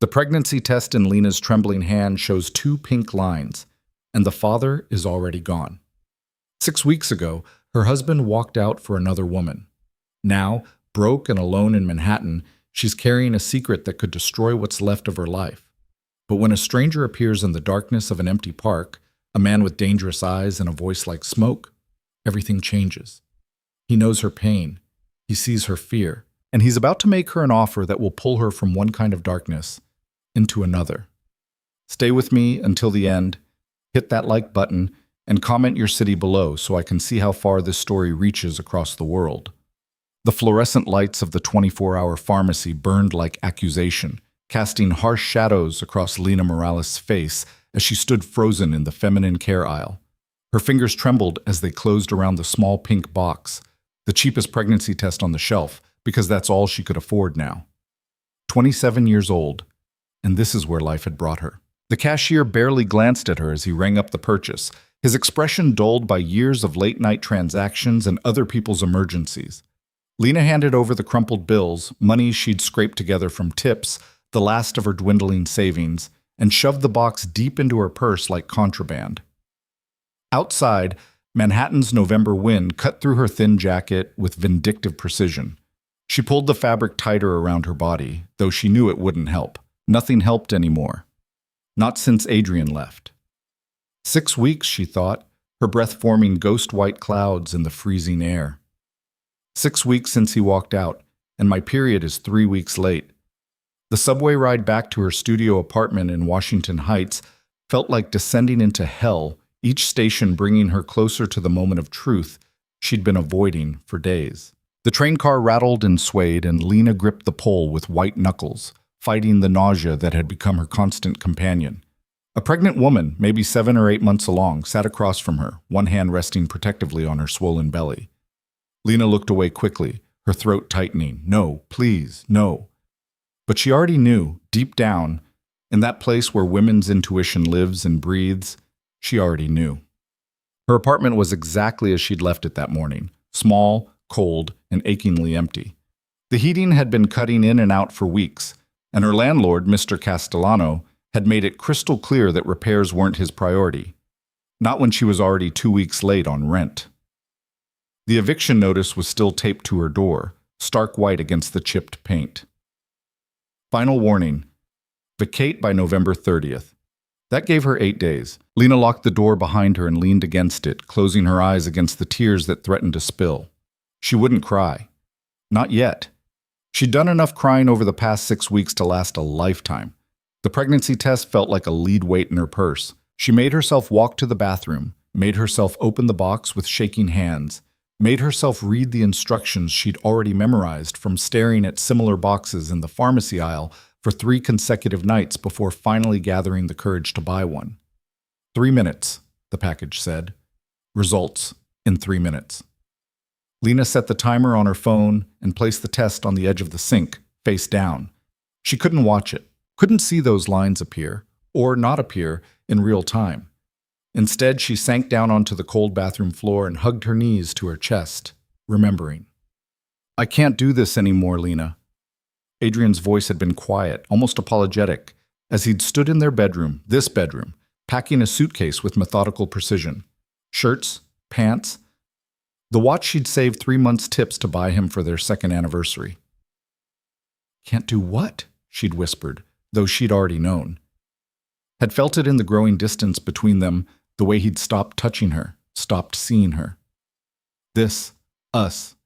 The pregnancy test in Lena's trembling hand shows 2 pink lines, and the father is already gone. 6 weeks ago, her husband walked out for another woman. Now, broke and alone in Manhattan, she's carrying a secret that could destroy what's left of her life. But when a stranger appears in the darkness of an empty park, a man with dangerous eyes and a voice like smoke, everything changes. He knows her pain, he sees her fear, and he's about to make her an offer that will pull her from one kind of darkness into another. Stay with me until the end, hit that like button, and comment your city below so I can see how far this story reaches across the world. The fluorescent lights of the 24-hour pharmacy burned like accusation, casting harsh shadows across Lena Morales' face as she stood frozen in the feminine care aisle. Her fingers trembled as they closed around the small pink box, the cheapest pregnancy test on the shelf, because that's all she could afford now. 27 years old, and this is where life had brought her. The cashier barely glanced at her as he rang up the purchase, his expression dulled by years of late-night transactions and other people's emergencies. Lena handed over the crumpled bills, money she'd scraped together from tips, the last of her dwindling savings, and shoved the box deep into her purse like contraband. Outside, Manhattan's November wind cut through her thin jacket with vindictive precision. She pulled the fabric tighter around her body, though she knew it wouldn't help. Nothing helped anymore. Not since Adrian left. 6 weeks, she thought, her breath forming ghost-white clouds in the freezing air. 6 weeks since he walked out, and my period is 3 weeks late. The subway ride back to her studio apartment in Washington Heights felt like descending into hell, each station bringing her closer to the moment of truth she'd been avoiding for days. The train car rattled and swayed, and Lena gripped the pole with white knuckles, fighting the nausea that had become her constant companion. A pregnant woman, maybe 7 or 8 months along, sat across from her, one hand resting protectively on her swollen belly. Lena looked away quickly, her throat tightening. No, please, no. But she already knew, deep down, in that place where women's intuition lives and breathes, she already knew. Her apartment was exactly as she'd left it that morning, small, cold, and achingly empty. The heating had been cutting in and out for weeks, and her landlord, Mr. Castellano, had made it crystal clear that repairs weren't his priority, not when she was already 2 weeks late on rent. The eviction notice was still taped to her door, stark white against the chipped paint. Final warning: vacate by November 30th. That gave her 8 days. Lena locked the door behind her and leaned against it, closing her eyes against the tears that threatened to spill. She wouldn't cry. Not yet. She'd done enough crying over the past 6 weeks to last a lifetime. The pregnancy test felt like a lead weight in her purse. She made herself walk to the bathroom, made herself open the box with shaking hands, made herself read the instructions she'd already memorized from staring at similar boxes in the pharmacy aisle for 3 consecutive nights before finally gathering the courage to buy one. 3 minutes, the package said. Results in 3 minutes. Lena set the timer on her phone and placed the test on the edge of the sink, face down. She couldn't watch it, couldn't see those lines appear, or not appear, in real time. Instead, she sank down onto the cold bathroom floor and hugged her knees to her chest, remembering. I can't do this anymore, Lena. Adrian's voice had been quiet, almost apologetic, as he'd stood in their bedroom, this bedroom, packing a suitcase with methodical precision. Shirts, pants, the watch she'd saved 3 months' tips to buy him for their 2nd anniversary. Can't do what? She'd whispered, though she'd already known. Had felt it in the growing distance between them, the way he'd stopped touching her, stopped seeing her. This, us.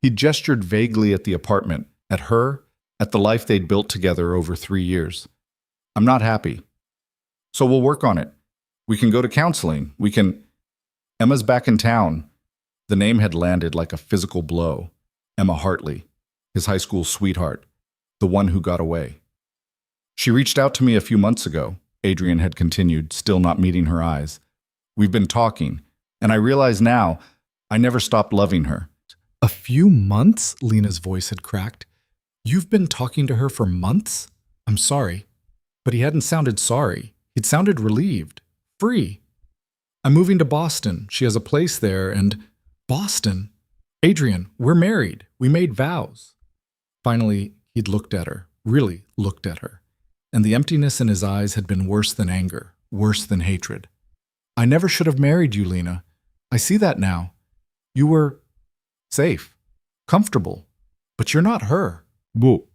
He'd gestured vaguely at the apartment, at her, at the life they'd built together over 3 years. I'm not happy. So we'll work on it. We can go to counseling. We can... Emma's back in town. The name had landed like a physical blow. Emma Hartley, his high school sweetheart, the one who got away. She reached out to me a few months ago, Adrian had continued, still not meeting her eyes. We've been talking, and I realize now I never stopped loving her. A few months? Lena's voice had cracked. You've been talking to her for months? I'm sorry. But he hadn't sounded sorry. He'd sounded relieved, free. I'm moving to Boston. She has a place there, and... Boston? Adrian, we're married. We made vows. Finally, he'd looked at her, really looked at her. and the emptiness in his eyes had been worse than anger, worse than hatred. I never should have married you, Lena. I see that now. You were safe, comfortable, but you're not her. Boo.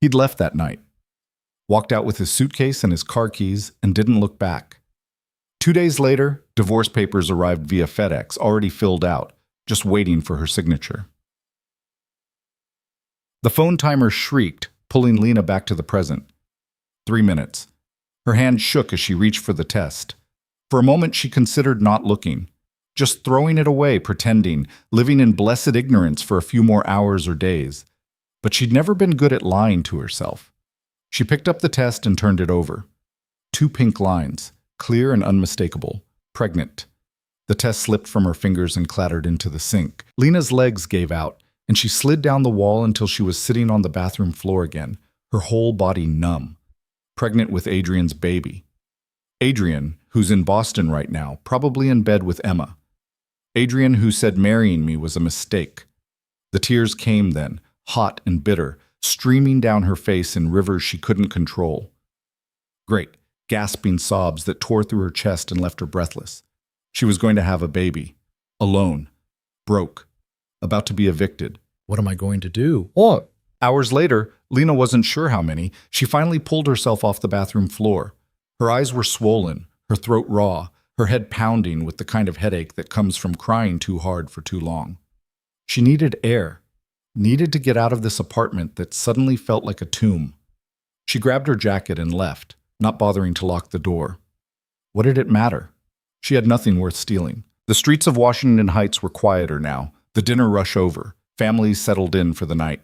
He'd left that night, walked out with his suitcase and his car keys, and didn't look back. 2 days later, divorce papers arrived via FedEx, already filled out, just waiting for her signature. The phone timer shrieked, pulling Lena back to the present. 3 minutes. Her hand shook as she reached for the test. For a moment, she considered not looking, just throwing it away, pretending, living in blessed ignorance for a few more hours or days. But she'd never been good at lying to herself. She picked up the test and turned it over. 2 pink lines, clear and unmistakable. Pregnant. The test slipped from her fingers and clattered into the sink. Lena's legs gave out, and she slid down the wall until she was sitting on the bathroom floor again, her whole body numb. Pregnant with Adrian's baby. Adrian, who's in Boston right now, probably in bed with Emma. Adrian, who said marrying me was a mistake. The tears came then, hot and bitter, streaming down her face in rivers she couldn't control. Great, gasping sobs that tore through her chest and left her breathless. She was going to have a baby. Alone. Broke. About to be evicted. What am I going to do? What? Hours later, Lena wasn't sure how many, she finally pulled herself off the bathroom floor. Her eyes were swollen, her throat raw, her head pounding with the kind of headache that comes from crying too hard for too long. She needed air, needed to get out of this apartment that suddenly felt like a tomb. She grabbed her jacket and left, not bothering to lock the door. What did it matter? She had nothing worth stealing. The streets of Washington Heights were quieter now, the dinner rush over, families settled in for the night.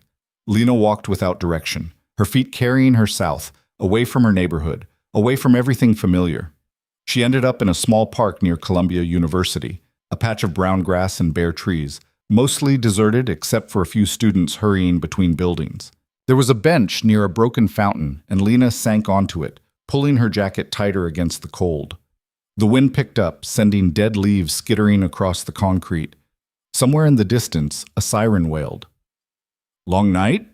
Lena walked without direction, her feet carrying her south, away from her neighborhood, away from everything familiar. She ended up in a small park near Columbia University, a patch of brown grass and bare trees, mostly deserted except for a few students hurrying between buildings. There was a bench near a broken fountain, and Lena sank onto it, pulling her jacket tighter against the cold. The wind picked up, sending dead leaves skittering across the concrete. Somewhere in the distance, a siren wailed. Long night?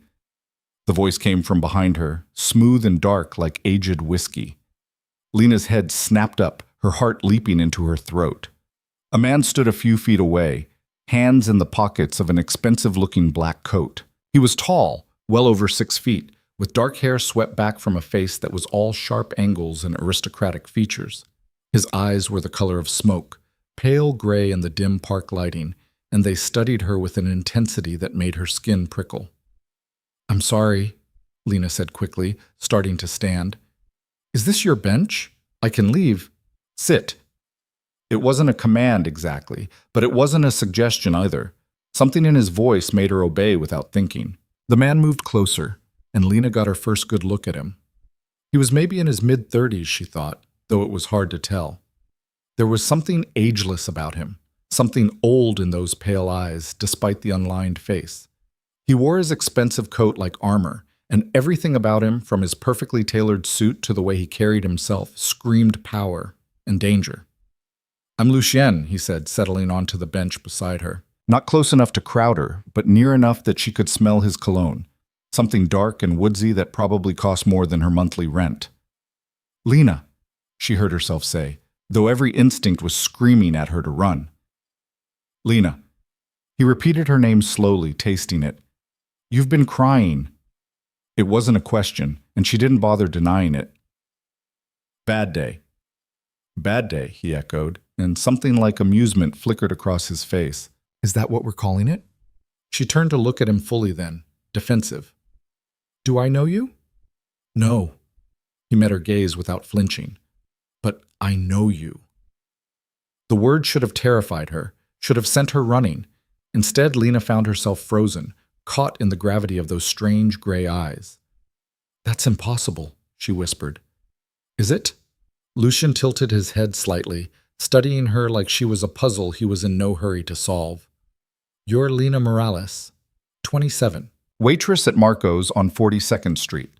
The voice came from behind her, smooth and dark like aged whiskey. Lena's head snapped up, her heart leaping into her throat. A man stood a few feet away, hands in the pockets of an expensive-looking black coat. He was tall, well over 6 feet, with dark hair swept back from a face that was all sharp angles and aristocratic features. His eyes were the color of smoke, pale gray in the dim park lighting, and they studied her with an intensity that made her skin prickle. "I'm sorry," Lena said quickly, starting to stand. "Is this your bench? I can leave." "Sit." It wasn't a command exactly, but it wasn't a suggestion either. Something in his voice made her obey without thinking. The man moved closer, and Lena got her first good look at him. He was maybe in his mid-30s, she thought, though it was hard to tell. There was something ageless about him, something old in those pale eyes, despite the unlined face. He wore his expensive coat like armor, and everything about him, from his perfectly tailored suit to the way he carried himself, screamed power and danger. "I'm Lucien," he said, settling onto the bench beside her. Not close enough to crowd her, but near enough that she could smell his cologne, something dark and woodsy that probably cost more than her monthly rent. "Lena," she heard herself say, though every instinct was screaming at her to run. "Lena." He repeated her name slowly, tasting it. "You've been crying." It wasn't a question, and she didn't bother denying it. "Bad day." "Bad day," he echoed, and something like amusement flickered across his face. "Is that what we're calling it?" She turned to look at him fully then, defensive. "Do I know you?" "No." He met her gaze without flinching. "But I know you." The word should have terrified her, should have sent her running. Instead, Lena found herself frozen, caught in the gravity of those strange gray eyes. "That's impossible," she whispered. "Is it?" Lucien tilted his head slightly, studying her like she was a puzzle he was in no hurry to solve. "You're Lena Morales, 27. Waitress at Marco's on 42nd Street.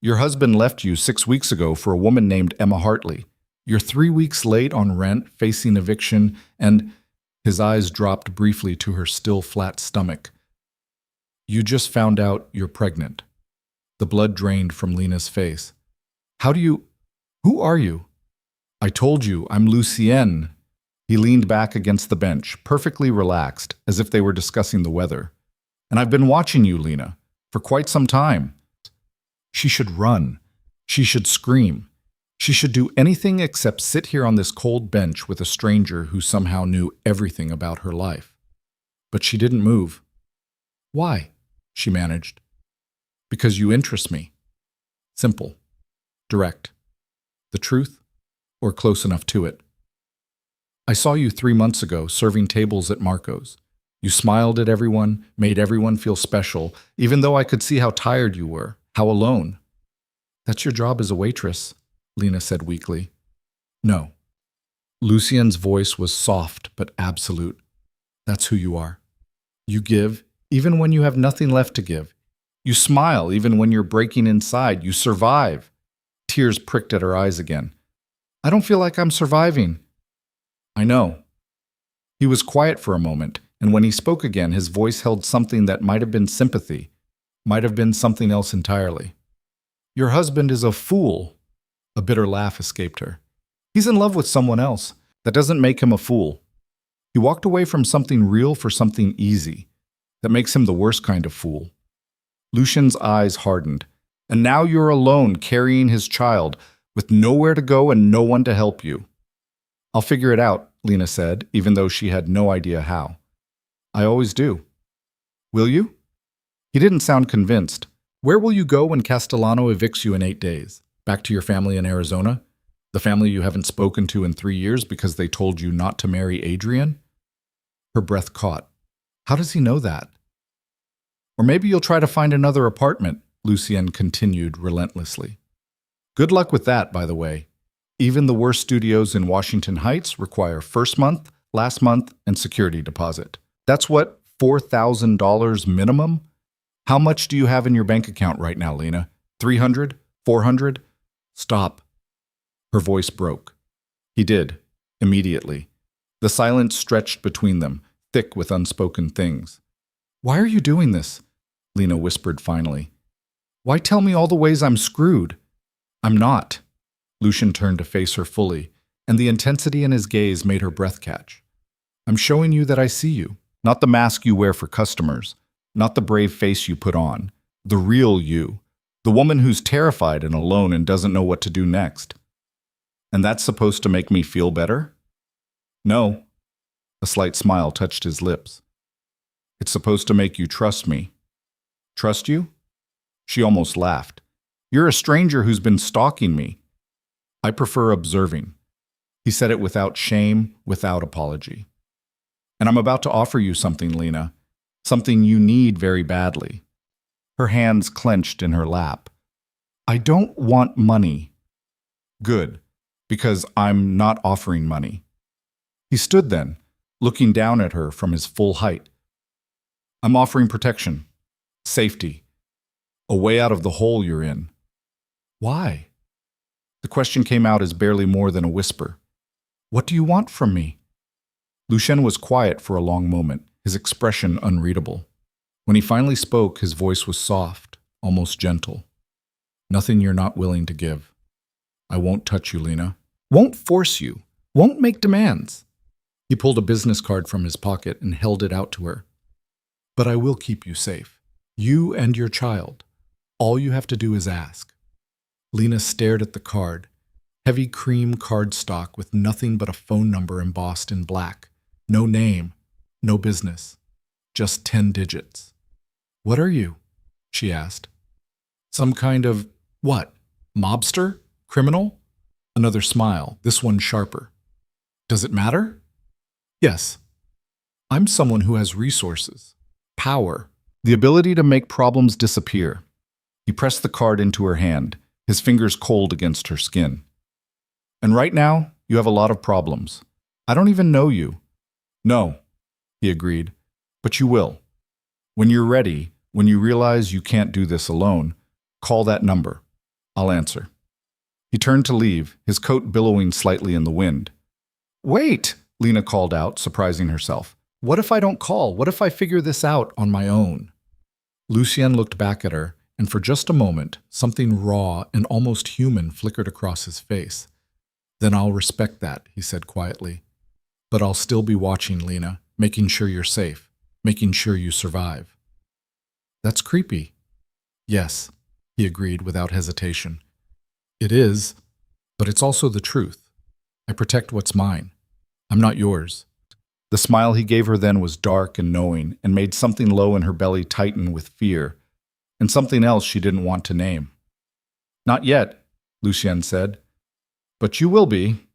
Your husband left you 6 weeks ago for a woman named Emma Hartley. You're 3 weeks late on rent, facing eviction, and..." His eyes dropped briefly to her still flat stomach. "You just found out you're pregnant." The blood drained from Lena's face. How do you... Who are you? I told you, I'm Lucien. He leaned back against the bench, perfectly relaxed, as if they were discussing the weather. And I've been watching you, Lena, for quite some time. She should run. She should scream. She should do anything except sit here on this cold bench with a stranger who somehow knew everything about her life. But she didn't move. Why? She managed. Because you interest me. Simple. Direct. The truth, or close enough to it. I saw you 3 months ago serving tables at Marco's. You smiled at everyone, made everyone feel special, even though I could see how tired you were, how alone. That's your job as a waitress, Lena said weakly. No. Lucien's voice was soft but absolute. That's who you are. You give, even when you have nothing left to give. You smile, even when you're breaking inside. You survive. Tears pricked at her eyes again. I don't feel like I'm surviving. I know. He was quiet for a moment, and when he spoke again, his voice held something that might have been sympathy, might have been something else entirely. Your husband is a fool. A bitter laugh escaped her. He's in love with someone else. That doesn't make him a fool. He walked away from something real for something easy. That makes him the worst kind of fool. Lucien's eyes hardened. And now you're alone carrying his child, with nowhere to go and no one to help you. I'll figure it out, Lena said, even though she had no idea how. I always do. Will you? He didn't sound convinced. Where will you go when Castellano evicts you in 8 days? Back to your family in Arizona? The family you haven't spoken to in 3 years because they told you not to marry Adrian? Her breath caught. How does he know that? Or maybe you'll try to find another apartment, Lucien continued relentlessly. Good luck with that, by the way. Even the worst studios in Washington Heights require first month, last month, and security deposit. That's what, $4,000 minimum? How much do you have in your bank account right now, Lena? 300? 400? Stop. Her voice broke. He did, immediately. The silence stretched between them, thick with unspoken things. Why are you doing this? Lena whispered finally. Why tell me all the ways I'm screwed? I'm not. Lucien turned to face her fully, and the intensity in his gaze made her breath catch. I'm showing you that I see you, not the mask you wear for customers, not the brave face you put on, the real you, the woman who's terrified and alone and doesn't know what to do next. And that's supposed to make me feel better? No. A slight smile touched his lips. It's supposed to make you trust me. Trust you? She almost laughed. You're a stranger who's been stalking me. I prefer observing. He said it without shame, without apology. And I'm about to offer you something, Lena. Something you need very badly. Her hands clenched in her lap. I don't want money. Good, because I'm not offering money. He stood then, looking down at her from his full height. I'm offering protection, safety, a way out of the hole you're in. Why? The question came out as barely more than a whisper. What do you want from me? Lucien was quiet for a long moment, his expression unreadable. When he finally spoke, his voice was soft, almost gentle. Nothing you're not willing to give. I won't touch you, Lena. Won't force you. Won't make demands. He pulled a business card from his pocket and held it out to her. But I will keep you safe. You and your child. All you have to do is ask. Lena stared at the card. Heavy cream cardstock with nothing but a phone number embossed in black. No name. No business. Just 10 digits. What are you? She asked. Some kind of, what? Mobster? Criminal? Another smile, this one sharper. Does it matter? Yes. I'm someone who has resources, power, the ability to make problems disappear. He pressed the card into her hand, his fingers cold against her skin. And right now, you have a lot of problems. I don't even know you. No, he agreed, but you will. When you're ready, when you realize you can't do this alone, call that number. I'll answer. He turned to leave, his coat billowing slightly in the wind. Wait, Lena called out, surprising herself. What if I don't call? What if I figure this out on my own? Lucien looked back at her, and for just a moment, something raw and almost human flickered across his face. Then I'll respect that, he said quietly. But I'll still be watching, Lena, making sure you're safe, making sure you survive. That's creepy. Yes, he agreed without hesitation. It is, but it's also the truth. I protect what's mine. I'm not yours. The smile he gave her then was dark and knowing and made something low in her belly tighten with fear, and something else she didn't want to name. Not yet, Lucien said. But you will be.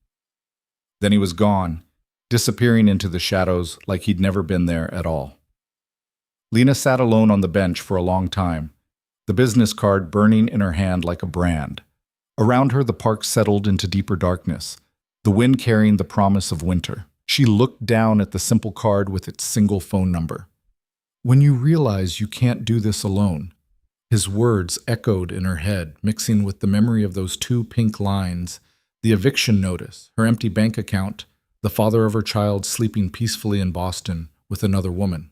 Then he was gone, disappearing into the shadows like he'd never been there at all. Lena sat alone on the bench for a long time, the business card burning in her hand like a brand. Around her, the park settled into deeper darkness, the wind carrying the promise of winter. She looked down at the simple card with its single phone number. When you realize you can't do this alone, his words echoed in her head, mixing with the memory of those 2 pink lines, the eviction notice, her empty bank account, the father of her child sleeping peacefully in Boston with another woman.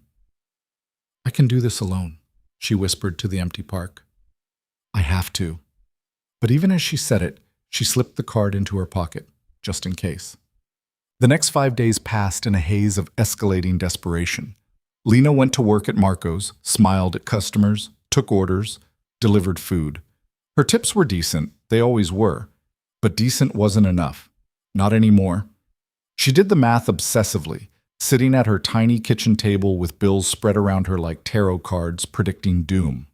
I can do this alone, she whispered to the empty park. I have to. But even as she said it, she slipped the card into her pocket, just in case. The next 5 days passed in a haze of escalating desperation. Lena went to work at Marco's, smiled at customers, took orders, delivered food. Her tips were decent, they always were, but decent wasn't enough. Not anymore. She did the math obsessively, sitting at her tiny kitchen table with bills spread around her like tarot cards predicting doom.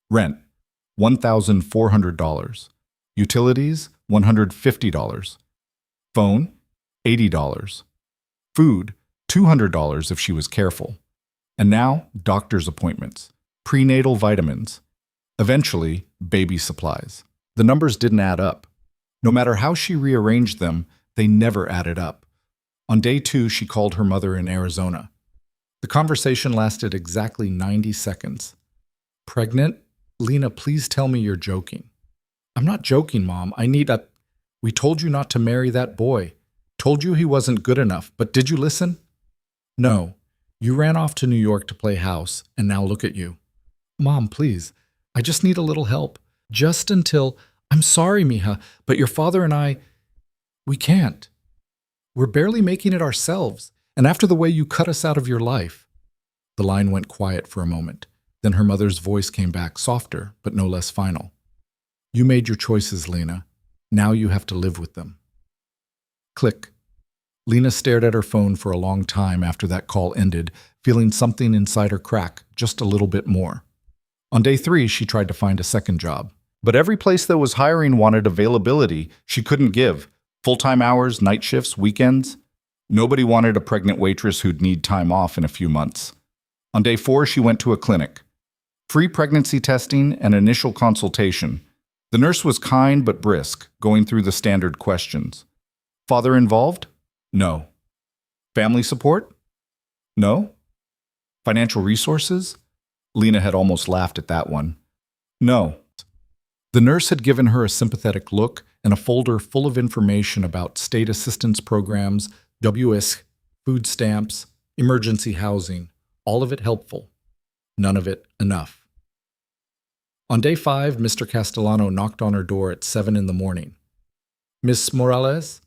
Rent, $1,400. Utilities, $150. Phone, $80. Food, $200 if she was careful. And now, doctor's appointments, prenatal vitamins. Eventually, baby supplies. The numbers didn't add up. No matter how she rearranged them, they never added up. On day 2, she called her mother in Arizona. The conversation lasted exactly 90 seconds. Pregnant? Lena, please tell me you're joking. I'm not joking, Mom. We told you not to marry that boy. Told you he wasn't good enough, but did you listen? No. You ran off to New York to play house, and now look at you. Mom, please. I just need a little help. Just until... I'm sorry, Mija, but your father and I... We can't. We're barely making it ourselves, and after the way you cut us out of your life. The line went quiet for a moment. Then her mother's voice came back, softer, but no less final. You made your choices, Lena. Now you have to live with them. Click. Lena stared at her phone for a long time after that call ended, feeling something inside her crack just a little bit more. On day 3, she tried to find a second job. But every place that was hiring wanted availability she couldn't give. Full-time hours, night shifts, weekends. Nobody wanted a pregnant waitress who'd need time off in a few months. On day 4, she went to a clinic. Free pregnancy testing and initial consultation. The nurse was kind but brisk, going through the standard questions. Father involved? No. Family support? No. Financial resources? Lena had almost laughed at that one. No. The nurse had given her a sympathetic look and a folder full of information about state assistance programs, WS, food stamps, emergency housing, all of it helpful, none of it enough. On day 5, Mr. Castellano knocked on her door at 7 in the morning. Miss Morales?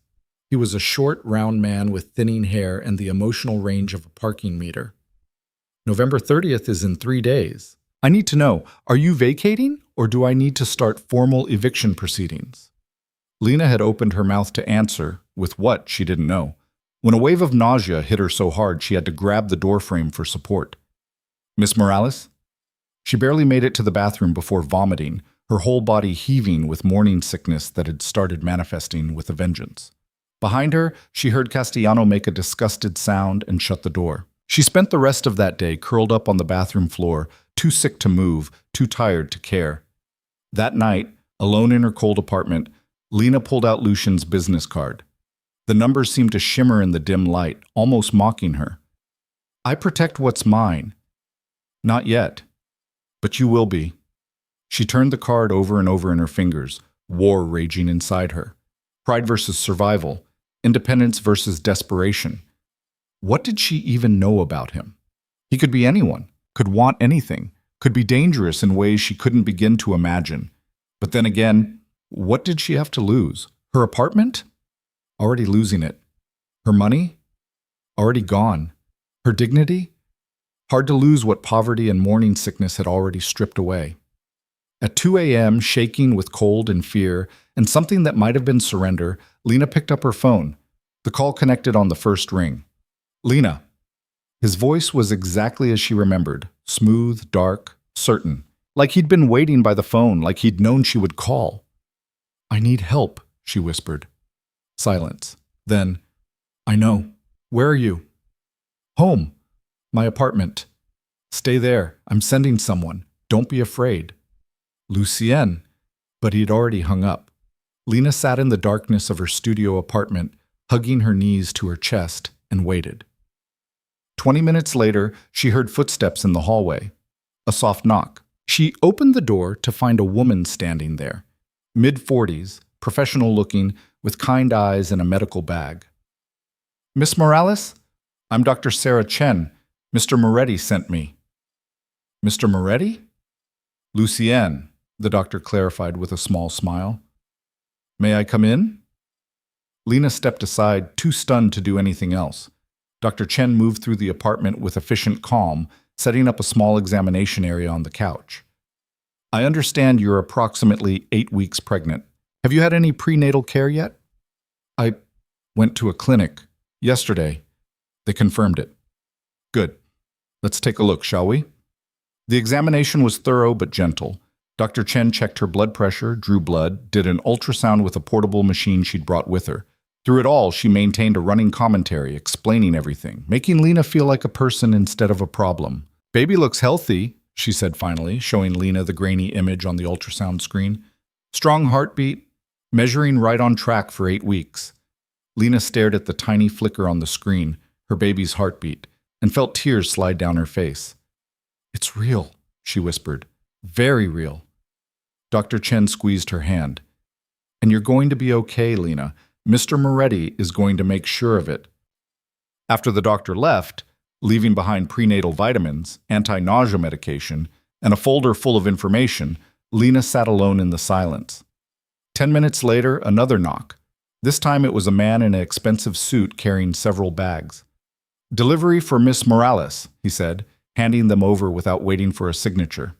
He was a short, round man with thinning hair and the emotional range of a parking meter. November 30th is in 3 days. I need to know, are you vacating, or do I need to start formal eviction proceedings? Lena had opened her mouth to answer, with what she didn't know, when a wave of nausea hit her so hard she had to grab the doorframe for support. Miss Morales? She barely made it to the bathroom before vomiting, her whole body heaving with morning sickness that had started manifesting with a vengeance. Behind her, she heard Castellano make a disgusted sound and shut the door. She spent the rest of that day curled up on the bathroom floor, too sick to move, too tired to care. That night, alone in her cold apartment, Lena pulled out Lucian's business card. The numbers seemed to shimmer in the dim light, almost mocking her. I protect what's mine. Not yet. But you will be. She turned the card over and over in her fingers, war raging inside her. Pride versus survival. Independence versus desperation. What did she even know about him? He could be anyone, could want anything, could be dangerous in ways she couldn't begin to imagine. But then again, what did she have to lose? Her apartment? Already losing it. Her money? Already gone. Her dignity? Hard to lose what poverty and morning sickness had already stripped away. At 2 a.m., shaking with cold and fear, and something that might have been surrender, Lena picked up her phone. The call connected on the first ring. Lena. His voice was exactly as she remembered, smooth, dark, certain, like he'd been waiting by the phone, like he'd known she would call. I need help, she whispered. Silence. Then, I know. Where are you? Home. My apartment. Stay there. I'm sending someone. Don't be afraid. Lucienne. But he'd already hung up. Lena sat in the darkness of her studio apartment, hugging her knees to her chest, and waited. 20 minutes later, she heard footsteps in the hallway. A soft knock. She opened the door to find a woman standing there. Mid-40s, professional-looking, with kind eyes and a medical bag. Miss Morales? I'm Dr. Sarah Chen. Mr. Moretti sent me. Mr. Moretti? Lucienne, the doctor clarified with a small smile. May I come in? Lena stepped aside, too stunned to do anything else. Dr. Chen moved through the apartment with efficient calm, setting up a small examination area on the couch. I understand you're approximately 8 weeks pregnant. Have you had any prenatal care yet? I went to a clinic yesterday. They confirmed it. Good. Let's take a look, shall we? The examination was thorough but gentle. Dr. Chen checked her blood pressure, drew blood, did an ultrasound with a portable machine she'd brought with her. Through it all, she maintained a running commentary, explaining everything, making Lena feel like a person instead of a problem. Baby looks healthy, she said finally, showing Lena the grainy image on the ultrasound screen. Strong heartbeat, measuring right on track for 8 weeks. Lena stared at the tiny flicker on the screen, her baby's heartbeat, and felt tears slide down her face. It's real, she whispered. Very real. Dr. Chen squeezed her hand. And you're going to be okay, Lena. Mr. Moretti is going to make sure of it. After the doctor left, leaving behind prenatal vitamins, anti-nausea medication, and a folder full of information, Lena sat alone in the silence. 10 minutes later, another knock. This time it was a man in an expensive suit carrying several bags. Delivery for Miss Morales, he said, handing them over without waiting for a signature.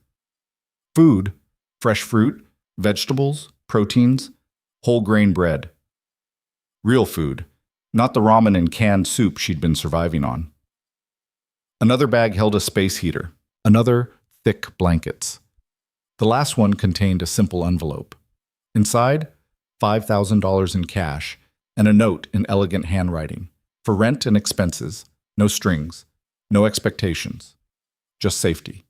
Food, fresh fruit, vegetables, proteins, whole grain bread. Real food, not the ramen and canned soup she'd been surviving on. Another bag held a space heater, another thick blankets. The last one contained a simple envelope. Inside, $5,000 in cash and a note in elegant handwriting. For rent and expenses, no strings, no expectations, just safety.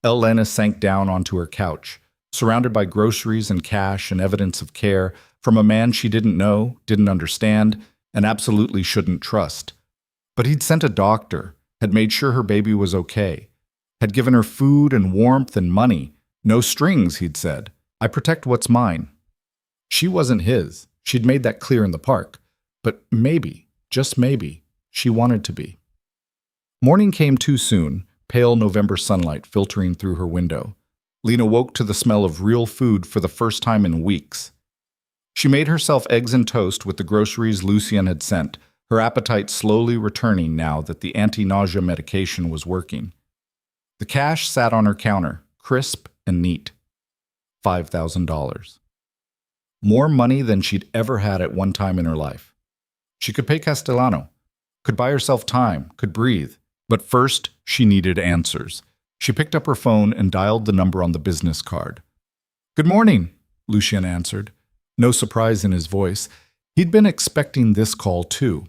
Elena sank down onto her couch, surrounded by groceries and cash and evidence of care from a man she didn't know, didn't understand, and absolutely shouldn't trust. But he'd sent a doctor, had made sure her baby was okay, had given her food and warmth and money. No strings, he'd said. I protect what's mine. She wasn't his. She'd made that clear in the park. But maybe, just maybe, she wanted to be. Morning came too soon, pale November sunlight filtering through her window. Lena woke to the smell of real food for the first time in weeks. She made herself eggs and toast with the groceries Lucienne had sent, her appetite slowly returning now that the anti-nausea medication was working. The cash sat on her counter, crisp and neat. $5,000. More money than she'd ever had at one time in her life. She could pay Castellano, could buy herself time, could breathe. But first, she needed answers. She picked up her phone and dialed the number on the business card. Good morning, Lucienne answered. No surprise in his voice. He'd been expecting this call too.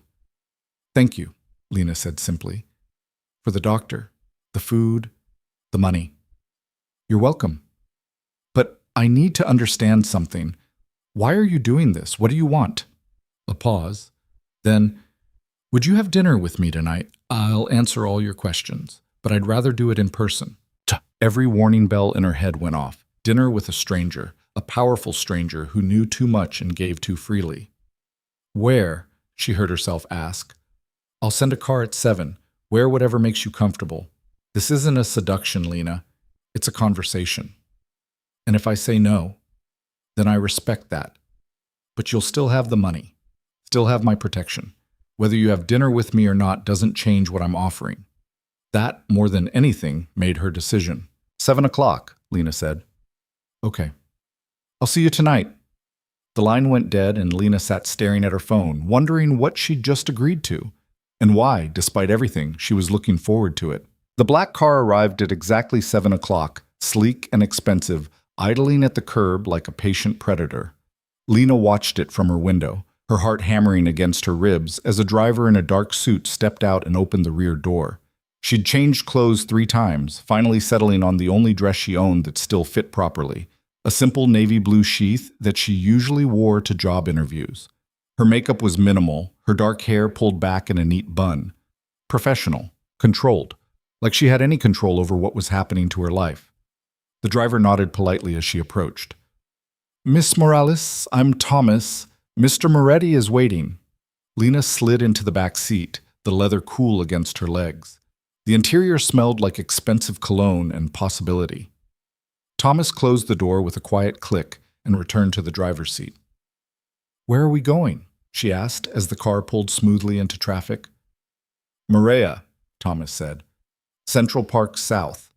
Thank you, Lena said simply. For the doctor, the food, the money. You're welcome. But I need to understand something. Why are you doing this? What do you want? A pause. Then, would you have dinner with me tonight? I'll answer all your questions, but I'd rather do it in person. Every warning bell in her head went off. Dinner with a stranger, a powerful stranger who knew too much and gave too freely. Where? She heard herself ask. I'll send a car at 7. Wear whatever makes you comfortable. This isn't a seduction, Lena. It's a conversation. And if I say no, then I respect that. But you'll still have the money, still have my protection. Whether you have dinner with me or not doesn't change what I'm offering. That, more than anything, made her decision. 7 o'clock, Lena said. Okay. I'll see you tonight. The line went dead and Lena sat staring at her phone, wondering what she'd just agreed to, and why, despite everything, she was looking forward to it. The black car arrived at exactly 7 o'clock, sleek and expensive, idling at the curb like a patient predator. Lena watched it from her window, her heart hammering against her ribs as a driver in a dark suit stepped out and opened the rear door. She'd changed clothes 3 times, finally settling on the only dress she owned that still fit properly, a simple navy blue sheath that she usually wore to job interviews. Her makeup was minimal, her dark hair pulled back in a neat bun. Professional, controlled, like she had any control over what was happening to her life. The driver nodded politely as she approached. Miss Morales, I'm Thomas. Mr. Moretti is waiting. Lena slid into the back seat, the leather cool against her legs. The interior smelled like expensive cologne and possibility. Thomas closed the door with a quiet click and returned to the driver's seat. Where are we going? She asked as the car pulled smoothly into traffic. Maria, Thomas said. Central Park South.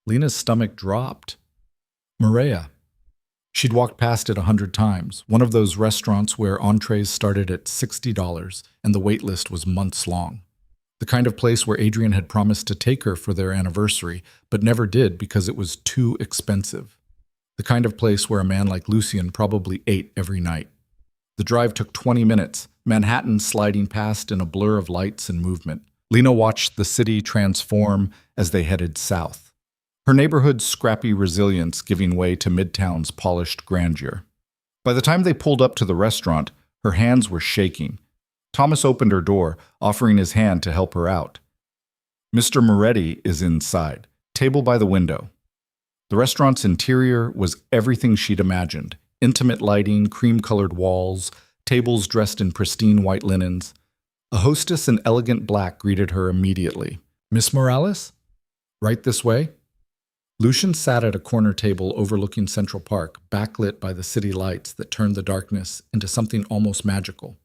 Lena's stomach dropped. Maria. She'd walked past it 100 times, one of those restaurants where entrees started at $60 and the wait list was months long. The kind of place where Adrian had promised to take her for their anniversary, but never did because it was too expensive. The kind of place where a man like Lucien probably ate every night. The drive took 20 minutes, Manhattan sliding past in a blur of lights and movement. Lena watched the city transform as they headed south. Her neighborhood's scrappy resilience giving way to Midtown's polished grandeur. By the time they pulled up to the restaurant, her hands were shaking. Thomas opened her door, offering his hand to help her out. Mr. Moretti is inside, table by the window. The restaurant's interior was everything she'd imagined. Intimate lighting, cream-colored walls, tables dressed in pristine white linens. A hostess in elegant black greeted her immediately. Miss Morales? Right this way? Lucien sat at a corner table overlooking Central Park, backlit by the city lights that turned the darkness into something almost magical.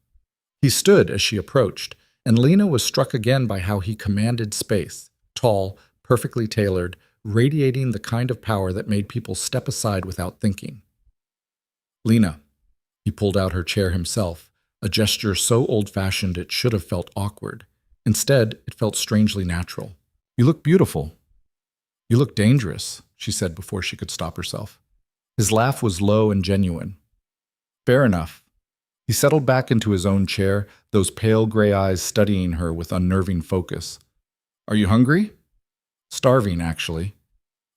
He stood as she approached, and Lena was struck again by how he commanded space, tall, perfectly tailored, radiating the kind of power that made people step aside without thinking. Lena. He pulled out her chair himself, a gesture so old-fashioned it should have felt awkward. Instead, it felt strangely natural. You look beautiful. You look dangerous, she said before she could stop herself. His laugh was low and genuine. Fair enough. He settled back into his own chair, those pale gray eyes studying her with unnerving focus. Are you hungry? Starving, actually.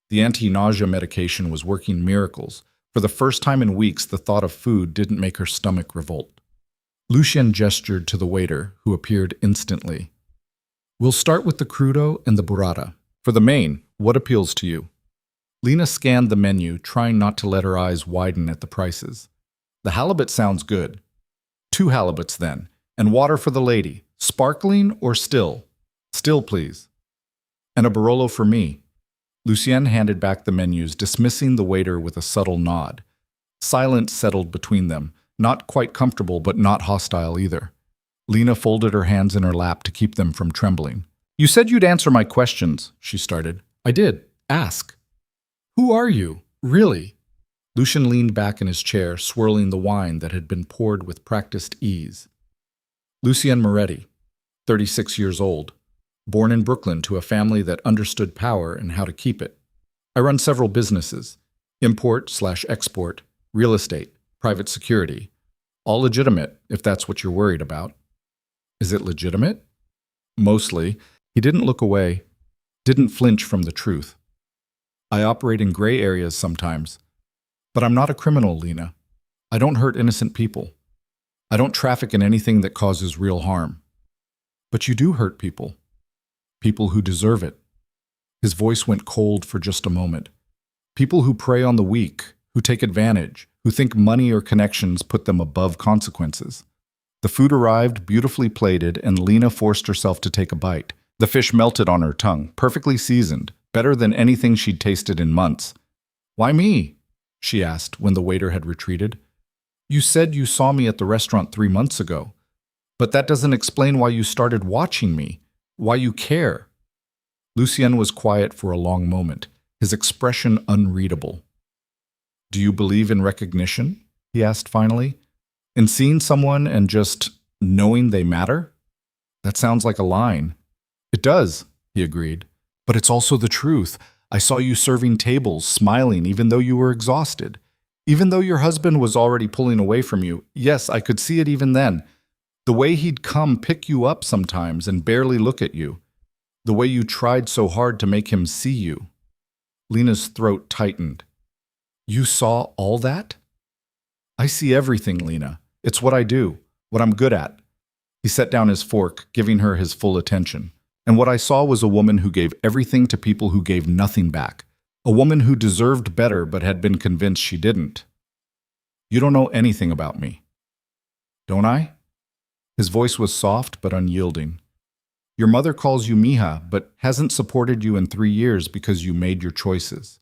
The anti-nausea medication was working miracles. For the first time in weeks, the thought of food didn't make her stomach revolt. Lucien gestured to the waiter, who appeared instantly. We'll start with the crudo and the burrata. For the main, what appeals to you? Lena scanned the menu, trying not to let her eyes widen at the prices. The halibut sounds good. 2 halibuts then, and water for the lady. Sparkling or still? Still, please. And a Barolo for me. Lucien handed back the menus, dismissing the waiter with a subtle nod. Silence settled between them, not quite comfortable but not hostile either. Lena folded her hands in her lap to keep them from trembling. You said you'd answer my questions, she started. I did. Ask. Who are you? Really? Lucien leaned back in his chair, swirling the wine that had been poured with practiced ease. Lucien Moretti, 36 years old. Born in Brooklyn to a family that understood power and how to keep it. I run several businesses, import/export, real estate, private security. All legitimate, if that's what you're worried about. Is it legitimate? Mostly. He didn't look away, didn't flinch from the truth. I operate in gray areas sometimes. But I'm not a criminal, Lena. I don't hurt innocent people. I don't traffic in anything that causes real harm. But you do hurt people. People who deserve it. His voice went cold for just a moment. People who prey on the weak, who take advantage, who think money or connections put them above consequences. The food arrived, beautifully plated, and Lena forced herself to take a bite. The fish melted on her tongue, perfectly seasoned, better than anything she'd tasted in months. "Why me?" she asked when the waiter had retreated. "You said you saw me at the restaurant 3 months ago, but that doesn't explain why you started watching me, why you care." Lucien was quiet for a long moment, his expression unreadable. "Do you believe in recognition?" he asked finally. "In seeing someone and just knowing they matter?" "That sounds like a line." "It does," he agreed. "But it's also the truth. I saw you serving tables, smiling even though you were exhausted. Even though your husband was already pulling away from you. Yes, I could see it even then. The way he'd come pick you up sometimes and barely look at you. The way you tried so hard to make him see you." Lena's throat tightened. "You saw all that?" "I see everything, Lena. It's what I do, what I'm good at." He set down his fork, giving her his full attention. "And what I saw was a woman who gave everything to people who gave nothing back. A woman who deserved better but had been convinced she didn't. You don't know anything about me." "Don't I?" His voice was soft but unyielding. "Your mother calls you Mija, but hasn't supported you in 3 years because you made your choices.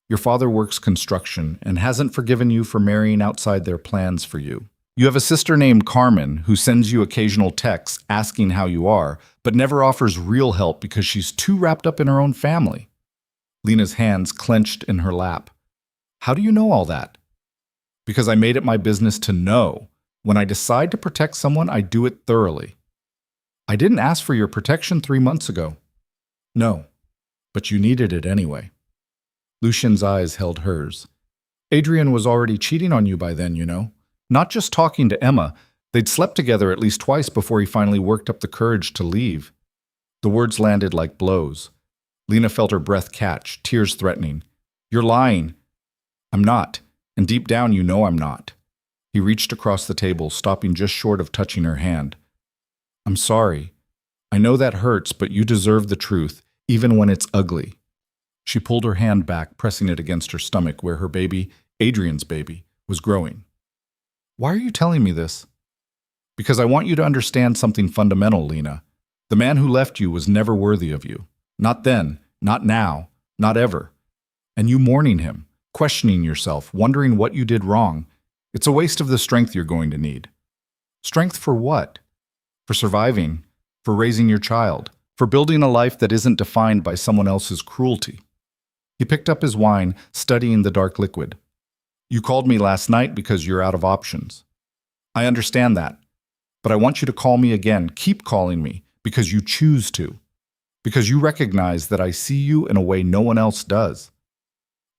Your father works construction and hasn't forgiven you for marrying outside their plans for you. You have a sister named Carmen who sends you occasional texts asking how you are, but never offers real help because she's too wrapped up in her own family." Lena's hands clenched in her lap. "How do you know all that?" "Because I made it my business to know. When I decide to protect someone, I do it thoroughly." "I didn't ask for your protection 3 months ago." "No, but you needed it anyway." Lucien's eyes held hers. "Adrian was already cheating on you by then, you know. Not just talking to Emma. They'd slept together at least twice before he finally worked up the courage to leave." The words landed like blows. Lena felt her breath catch, tears threatening. "You're lying." "I'm not, and deep down you know I'm not." He reached across the table, stopping just short of touching her hand. "I'm sorry. I know that hurts, but you deserve the truth, even when it's ugly." She pulled her hand back, pressing it against her stomach where her baby, Adrian's baby, was growing. "Why are you telling me this?" "Because I want you to understand something fundamental, Lena. The man who left you was never worthy of you. Not then, not now, not ever. And you mourning him, questioning yourself, wondering what you did wrong, it's a waste of the strength you're going to need." "Strength for what?" "For surviving, for raising your child, for building a life that isn't defined by someone else's cruelty." He picked up his wine, studying the dark liquid. "You called me last night because you're out of options. I understand that. But I want you to call me again, keep calling me, because you choose to. Because you recognize that I see you in a way no one else does."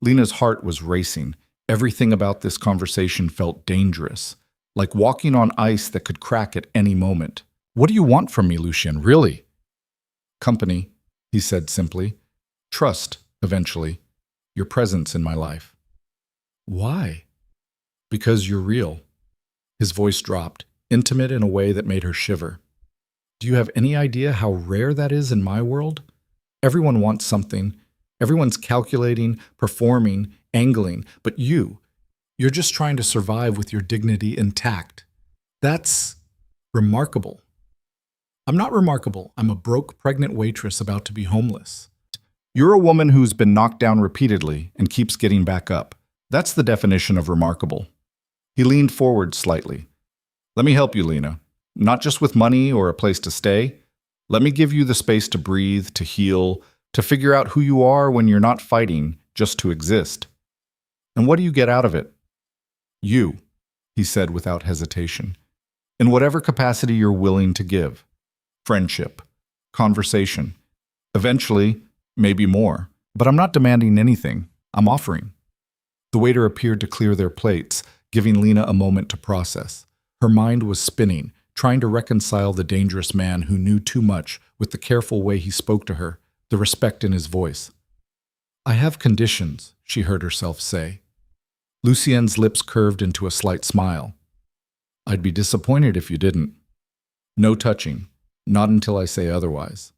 Lena's heart was racing. Everything about this conversation felt dangerous, like walking on ice that could crack at any moment. "What do you want from me, Lucien, really?" "Company," he said simply. "Trust, eventually. Your presence in my life." "Why?" "Because you're real." His voice dropped, intimate in a way that made her shiver. "Do you have any idea how rare that is in my world? Everyone wants something. Everyone's calculating, performing, angling. But you're just trying to survive with your dignity intact. That's remarkable." "I'm not remarkable. I'm a broke, pregnant waitress about to be homeless." "You're a woman who's been knocked down repeatedly and keeps getting back up. That's the definition of remarkable." He leaned forward slightly. "Let me help you, Lena. Not just with money or a place to stay. Let me give you the space to breathe, to heal, to figure out who you are when you're not fighting just to exist. And what do you get out of it?" "You," he said without hesitation. "In whatever capacity you're willing to give. Friendship, conversation. Eventually, maybe more. But I'm not demanding anything. I'm offering." The waiter appeared to clear their plates, giving Lena a moment to process. Her mind was spinning, trying to reconcile the dangerous man who knew too much with the careful way he spoke to her, the respect in his voice. "I have conditions," she heard herself say. Lucien's lips curved into a slight smile. "I'd be disappointed if you didn't. No touching, not until I say otherwise."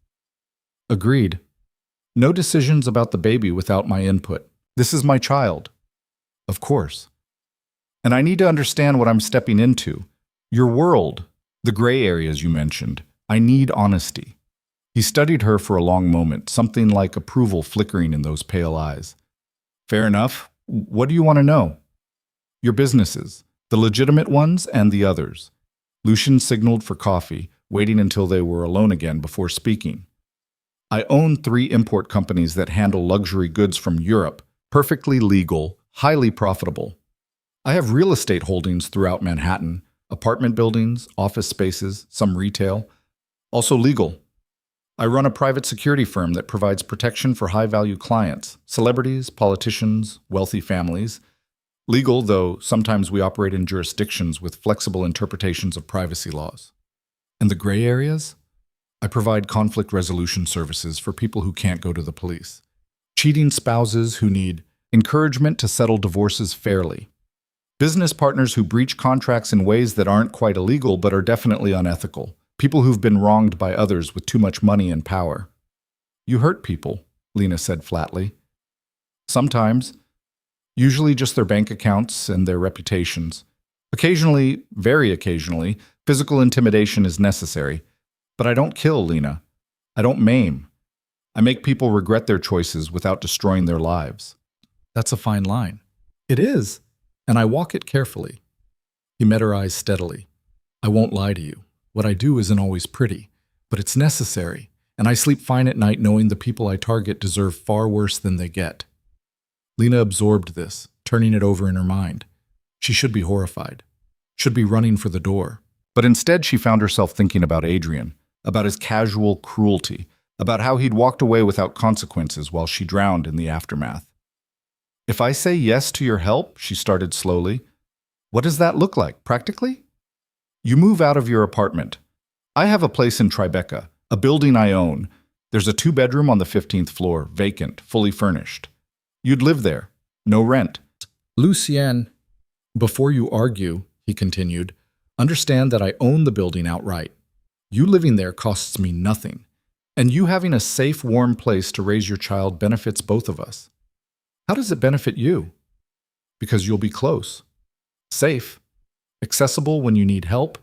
"Agreed. No decisions about the baby without my input. This is my child." "Of course." "And I need to understand what I'm stepping into. Your world, the gray areas you mentioned. I need honesty." He studied her for a long moment, something like approval flickering in those pale eyes. Fair enough. What do you want to know? Your businesses, the legitimate ones and the others. Lucian signaled for coffee, waiting until they were alone again before speaking. I own 3 import companies that handle luxury goods from Europe, perfectly legal, highly profitable. I have real estate holdings throughout Manhattan, apartment buildings, office spaces, some retail, also legal. I run a private security firm that provides protection for high-value clients, celebrities, politicians, wealthy families. Legal, though sometimes we operate in jurisdictions with flexible interpretations of privacy laws. And the gray areas? I provide conflict resolution services for people who can't go to the police. Cheating spouses who need encouragement to settle divorces fairly. Business partners who breach contracts in ways that aren't quite illegal but are definitely unethical. People who've been wronged by others with too much money and power. You hurt people, Lena said flatly. Sometimes. Usually just their bank accounts and their reputations. Occasionally, very occasionally, physical intimidation is necessary. But I don't kill, Lena. I don't maim. I make people regret their choices without destroying their lives. That's a fine line. It is, and I walk it carefully. He met her eyes steadily. I won't lie to you. What I do isn't always pretty, but it's necessary, and I sleep fine at night knowing the people I target deserve far worse than they get. Lena absorbed this, turning it over in her mind. She should be horrified, should be running for the door. But instead she found herself thinking about Adrian, about his casual cruelty, about how he'd walked away without consequences while she drowned in the aftermath. If I say yes to your help, she started slowly, what does that look like, practically? You move out of your apartment. I have a place in Tribeca, a building I own. There's a 2-bedroom on the 15th floor, vacant, fully furnished. You'd live there. No rent. Lucienne, before you argue, he continued, understand that I own the building outright. You living there costs me nothing. And you having a safe, warm place to raise your child benefits both of us. How does it benefit you? Because you'll be close. Safe. Accessible when you need help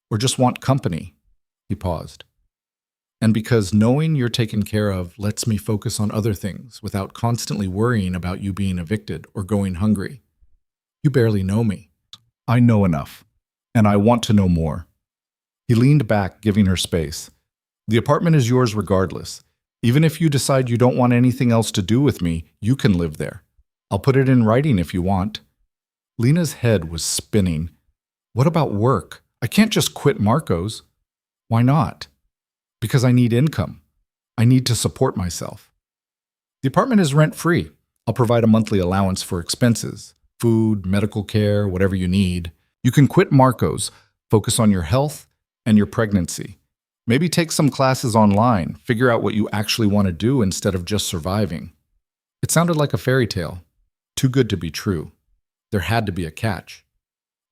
or just want company, he paused. And because knowing you're taken care of lets me focus on other things without constantly worrying about you being evicted or going hungry. You barely know me. I know enough, and I want to know more. He leaned back, giving her space. The apartment is yours regardless. Even if you decide you don't want anything else to do with me, you can live there. I'll put it in writing if you want. Lena's head was spinning. What about work? I can't just quit Marco's. Why not? Because I need income. I need to support myself. The apartment is rent-free. I'll provide a monthly allowance for expenses, food, medical care, whatever you need. You can quit Marco's, focus on your health and your pregnancy. Maybe take some classes online, figure out what you actually want to do instead of just surviving. It sounded like a fairy tale. Too good to be true. There had to be a catch.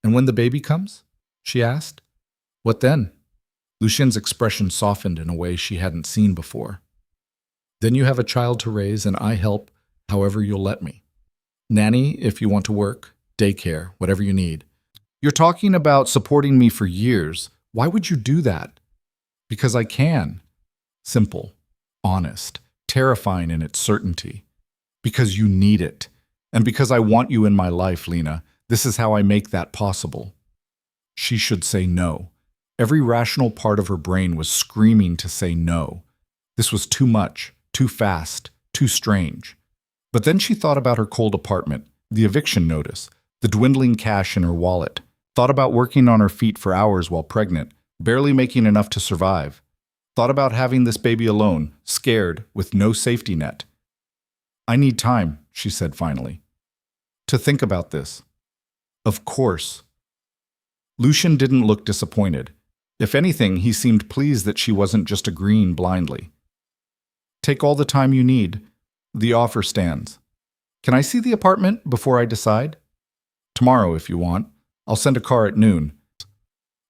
And when the baby comes? She asked. What then? Lucien's expression softened in a way she hadn't seen before. Then you have a child to raise and I help however you'll let me. Nanny if you want to work, daycare, whatever you need. You're talking about supporting me for years. Why would you do that? Because I can. Simple, honest, terrifying in its certainty. Because you need it. And because I want you in my life, Lena. This is how I make that possible. She should say no. Every rational part of her brain was screaming to say no. This was too much, too fast, too strange. But then she thought about her cold apartment, the eviction notice, the dwindling cash in her wallet, thought about working on her feet for hours while pregnant, barely making enough to survive, thought about having this baby alone, scared, with no safety net. I need time, she said finally, to think about this. Of course. Lucian didn't look disappointed. If anything, he seemed pleased that she wasn't just agreeing blindly. Take all the time you need. The offer stands. Can I see the apartment before I decide? Tomorrow, if you want. I'll send a car at noon.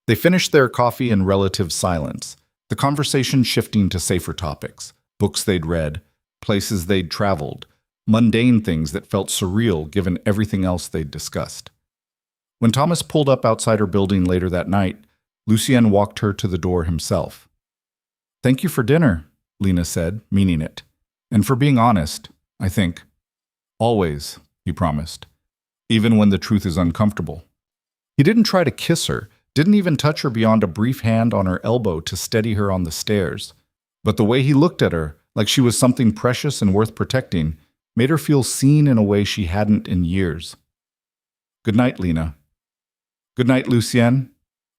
They finished their coffee in relative silence, the conversation shifting to safer topics, books they'd read, places they'd traveled, mundane things that felt surreal given everything else they'd discussed. When Thomas pulled up outside her building later that night, Lucien walked her to the door himself. Thank you for dinner, Lena said, meaning it. And for being honest, I think. Always, he promised, even when the truth is uncomfortable. He didn't try to kiss her, didn't even touch her beyond a brief hand on her elbow to steady her on the stairs. But the way he looked at her, like she was something precious and worth protecting, made her feel seen in a way she hadn't in years. Good night, Lena. Good night, Lucienne.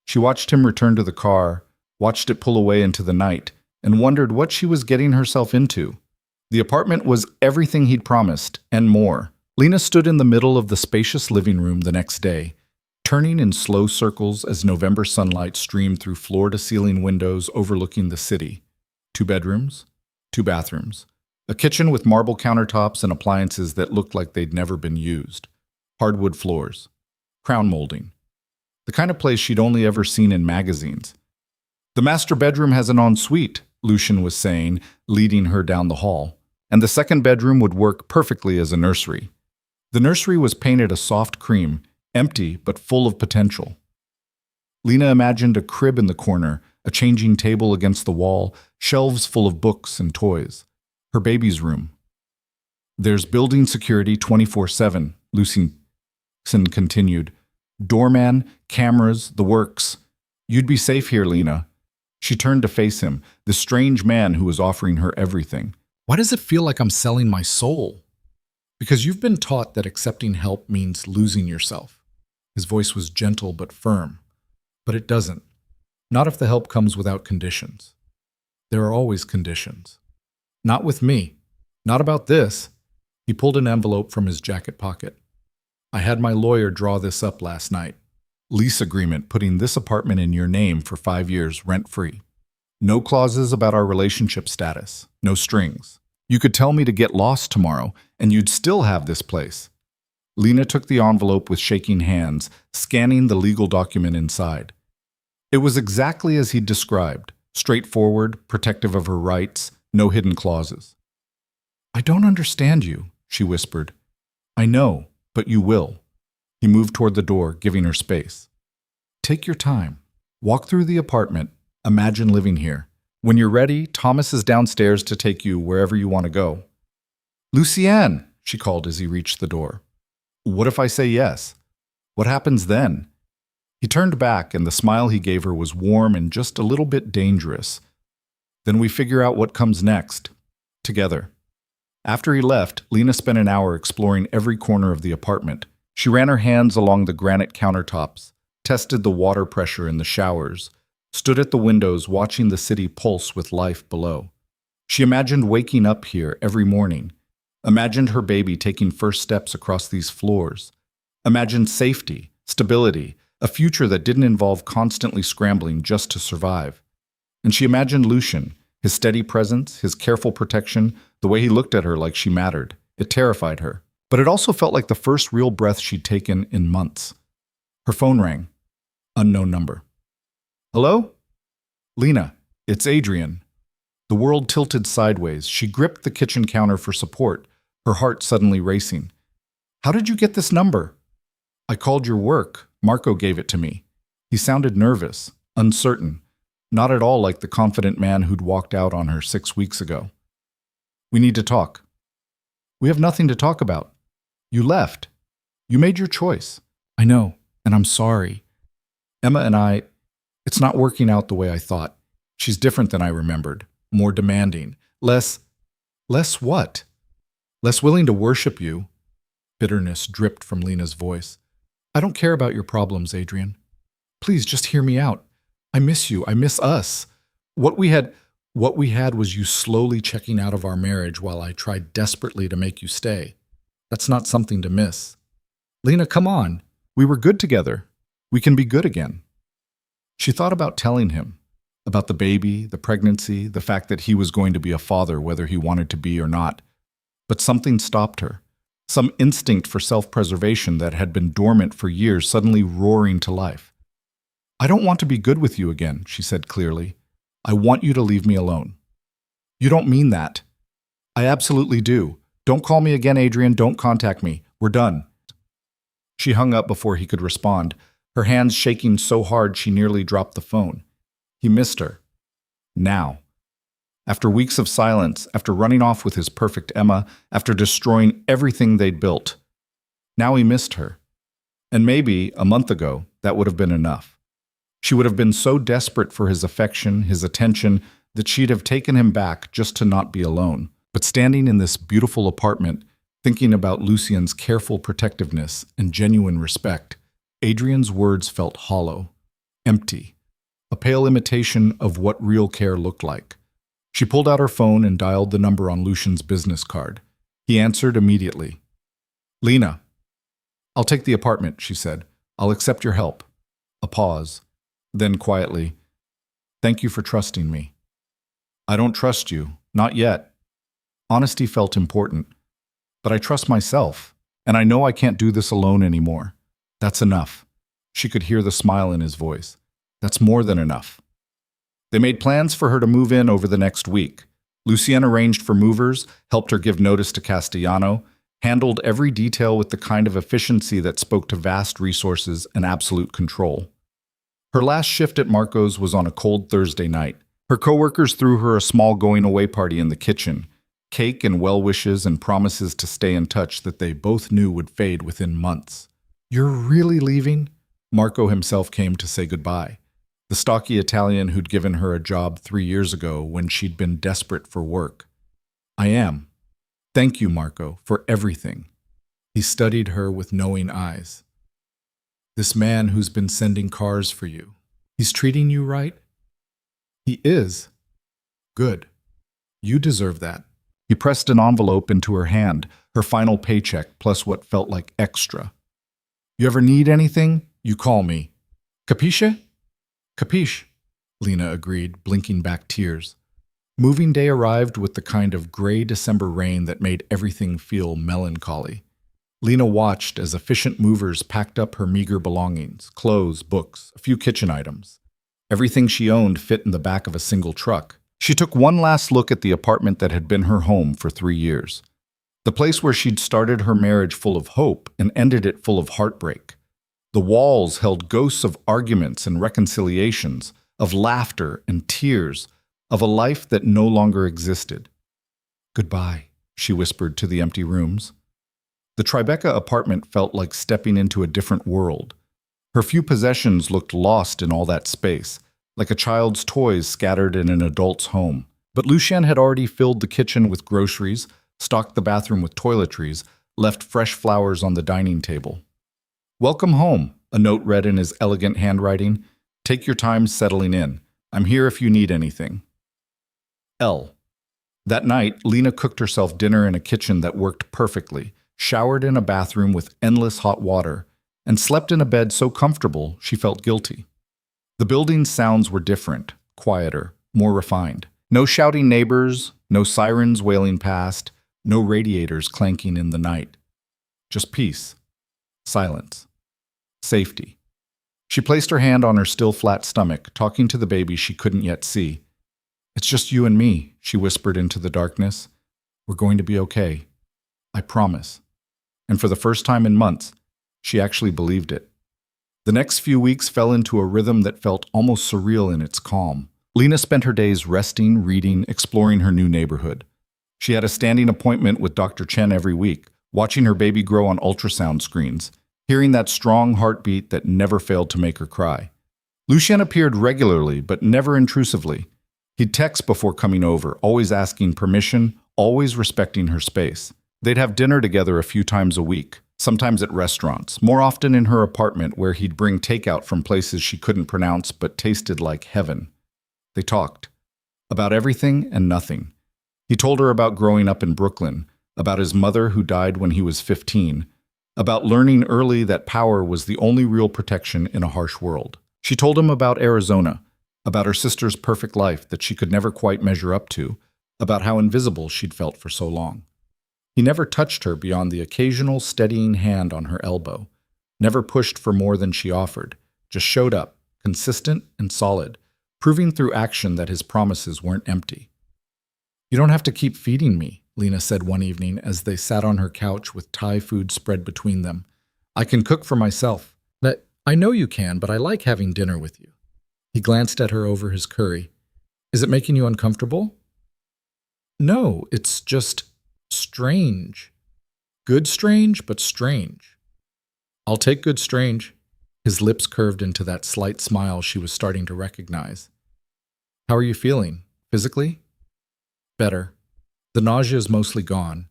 She watched him return to the car, watched it pull away into the night, and wondered what she was getting herself into. The apartment was everything he'd promised, and more. Lena stood in the middle of the spacious living room the next day, turning in slow circles as November sunlight streamed through floor-to-ceiling windows overlooking the city. 2 bedrooms, 2 bathrooms, a kitchen with marble countertops and appliances that looked like they'd never been used, hardwood floors, crown molding, the kind of place she'd only ever seen in magazines. The master bedroom has an ensuite, Lucian was saying, leading her down the hall, and the second bedroom would work perfectly as a nursery. The nursery was painted a soft cream, empty but full of potential. Lena imagined a crib in the corner, a changing table against the wall, shelves full of books and toys. Her baby's room. There's building security 24/7, Lucian continued. Doorman, cameras, the works. You'd be safe here, Lena. She turned to face him, the strange man who was offering her everything. Why does it feel like I'm selling my soul? Because you've been taught that accepting help means losing yourself. His voice was gentle but firm. But it doesn't. Not if the help comes without conditions. There are always conditions. Not with me. Not about this. He pulled an envelope from his jacket pocket. I had my lawyer draw this up last night. Lease agreement putting this apartment in your name for 5 years rent-free. No clauses about our relationship status. No strings. You could tell me to get lost tomorrow, and you'd still have this place. Lena took the envelope with shaking hands, scanning the legal document inside. It was exactly as he'd described, straightforward, protective of her rights, no hidden clauses. I don't understand you, she whispered. I know, but you will. He moved toward the door, giving her space. Take your time. Walk through the apartment. Imagine living here. When you're ready, Thomas is downstairs to take you wherever you want to go. Lucienne, she called as he reached the door. What if I say yes? What happens then? He turned back, and the smile he gave her was warm and just a little bit dangerous. Then we figure out what comes next. Together. After he left, Lena spent an hour exploring every corner of the apartment. She ran her hands along the granite countertops, tested the water pressure in the showers, stood at the windows watching the city pulse with life below. She imagined waking up here every morning, imagined her baby taking first steps across these floors, imagined safety, stability, a future that didn't involve constantly scrambling just to survive. And she imagined Lucian, his steady presence, his careful protection, the way he looked at her like she mattered. It terrified her. But it also felt like the first real breath she'd taken in months. Her phone rang. Unknown number. Hello? Lena, it's Adrian. The world tilted sideways. She gripped the kitchen counter for support, her heart suddenly racing. How did you get this number? I called your work. Marco gave it to me. He sounded nervous, uncertain, not at all like the confident man who'd walked out on her 6 weeks ago. We need to talk. We have nothing to talk about. You left. You made your choice. I know, and I'm sorry. Emma and I, it's not working out the way I thought. She's different than I remembered, more demanding, less what? Less willing to worship you. Bitterness dripped from Lena's voice. I don't care about your problems, Adrian. Please just hear me out. I miss you. I miss us. What we had was you slowly checking out of our marriage while I tried desperately to make you stay. That's not something to miss. Lena, come on. We were good together. We can be good again. She thought about telling him, about the baby, the pregnancy, the fact that he was going to be a father whether he wanted to be or not. But something stopped her. Some instinct for self-preservation that had been dormant for years suddenly roaring to life. I don't want to be good with you again, she said clearly. I want you to leave me alone. You don't mean that. I absolutely do. Don't call me again, Adrian. Don't contact me. We're done. She hung up before he could respond, her hands shaking so hard she nearly dropped the phone. He missed her. Now. After weeks of silence, after running off with his perfect Emma, after destroying everything they'd built. Now he missed her. And maybe, a month ago, that would have been enough. She would have been so desperate for his affection, his attention, that she'd have taken him back just to not be alone. But standing in this beautiful apartment, thinking about Lucien's careful protectiveness and genuine respect, Adrian's words felt hollow, empty, a pale imitation of what real care looked like. She pulled out her phone and dialed the number on Lucien's business card. He answered immediately. "Lena." "I'll take the apartment," she said. "I'll accept your help." A pause. Then quietly, "Thank you for trusting me." "I don't trust you. Not yet." Honesty felt important. "But I trust myself, and I know I can't do this alone anymore. That's enough." She could hear the smile in his voice. "That's more than enough." They made plans for her to move in over the next week. Lucien arranged for movers, helped her give notice to Castellano, handled every detail with the kind of efficiency that spoke to vast resources and absolute control. Her last shift at Marco's was on a cold Thursday night. Her coworkers threw her a small going-away party in the kitchen, cake and well-wishes and promises to stay in touch that they both knew would fade within months. "You're really leaving?" Marco himself came to say goodbye. The stocky Italian who'd given her a job 3 years ago when she'd been desperate for work. "I am. Thank you, Marco, for everything." He studied her with knowing eyes. "This man who's been sending cars for you, he's treating you right?" "He is." "Good. You deserve that." He pressed an envelope into her hand, her final paycheck plus what felt like extra. "You ever need anything, you call me. Capisce?" "Capiche," Lena agreed, blinking back tears. Moving day arrived with the kind of gray December rain that made everything feel melancholy. Lena watched as efficient movers packed up her meager belongings, clothes, books, a few kitchen items. Everything she owned fit in the back of a single truck. She took one last look at the apartment that had been her home for 3 years. The place where she'd started her marriage full of hope and ended it full of heartbreak. The walls held ghosts of arguments and reconciliations, of laughter and tears, of a life that no longer existed. "Goodbye," she whispered to the empty rooms. The Tribeca apartment felt like stepping into a different world. Her few possessions looked lost in all that space, like a child's toys scattered in an adult's home. But Lucien had already filled the kitchen with groceries, stocked the bathroom with toiletries, left fresh flowers on the dining table. "Welcome home," a note read in his elegant handwriting. "Take your time settling in. I'm here if you need anything. L." That night, Lena cooked herself dinner in a kitchen that worked perfectly, showered in a bathroom with endless hot water, and slept in a bed so comfortable she felt guilty. The building's sounds were different, quieter, more refined. No shouting neighbors, no sirens wailing past, no radiators clanking in the night. Just peace, silence, safety. She placed her hand on her still flat stomach, talking to the baby she couldn't yet see. "It's just you and me," she whispered into the darkness. "We're going to be okay. I promise." And for the first time in months, she actually believed it. The next few weeks fell into a rhythm that felt almost surreal in its calm. Lena spent her days resting, reading, exploring her new neighborhood. She had a standing appointment with Dr. Chen every week, watching her baby grow on ultrasound screens, hearing that strong heartbeat that never failed to make her cry. Lucien appeared regularly, but never intrusively. He'd text before coming over, always asking permission, always respecting her space. They'd have dinner together a few times a week, sometimes at restaurants, more often in her apartment where he'd bring takeout from places she couldn't pronounce but tasted like heaven. They talked about everything and nothing. He told her about growing up in Brooklyn, about his mother who died when he was 15, about learning early that power was the only real protection in a harsh world. She told him about Arizona, about her sister's perfect life that she could never quite measure up to, about how invisible she'd felt for so long. He never touched her beyond the occasional steadying hand on her elbow, never pushed for more than she offered, just showed up, consistent and solid, proving through action that his promises weren't empty. "You don't have to keep feeding me," Lena said one evening as they sat on her couch with Thai food spread between them. "I can cook for myself." "I know you can, but I like having dinner with you." He glanced at her over his curry. "Is it making you uncomfortable?" No, it's just strange. Good strange, but strange. I'll take good strange. His lips curved into that slight smile she was starting to recognize. How are you feeling? Physically? Better. The nausea is mostly gone.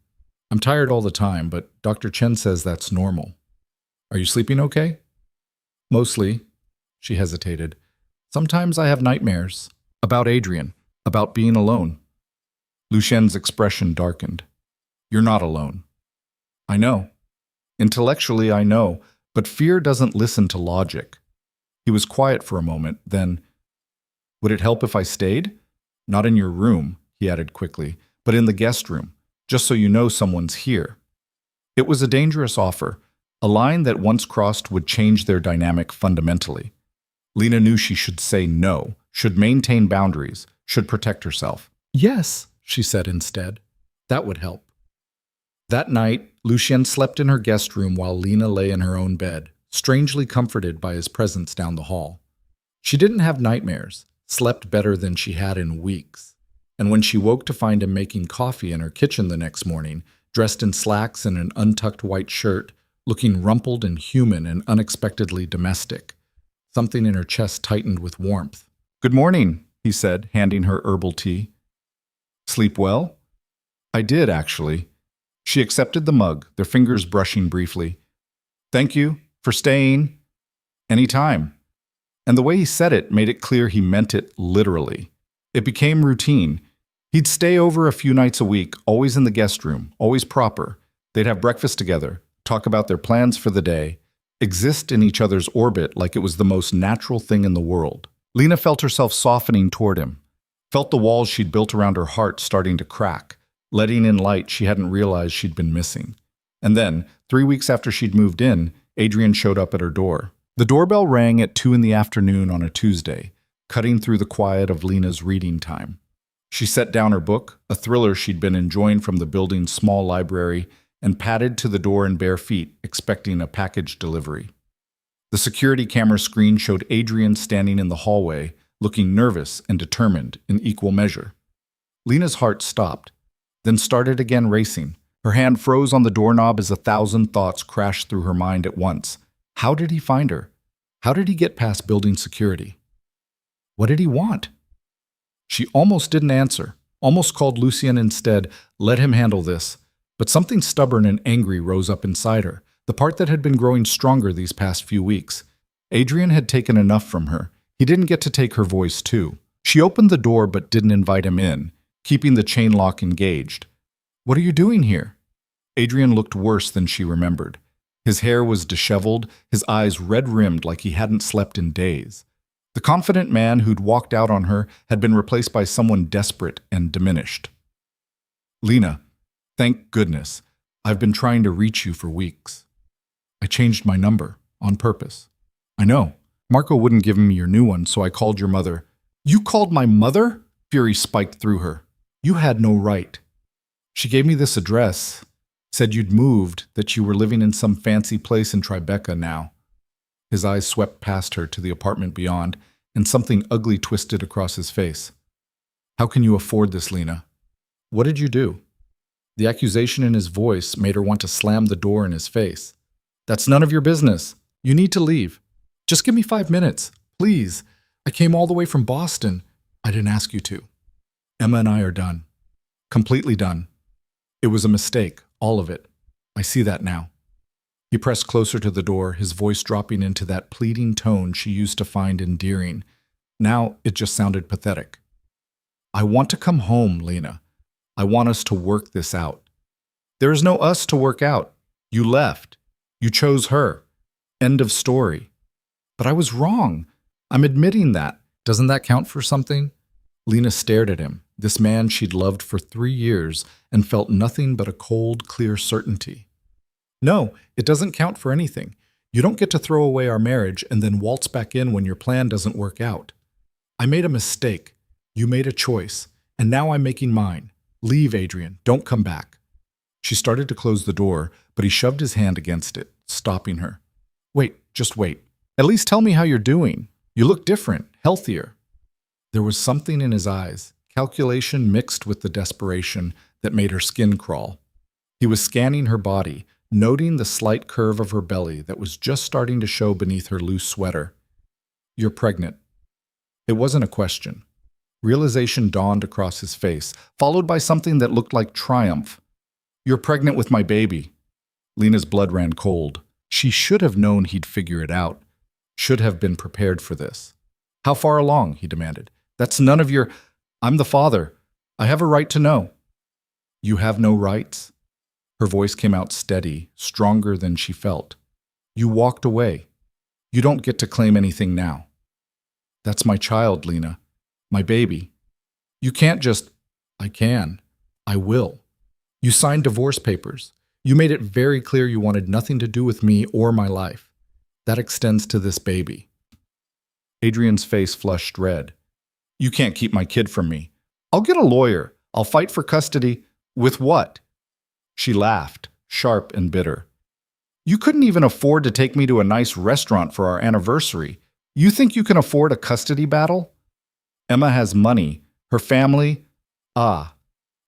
I'm tired all the time, but Dr. Chen says that's normal. Are you sleeping okay? Mostly. She hesitated. Sometimes I have nightmares. About Adrian. About being alone. Lucien's expression darkened. You're not alone. I know. Intellectually, I know, but fear doesn't listen to logic. He was quiet for a moment, then, would it help if I stayed? Not in your room, he added quickly, but in the guest room, just so you know someone's here. It was a dangerous offer, a line that once crossed would change their dynamic fundamentally. Lena knew she should say no, should maintain boundaries, should protect herself. Yes, she said instead. That would help. That night, Lucien slept in her guest room while Lena lay in her own bed, strangely comforted by his presence down the hall. She didn't have nightmares, slept better than she had in weeks. And when she woke to find him making coffee in her kitchen the next morning, dressed in slacks and an untucked white shirt, looking rumpled and human and unexpectedly domestic, something in her chest tightened with warmth. Good morning, he said, handing her herbal tea. Sleep well? I did, actually. She accepted the mug, their fingers brushing briefly. Thank you for staying. Any time. And the way he said it made it clear he meant it literally. It became routine. He'd stay over a few nights a week, always in the guest room, always proper. They'd have breakfast together, talk about their plans for the day, exist in each other's orbit like it was the most natural thing in the world. Lena felt herself softening toward him, felt the walls she'd built around her heart starting to crack, letting in light she hadn't realized she'd been missing. And then, 3 weeks after she'd moved in, Adrian showed up at her door. The doorbell rang at 2 p.m. on a Tuesday, cutting through the quiet of Lena's reading time. She set down her book, a thriller she'd been enjoying from the building's small library, and padded to the door in bare feet, expecting a package delivery. The security camera screen showed Adrian standing in the hallway, looking nervous and determined in equal measure. Lena's heart stopped, then started again racing. Her hand froze on the doorknob as 1,000 thoughts crashed through her mind at once. How did he find her? How did he get past building security? What did he want? She almost didn't answer, almost called Lucien instead, let him handle this. But something stubborn and angry rose up inside her, the part that had been growing stronger these past few weeks. Adrian had taken enough from her. He didn't get to take her voice too. She opened the door but didn't invite him in, keeping the chain lock engaged. What are you doing here? Adrian looked worse than she remembered. His hair was disheveled, his eyes red-rimmed like he hadn't slept in days. The confident man who'd walked out on her had been replaced by someone desperate and diminished. Lena, thank goodness. I've been trying to reach you for weeks. I changed my number, on purpose. I know. Marco wouldn't give me your new one, so I called your mother. You called my mother? Fury spiked through her. You had no right. She gave me this address, said you'd moved, that you were living in some fancy place in Tribeca now. His eyes swept past her to the apartment beyond, and something ugly twisted across his face. How can you afford this, Lena? What did you do? The accusation in his voice made her want to slam the door in his face. That's none of your business. You need to leave. Just give me 5 minutes, please. I came all the way from Boston. I didn't ask you to. Emma and I are done. Completely done. It was a mistake, all of it. I see that now. He pressed closer to the door, his voice dropping into that pleading tone she used to find endearing. Now it just sounded pathetic. I want to come home, Lena. I want us to work this out. There is no us to work out. You left. You chose her. End of story. But I was wrong. I'm admitting that. Doesn't that count for something? Lena stared at him, this man she'd loved for 3 years, and felt nothing but a cold, clear certainty. No, it doesn't count for anything. You don't get to throw away our marriage and then waltz back in when your plan doesn't work out. I made a mistake. You made a choice. And now I'm making mine. Leave, Adrian. Don't come back. She started to close the door, but he shoved his hand against it, stopping her. Wait, just wait. At least tell me how you're doing. You look different, healthier. There was something in his eyes, calculation mixed with the desperation that made her skin crawl. He was scanning her body, noting the slight curve of her belly that was just starting to show beneath her loose sweater. "You're pregnant." It wasn't a question. Realization dawned across his face, followed by something that looked like triumph. "You're pregnant with my baby." Lena's blood ran cold. She should have known he'd figure it out. Should have been prepared for this. "How far along?" he demanded. "That's none of your—" "I'm the father. I have a right to know." "You have no rights?" Her voice came out steady, stronger than she felt. "You walked away. You don't get to claim anything now." "That's my child, Lena. My baby. You can't just—" "I can. I will. You signed divorce papers. You made it very clear you wanted nothing to do with me or my life. That extends to this baby." Adrian's face flushed red. "You can't keep my kid from me. I'll get a lawyer. I'll fight for custody." "With what?" She laughed, sharp and bitter. "You couldn't even afford to take me to a nice restaurant for our anniversary. You think you can afford a custody battle? Emma has money. Her family. Ah.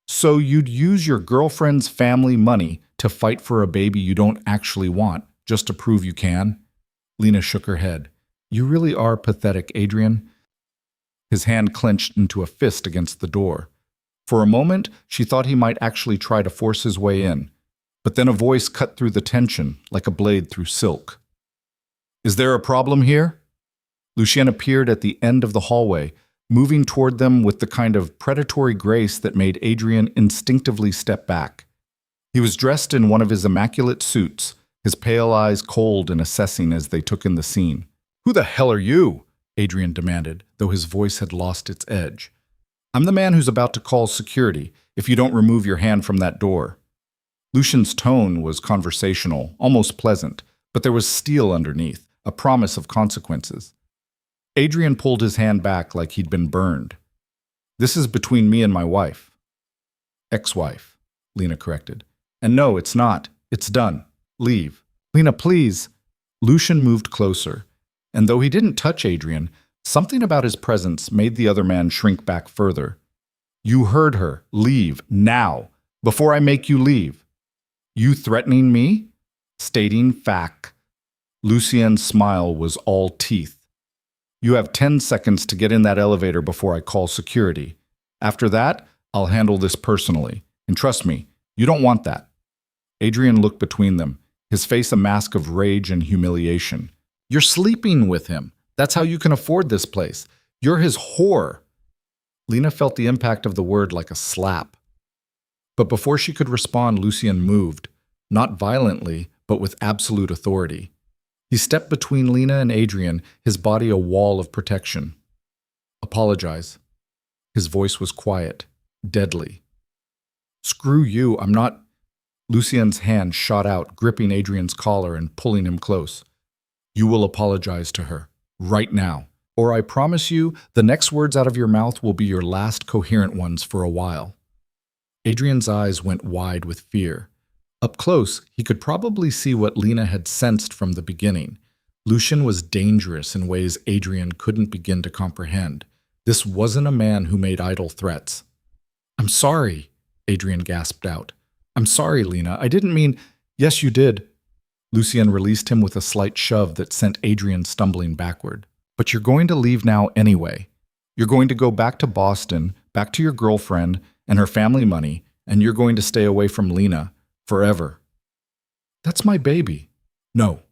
So you'd use your girlfriend's family money to fight for a baby you don't actually want, just to prove you can?" Lena shook her head. "You really are pathetic, Adrian." His hand clenched into a fist against the door. For a moment, she thought he might actually try to force his way in, but then a voice cut through the tension like a blade through silk. "Is there a problem here?" Lucien appeared at the end of the hallway, moving toward them with the kind of predatory grace that made Adrian instinctively step back. He was dressed in one of his immaculate suits, his pale eyes cold and assessing as they took in the scene. "Who the hell are you?" Adrian demanded, though his voice had lost its edge. "I'm the man who's about to call security, if you don't remove your hand from that door." Lucien's tone was conversational, almost pleasant, but there was steel underneath, a promise of consequences. Adrian pulled his hand back like he'd been burned. "This is between me and my wife." "Ex-wife," Lena corrected. "And no, it's not. It's done. Leave." "Lena, please." Lucien moved closer, and though he didn't touch Adrian, something about his presence made the other man shrink back further. "You heard her. Leave. Now. Before I make you leave." "You threatening me?" "Stating fact." Lucien's smile was all teeth. "You have 10 seconds to get in that elevator before I call security. After that, I'll handle this personally. And trust me, you don't want that." Adrian looked between them, his face a mask of rage and humiliation. "You're sleeping with him. That's how you can afford this place. You're his whore." Lena felt the impact of the word like a slap. But before she could respond, Lucien moved, not violently, but with absolute authority. He stepped between Lena and Adrian, his body a wall of protection. "Apologize." His voice was quiet, deadly. "Screw you, I'm not—" Lucien's hand shot out, gripping Adrian's collar and pulling him close. "You will apologize to her, right now, or I promise you the next words out of your mouth will be your last coherent ones for a while." Adrian's eyes went wide with fear. Up close, he could probably see what Lena had sensed from the beginning. Lucien was dangerous in ways Adrian couldn't begin to comprehend. This wasn't a man who made idle threats. "I'm sorry," Adrian gasped out. "I'm sorry, Lena. I didn't mean—" "Yes, you did." Lucien released him with a slight shove that sent Adrian stumbling backward. "But you're going to leave now anyway. You're going to go back to Boston, back to your girlfriend and her family money, and you're going to stay away from Lena. Forever." "That's my baby." "No."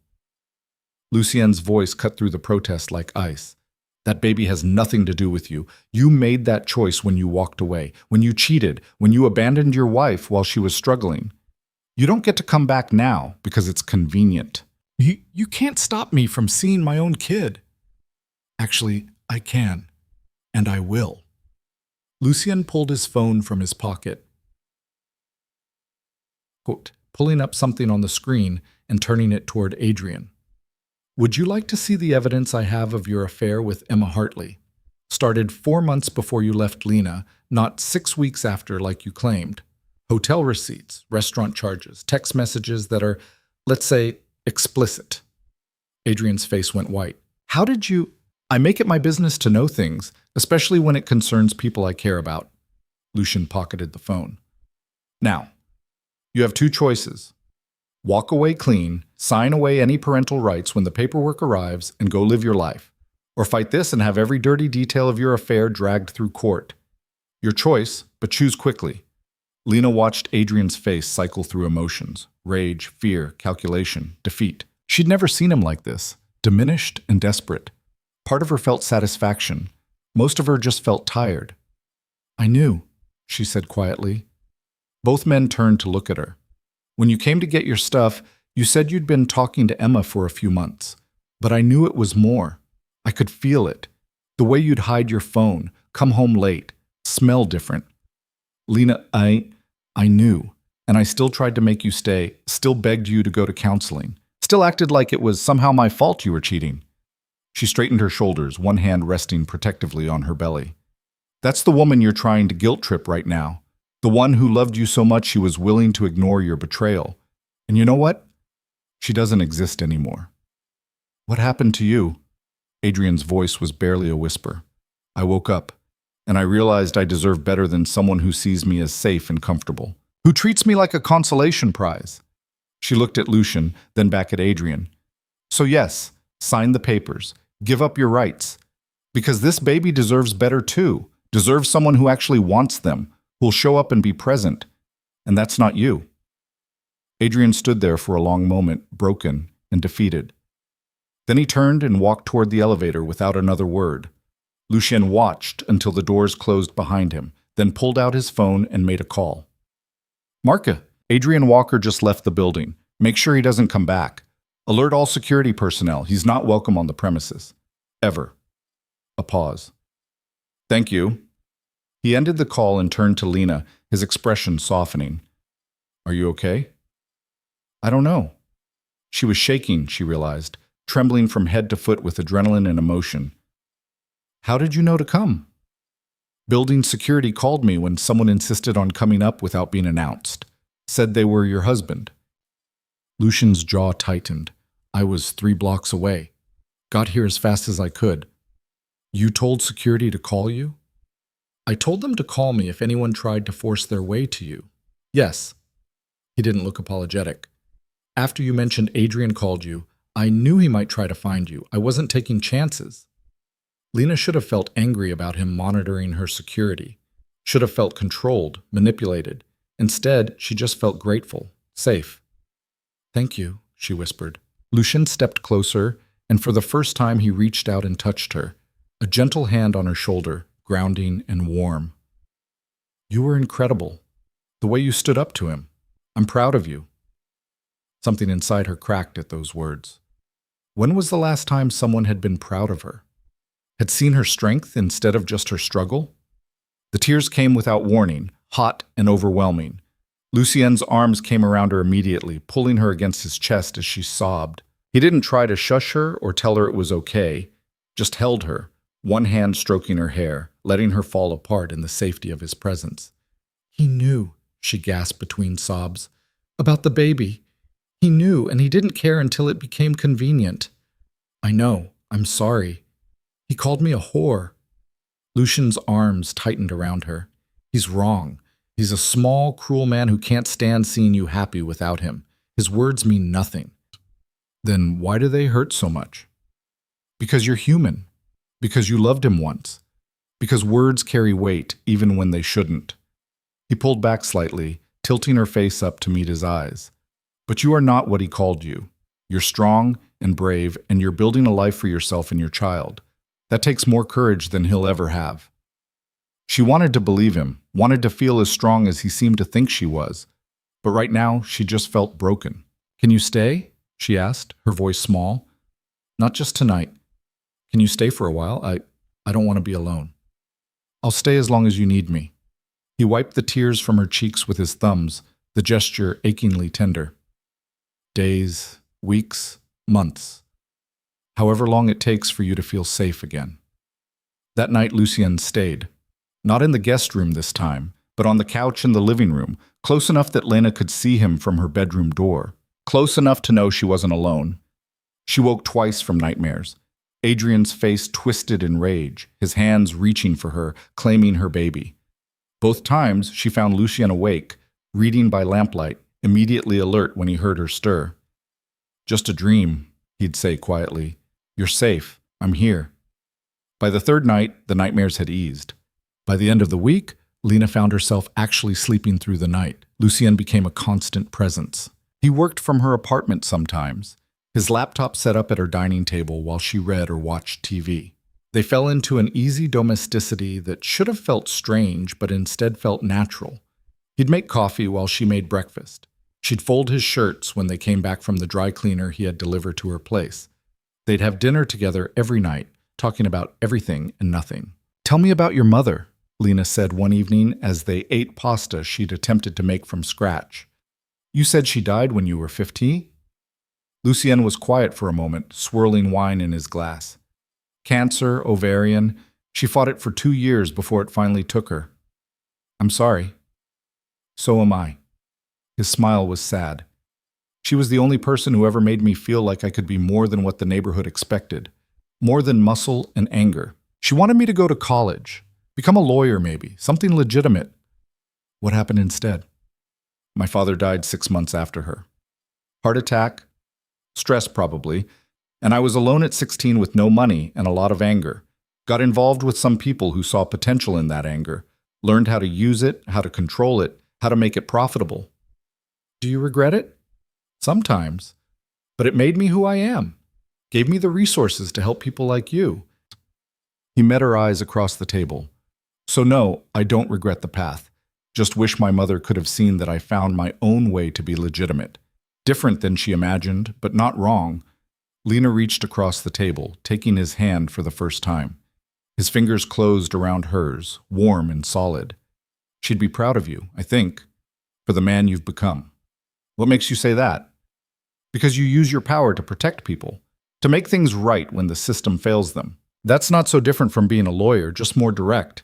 Lucien's voice cut through the protest like ice. "That baby has nothing to do with you. You made that choice when you walked away, when you cheated, when you abandoned your wife while she was struggling. You don't get to come back now because it's convenient." You can't stop me from seeing my own kid." "Actually, I can. And I will." Lucien pulled his phone from his pocket, pulling up something on the screen and turning it toward Adrian. "Would you like to see the evidence I have of your affair with Emma Hartley? Started 4 months before you left Lena, not 6 weeks after like you claimed. Hotel receipts, restaurant charges, text messages that are, let's say, explicit." Adrian's face went white. "How did you—" I make it my business to know things, especially when it concerns people I care about. Lucian pocketed the phone. Now, you have two choices. Walk away clean, sign away any parental rights when the paperwork arrives, and go live your life. Or fight this and have every dirty detail of your affair dragged through court. Your choice, but choose quickly. Lena watched Adrian's face cycle through emotions: rage, fear, calculation, defeat. She'd never seen him like this, diminished and desperate. Part of her felt satisfaction. Most of her just felt tired. I knew, she said quietly. Both men turned to look at her. When you came to get your stuff, you said you'd been talking to Emma for a few months. But I knew it was more. I could feel it. The way you'd hide your phone, come home late, smell different. Lena, I knew. And I still tried to make you stay, still begged you to go to counseling, still acted like it was somehow my fault you were cheating. She straightened her shoulders, one hand resting protectively on her belly. That's the woman you're trying to guilt trip right now. The one who loved you so much she was willing to ignore your betrayal. And you know what? She doesn't exist anymore. What happened to you? Adrian's voice was barely a whisper. I woke up, and I realized I deserve better than someone who sees me as safe and comfortable, who treats me like a consolation prize. She looked at Lucian, then back at Adrian. So yes, sign the papers. Give up your rights. Because this baby deserves better too. Deserves someone who actually wants them, who'll show up and be present. And that's not you. Adrian stood there for a long moment, broken and defeated. Then he turned and walked toward the elevator without another word. Lucien watched until the doors closed behind him, then pulled out his phone and made a call. Marka, Adrian Walker just left the building. Make sure he doesn't come back. Alert all security personnel. He's not welcome on the premises. Ever. A pause. Thank you. He ended the call and turned to Lena, his expression softening. Are you okay? I don't know. She was shaking, she realized, trembling from head to foot with adrenaline and emotion. How did you know to come? Building security called me when someone insisted on coming up without being announced. Said they were your husband. Lucian's jaw tightened. I was 3 blocks away. Got here as fast as I could. You told security to call you? I told them to call me if anyone tried to force their way to you. Yes. He didn't look apologetic. After you mentioned Adrian called you, I knew he might try to find you. I wasn't taking chances. Lena should have felt angry about him monitoring her security. Should have felt controlled, manipulated. Instead, she just felt grateful, safe. Thank you, she whispered. Lucien stepped closer, and for the first time he reached out and touched her, a gentle hand on her shoulder, grounding and warm. You were incredible. The way you stood up to him. I'm proud of you. Something inside her cracked at those words. When was the last time someone had been proud of her? Had seen her strength instead of just her struggle? The tears came without warning, hot and overwhelming. Lucien's arms came around her immediately, pulling her against his chest as she sobbed. He didn't try to shush her or tell her it was okay, just held her, one hand stroking her hair, letting her fall apart in the safety of his presence. He knew, she gasped between sobs, about the baby. He knew, and he didn't care until it became convenient. I know, I'm sorry. He called me a whore. Lucien's arms tightened around her. He's wrong. He's a small, cruel man who can't stand seeing you happy without him. His words mean nothing. Then why do they hurt so much? Because you're human. Because you loved him once. Because words carry weight even when they shouldn't. He pulled back slightly, tilting her face up to meet his eyes. But you are not what he called you. You're strong and brave, and you're building a life for yourself and your child. That takes more courage than he'll ever have. She wanted to believe him, wanted to feel as strong as he seemed to think she was. But right now, she just felt broken. Can you stay? She asked, her voice small. Not just tonight. Can you stay for a while? I don't want to be alone. I'll stay as long as you need me. He wiped the tears from her cheeks with his thumbs, the gesture achingly tender. Days, weeks, months. However long it takes for you to feel safe again. That night, Lucien stayed. Not in the guest room this time, but on the couch in the living room, close enough that Lena could see him from her bedroom door. Close enough to know she wasn't alone. She woke twice from nightmares. Adrian's face twisted in rage, his hands reaching for her, claiming her baby. Both times, she found Lucien awake, reading by lamplight, immediately alert when he heard her stir. "Just a dream," he'd say quietly. "You're safe. I'm here." By the third night, the nightmares had eased. By the end of the week, Lena found herself actually sleeping through the night. Lucien became a constant presence. He worked from her apartment sometimes, his laptop set up at her dining table while she read or watched TV. They fell into an easy domesticity that should have felt strange, but instead felt natural. He'd make coffee while she made breakfast. She'd fold his shirts when they came back from the dry cleaner he had delivered to her place. They'd have dinner together every night, talking about everything and nothing. "Tell me about your mother," Lena said one evening as they ate pasta she'd attempted to make from scratch. "You said she died when you were 15?" Lucien was quiet for a moment, swirling wine in his glass. "Cancer, ovarian. She fought it for 2 years before it finally took her." "I'm sorry." "So am I." His smile was sad. "She was the only person who ever made me feel like I could be more than what the neighborhood expected. More than muscle and anger. She wanted me to go to college. Become a lawyer maybe. Something legitimate." "What happened instead?" "My father died 6 months after her. Heart attack. Stress probably. And I was alone at 16 with no money and a lot of anger. Got involved with some people who saw potential in that anger. Learned how to use it, how to control it, how to make it profitable." "Do you regret it?" "Sometimes. But it made me who I am. Gave me the resources to help people like you." He met her eyes across the table. "So no, I don't regret the path. Just wish my mother could have seen that I found my own way to be legitimate. Different than she imagined, but not wrong." Lena reached across the table, taking his hand for the first time. His fingers closed around hers, warm and solid. "She'd be proud of you, I think, for the man you've become." "What makes you say that?" "Because you use your power to protect people, to make things right when the system fails them. That's not so different from being a lawyer, just more direct."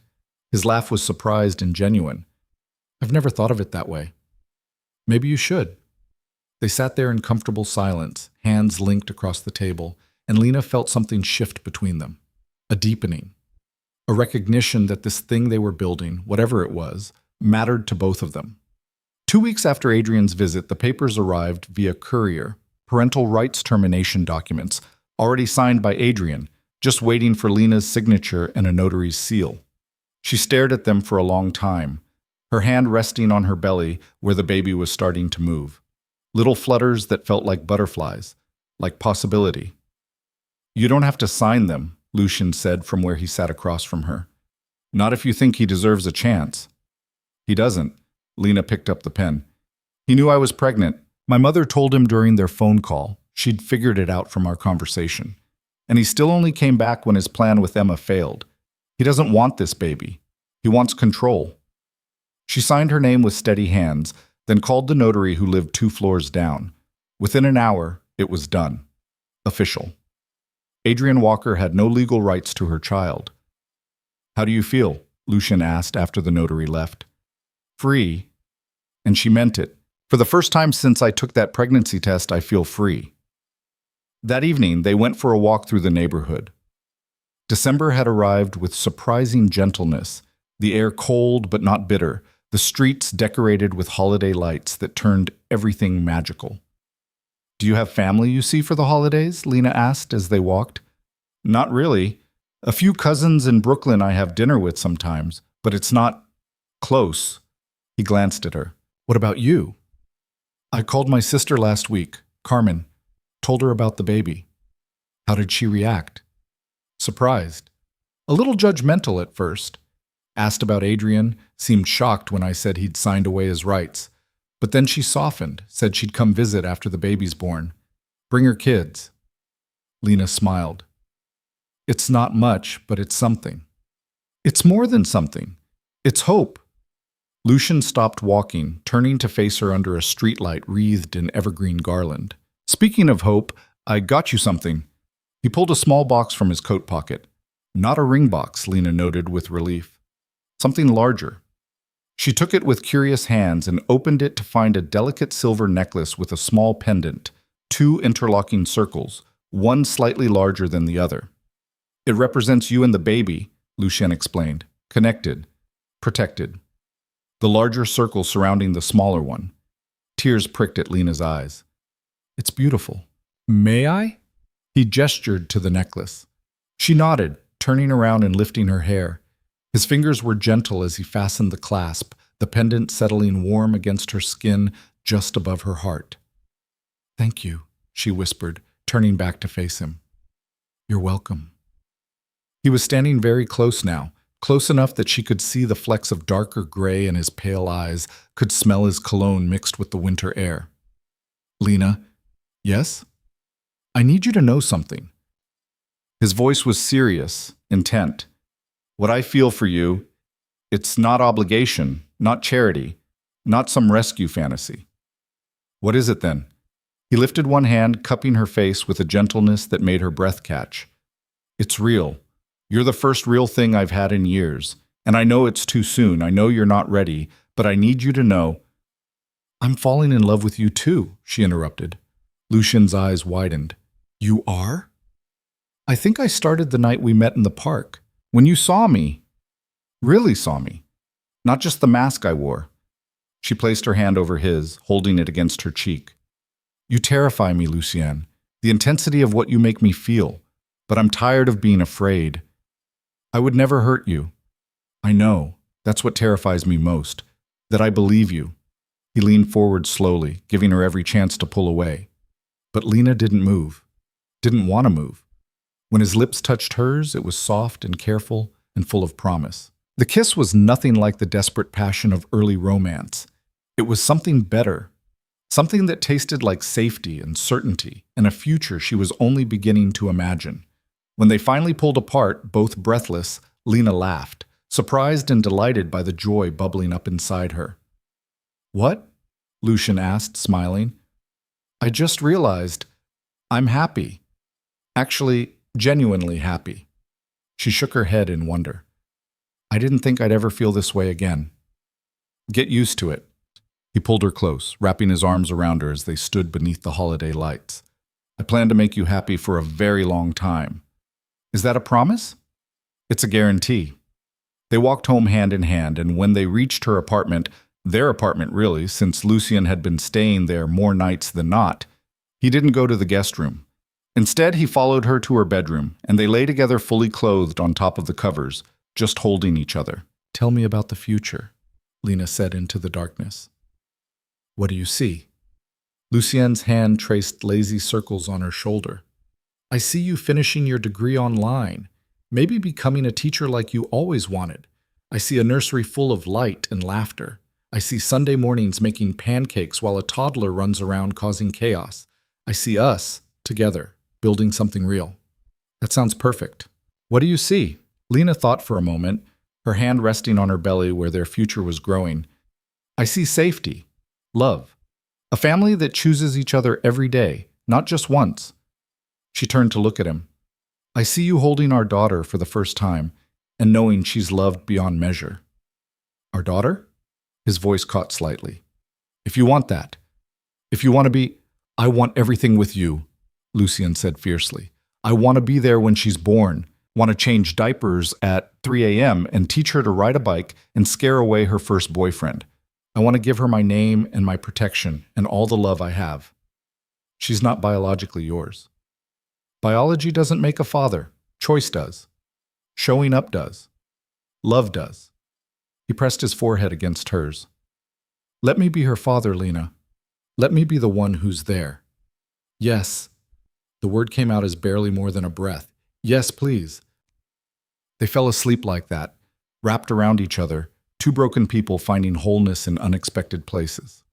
His laugh was surprised and genuine. "I've never thought of it that way." "Maybe you should." They sat there in comfortable silence, hands linked across the table, and Lena felt something shift between them. A deepening. A recognition that this thing they were building, whatever it was, mattered to both of them. 2 weeks after Adrian's visit, the papers arrived via courier, parental rights termination documents, already signed by Adrian, just waiting for Lena's signature and a notary's seal. She stared at them for a long time, her hand resting on her belly where the baby was starting to move. Little flutters that felt like butterflies, like possibility. "You don't have to sign them," Lucien said from where he sat across from her. "Not if you think he deserves a chance." "He doesn't." Lena picked up the pen. "He knew I was pregnant. My mother told him during their phone call. She'd figured it out from our conversation. And he still only came back when his plan with Emma failed. He doesn't want this baby. He wants control." She signed her name with steady hands, then called the notary who lived 2 floors down. Within an hour, it was done. Official. Adrian Walker had no legal rights to her child. "How do you feel?" Lucien asked after the notary left. "Free." And she meant it. "For the first time since I took that pregnancy test, I feel free." That evening, they went for a walk through the neighborhood. December had arrived with surprising gentleness, the air cold but not bitter, the streets decorated with holiday lights that turned everything magical. "Do you have family you see for the holidays?" Lena asked as they walked. "Not really. A few cousins in Brooklyn I have dinner with sometimes, but it's not close." He glanced at her. "What about you?" "I called my sister last week, Carmen. Told her about the baby." "How did she react?" "Surprised. A little judgmental at first. Asked about Adrian, seemed shocked when I said he'd signed away his rights. But then she softened, said she'd come visit after the baby's born. Bring her kids." Lena smiled. "It's not much, but it's something." "It's more than something. It's hope." Lucien stopped walking, turning to face her under a streetlight wreathed in evergreen garland. "Speaking of hope, I got you something." He pulled a small box from his coat pocket. "Not a ring box," Lena noted with relief. "Something larger." She took it with curious hands and opened it to find a delicate silver necklace with a small pendant, 2 interlocking circles, one slightly larger than the other. It represents you and the baby, Lucien explained. Connected, protected. The larger circle surrounding the smaller one. Tears pricked at Lena's eyes. It's beautiful. May I? He gestured to the necklace. She nodded, turning around and lifting her hair. His fingers were gentle as he fastened the clasp, the pendant settling warm against her skin just above her heart. Thank you, she whispered, turning back to face him. You're welcome. He was standing very close now, close enough that she could see the flecks of darker gray in his pale eyes, could smell his cologne mixed with the winter air. Lena, yes? I need you to know something. His voice was serious, intent. What I feel for you, it's not obligation, not charity, not some rescue fantasy. What is it then? He lifted one hand, cupping her face with a gentleness that made her breath catch. It's real. You're the first real thing I've had in years, and I know it's too soon. I know you're not ready, but I need you to know. I'm falling in love with you too, she interrupted. Lucien's eyes widened. You are? I think I started the night we met in the park, when you saw me. Really saw me. Not just the mask I wore. She placed her hand over his, holding it against her cheek. You terrify me, Lucien. The intensity of what you make me feel. But I'm tired of being afraid. I would never hurt you. I know. That's what terrifies me most. That I believe you. He leaned forward slowly, giving her every chance to pull away. But Lena didn't move. Didn't want to move. When his lips touched hers, it was soft and careful and full of promise. The kiss was nothing like the desperate passion of early romance. It was something better. Something that tasted like safety and certainty and a future she was only beginning to imagine. When they finally pulled apart, both breathless, Lena laughed, surprised and delighted by the joy bubbling up inside her. What? Lucien asked, smiling. I just realized I'm happy. Actually, genuinely happy. She shook her head in wonder. I didn't think I'd ever feel this way again. Get used to it. He pulled her close, wrapping his arms around her as they stood beneath the holiday lights. I plan to make you happy for a very long time. Is that a promise? It's a guarantee. They walked home hand in hand, and when they reached her apartment, their apartment really, since Lucien had been staying there more nights than not, he didn't go to the guest room. Instead, he followed her to her bedroom, and they lay together fully clothed on top of the covers, just holding each other. Tell me about the future, Lena said into the darkness. What do you see? Lucien's hand traced lazy circles on her shoulder. I see you finishing your degree online, maybe becoming a teacher like you always wanted. I see a nursery full of light and laughter. I see Sunday mornings making pancakes while a toddler runs around causing chaos. I see us, together, building something real. That sounds perfect. What do you see? Lena thought for a moment, her hand resting on her belly where their future was growing. I see safety, love, a family that chooses each other every day, not just once. She turned to look at him. I see you holding our daughter for the first time and knowing she's loved beyond measure. Our daughter? His voice caught slightly. If you want that, if you want to be, I want everything with you, Lucien said fiercely. I want to be there when she's born, want to change diapers at 3 a.m. and teach her to ride a bike and scare away her first boyfriend. I want to give her my name and my protection and all the love I have. She's not biologically yours. Biology doesn't make a father. Choice does. Showing up does. Love does. He pressed his forehead against hers. Let me be her father, Lena. Let me be the one who's there. Yes. The word came out as barely more than a breath. Yes, please. They fell asleep like that, wrapped around each other, two broken people finding wholeness in unexpected places.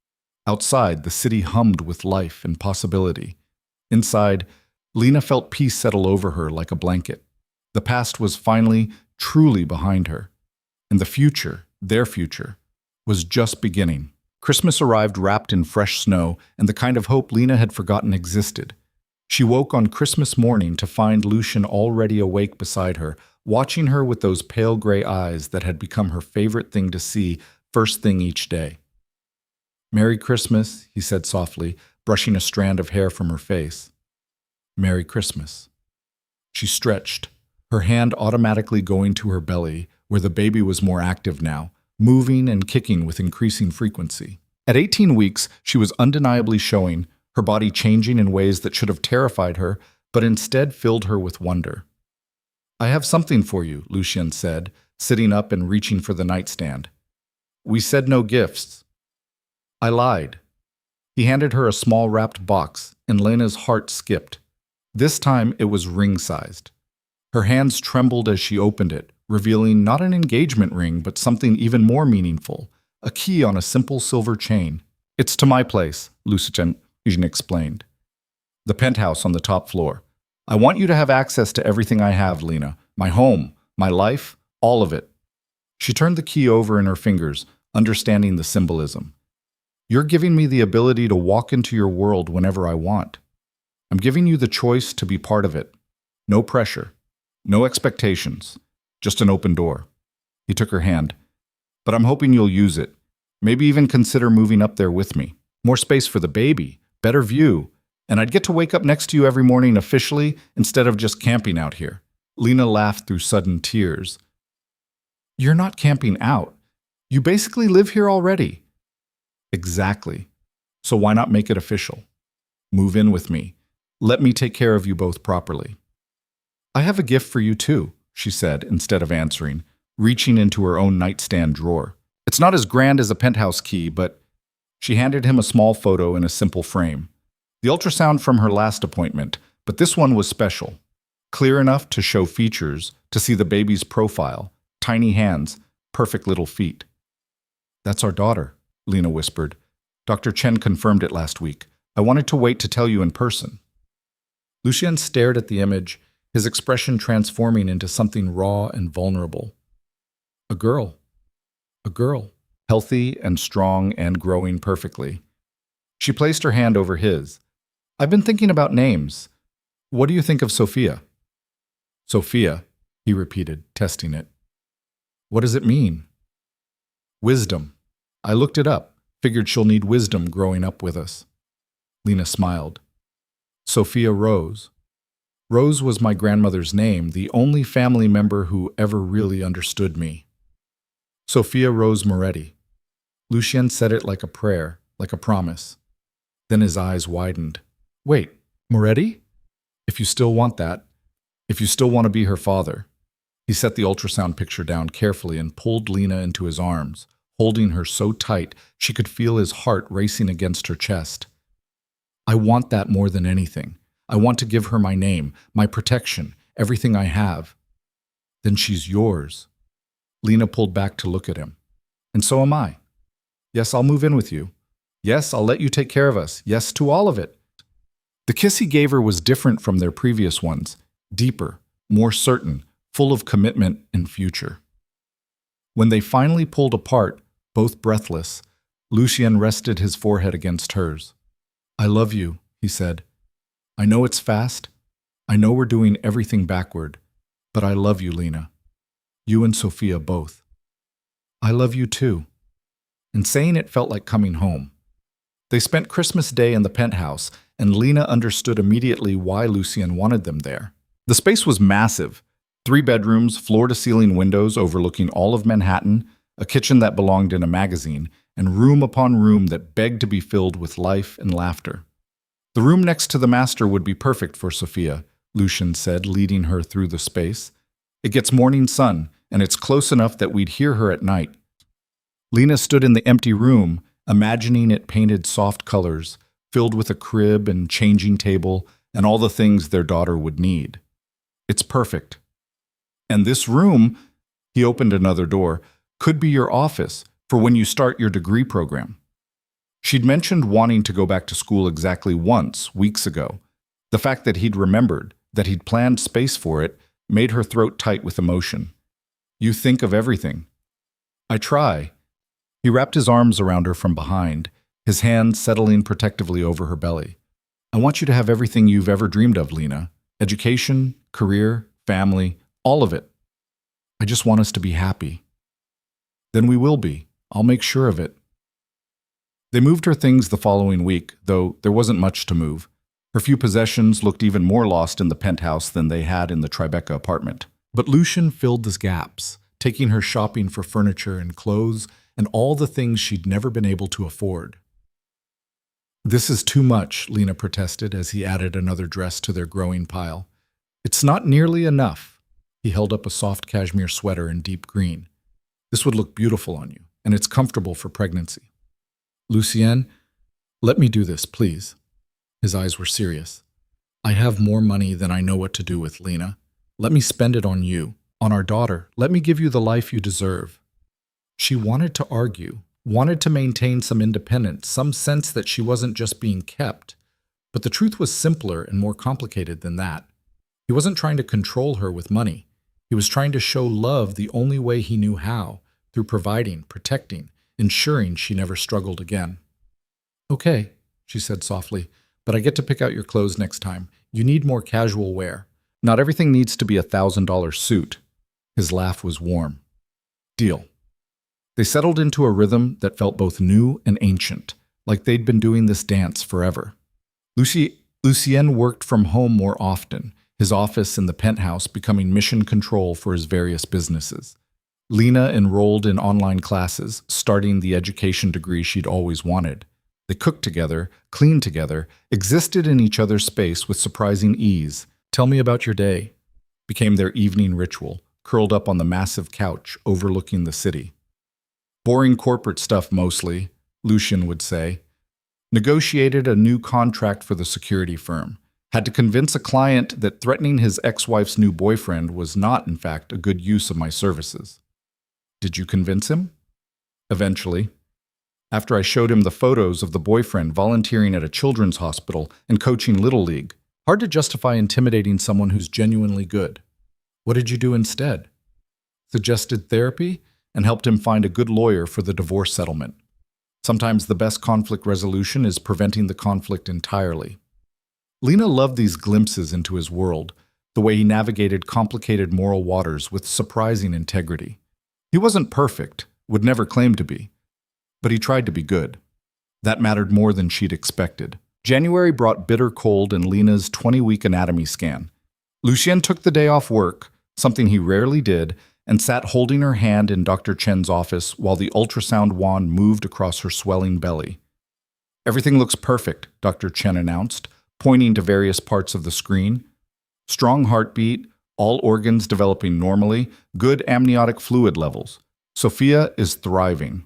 Outside, the city hummed with life and possibility. Inside, Lena felt peace settle over her like a blanket. The past was finally, truly behind her. And the future, their future, was just beginning. Christmas arrived wrapped in fresh snow and the kind of hope Lena had forgotten existed. She woke on Christmas morning to find Lucien already awake beside her, watching her with those pale gray eyes that had become her favorite thing to see first thing each day. Merry Christmas, he said softly, brushing a strand of hair from her face. Merry Christmas. She stretched, her hand automatically going to her belly, where the baby was more active now, moving and kicking with increasing frequency. At 18 weeks, she was undeniably showing, her body changing in ways that should have terrified her, but instead filled her with wonder. "I have something for you," Lucien said, sitting up and reaching for the nightstand. "We said no gifts." I lied. He handed her a small wrapped box, and Lena's heart skipped. This time it was ring-sized. Her hands trembled as she opened it, revealing not an engagement ring, but something even more meaningful, a key on a simple silver chain. "It's to my place," Lucien explained. "The penthouse on the top floor. I want you to have access to everything I have, Lena. My home, my life, all of it." She turned the key over in her fingers, understanding the symbolism. "You're giving me the ability to walk into your world whenever I want. I'm giving you the choice to be part of it. No pressure, no expectations, just an open door." He took her hand. "But I'm hoping you'll use it. Maybe even consider moving up there with me. More space for the baby, better view, and I'd get to wake up next to you every morning officially instead of just camping out here." Lena laughed through sudden tears. "You're not camping out. You basically live here already." "Exactly. So why not make it official? Move in with me. Let me take care of you both properly." "I have a gift for you too," she said instead of answering, reaching into her own nightstand drawer. "It's not as grand as a penthouse key, but..." She handed him a small photo in a simple frame. The ultrasound from her last appointment, but this one was special. Clear enough to show features, to see the baby's profile, tiny hands, perfect little feet. "That's our daughter," Lena whispered. "Dr. Chen confirmed it last week. I wanted to wait to tell you in person." Lucien stared at the image, his expression transforming into something raw and vulnerable. A girl. A girl. Healthy and strong and growing perfectly. She placed her hand over his. "I've been thinking about names. What do you think of Sophia?" "Sophia," he repeated, testing it. "What does it mean?" "Wisdom. I looked it up. Figured she'll need wisdom growing up with us." Lena smiled. "Sophia Rose. Rose was my grandmother's name, the only family member who ever really understood me. Sophia Rose Moretti." Lucien said it like a prayer, like a promise. Then his eyes widened. "Wait, Moretti? If you still want that, if you still want to be her father." He set the ultrasound picture down carefully and pulled Lena into his arms, holding her so tight she could feel his heart racing against her chest. "I want that more than anything. I want to give her my name, my protection, everything I have." "Then she's yours." Lena pulled back to look at him. "And so am I. Yes, I'll move in with you. Yes, I'll let you take care of us. Yes to all of it." The kiss he gave her was different from their previous ones, deeper, more certain, full of commitment and future. When they finally pulled apart, both breathless, Lucien rested his forehead against hers. "I love you," he said. "I know it's fast. I know we're doing everything backward. But I love you, Lena. You and Sophia both." "I love you too." And saying it felt like coming home. They spent Christmas Day in the penthouse, and Lena understood immediately why Lucien wanted them there. The space was massive. 3 bedrooms, floor-to-ceiling windows overlooking all of Manhattan, a kitchen that belonged in a magazine, and room upon room that begged to be filled with life and laughter. The room next to the master would be perfect for Sophia, Lucien said, leading her through the space. "It gets morning sun, and it's close enough that we'd hear her at night." Lena stood in the empty room, imagining it painted soft colors, filled with a crib and changing table and all the things their daughter would need. "It's perfect. And this room," he opened another door, "could be your office for when you start your degree program." She'd mentioned wanting to go back to school exactly once, weeks ago. The fact that he'd remembered, that he'd planned space for it, made her throat tight with emotion. "You think of everything." "I try." He wrapped his arms around her from behind, his hand settling protectively over her belly. "I want you to have everything you've ever dreamed of, Lena. Education, career, family, all of it. I just want us to be happy." "Then we will be. I'll make sure of it." They moved her things the following week, though there wasn't much to move. Her few possessions looked even more lost in the penthouse than they had in the Tribeca apartment. But Lucian filled the gaps, taking her shopping for furniture and clothes and all the things she'd never been able to afford. This is too much, Lena protested as he added another dress to their growing pile. It's not nearly enough. He held up a soft cashmere sweater in deep green. This would look beautiful on you, and it's comfortable for pregnancy. Lucien, let me do this, please. His eyes were serious. I have more money than I know what to do with, Lena. Let me spend it on you, on our daughter. Let me give you the life you deserve. She wanted to argue, wanted to maintain some independence, some sense that she wasn't just being kept. But the truth was simpler and more complicated than that. He wasn't trying to control her with money. He was trying to show love the only way he knew how, through providing, protecting, ensuring she never struggled again. Okay, she said softly, but I get to pick out your clothes next time. You need more casual wear. Not everything needs to be $1,000 suit. His laugh was warm. Deal. They settled into a rhythm that felt both new and ancient, like they'd been doing this dance forever. Lucien worked from home more often, his office in the penthouse becoming mission control for his various businesses. Lena enrolled in online classes, starting the education degree she'd always wanted. They cooked together, cleaned together, existed in each other's space with surprising ease. Tell me about your day, became their evening ritual, curled up on the massive couch overlooking the city. Boring corporate stuff mostly, Lucien would say. Negotiated a new contract for the security firm. Had to convince a client that threatening his ex-wife's new boyfriend was not, in fact, a good use of my services. Did you convince him? Eventually. After I showed him the photos of the boyfriend volunteering at a children's hospital and coaching Little League. Hard to justify intimidating someone who's genuinely good. What did you do instead? Suggested therapy and helped him find a good lawyer for the divorce settlement. Sometimes the best conflict resolution is preventing the conflict entirely. Lena loved these glimpses into his world, the way he navigated complicated moral waters with surprising integrity. He wasn't perfect, would never claim to be, but he tried to be good. That mattered more than she'd expected. January brought bitter cold and Lena's 20-week anatomy scan. Lucien took the day off work, something he rarely did, and sat holding her hand in Dr. Chen's office while the ultrasound wand moved across her swelling belly. Everything looks perfect, Dr. Chen announced, pointing to various parts of the screen. Strong heartbeat, all organs developing normally, good amniotic fluid levels. Sophia is thriving.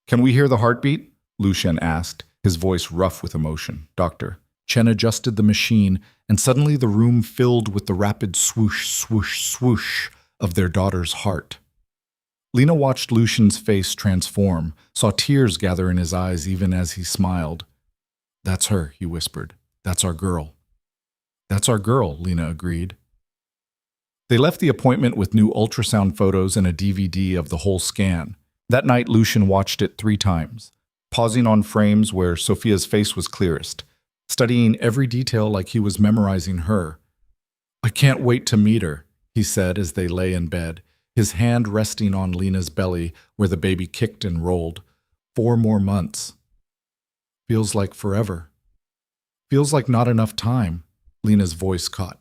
Can we hear the heartbeat? Lucien asked, his voice rough with emotion. Doctor. Chen adjusted the machine, and suddenly the room filled with the rapid swoosh, swoosh, swoosh of their daughter's heart. Lena watched Lucian's face transform, saw tears gather in his eyes even as he smiled. That's her, he whispered. That's our girl. That's our girl, Lena agreed. They left the appointment with new ultrasound photos and a DVD of the whole scan. That night, Lucien watched it 3 times, pausing on frames where Sophia's face was clearest, studying every detail like he was memorizing her. I can't wait to meet her, he said as they lay in bed, his hand resting on Lena's belly where the baby kicked and rolled. 4 more months. Feels like forever. Feels like not enough time, Lena's voice caught.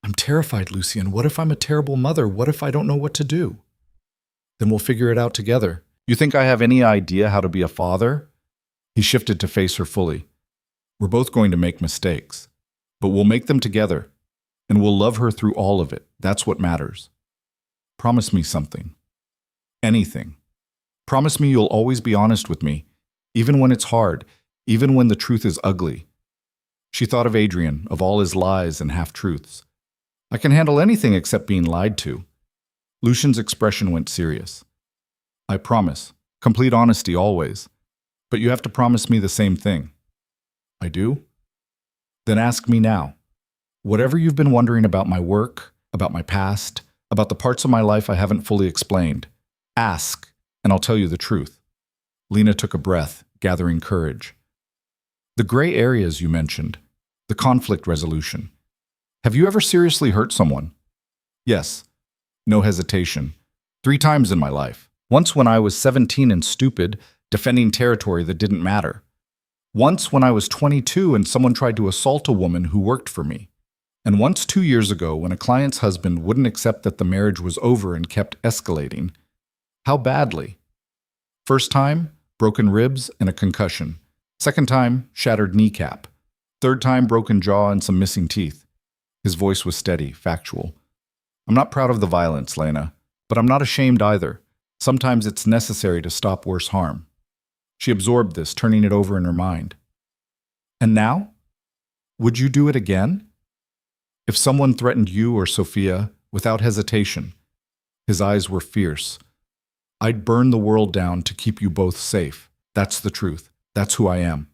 I'm terrified, Lucien. What if I'm a terrible mother? What if I don't know what to do? Then we'll figure it out together. You think I have any idea how to be a father? He shifted to face her fully. We're both going to make mistakes, but we'll make them together, and we'll love her through all of it. That's what matters. Promise me something. Anything. Promise me you'll always be honest with me, even when it's hard, even when the truth is ugly. She thought of Adrian, of all his lies and half-truths. I can handle anything except being lied to. Lucian's expression went serious. I promise. Complete honesty always. But you have to promise me the same thing. I do? Then ask me now. Whatever you've been wondering about my work, about my past, about the parts of my life I haven't fully explained, ask, and I'll tell you the truth. Lena took a breath, gathering courage. The gray areas you mentioned, the conflict resolution. Have you ever seriously hurt someone? Yes. No hesitation. 3 times in my life. Once when I was 17 and stupid, defending territory that didn't matter. Once when I was 22 and someone tried to assault a woman who worked for me. And once 2 years ago, when a client's husband wouldn't accept that the marriage was over and kept escalating. How badly? First time, broken ribs and a concussion. Second time, shattered kneecap. Third time, broken jaw and some missing teeth. His voice was steady, factual. I'm not proud of the violence, Lena, but I'm not ashamed either. Sometimes it's necessary to stop worse harm. She absorbed this, turning it over in her mind. And now? Would you do it again? If someone threatened you or Sophia, without hesitation. His eyes were fierce. I'd burn the world down to keep you both safe. That's the truth. That's who I am.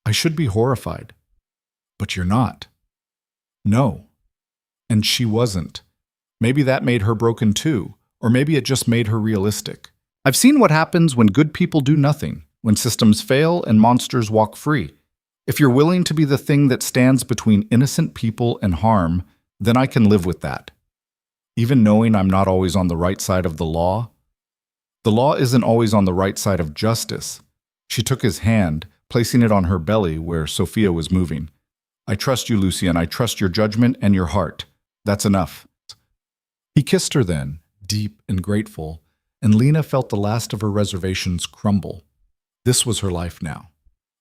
I should be horrified. But you're not. No. And she wasn't. Maybe that made her broken too, or maybe it just made her realistic. I've seen what happens when good people do nothing, when systems fail and monsters walk free. If you're willing to be the thing that stands between innocent people and harm, then I can live with that. Even knowing I'm not always on the right side of the law isn't always on the right side of justice. She took his hand, placing it on her belly where Sophia was moving. I trust you, Lucien. I trust your judgment and your heart. That's enough. He kissed her then, deep and grateful, and Lena felt the last of her reservations crumble. This was her life now.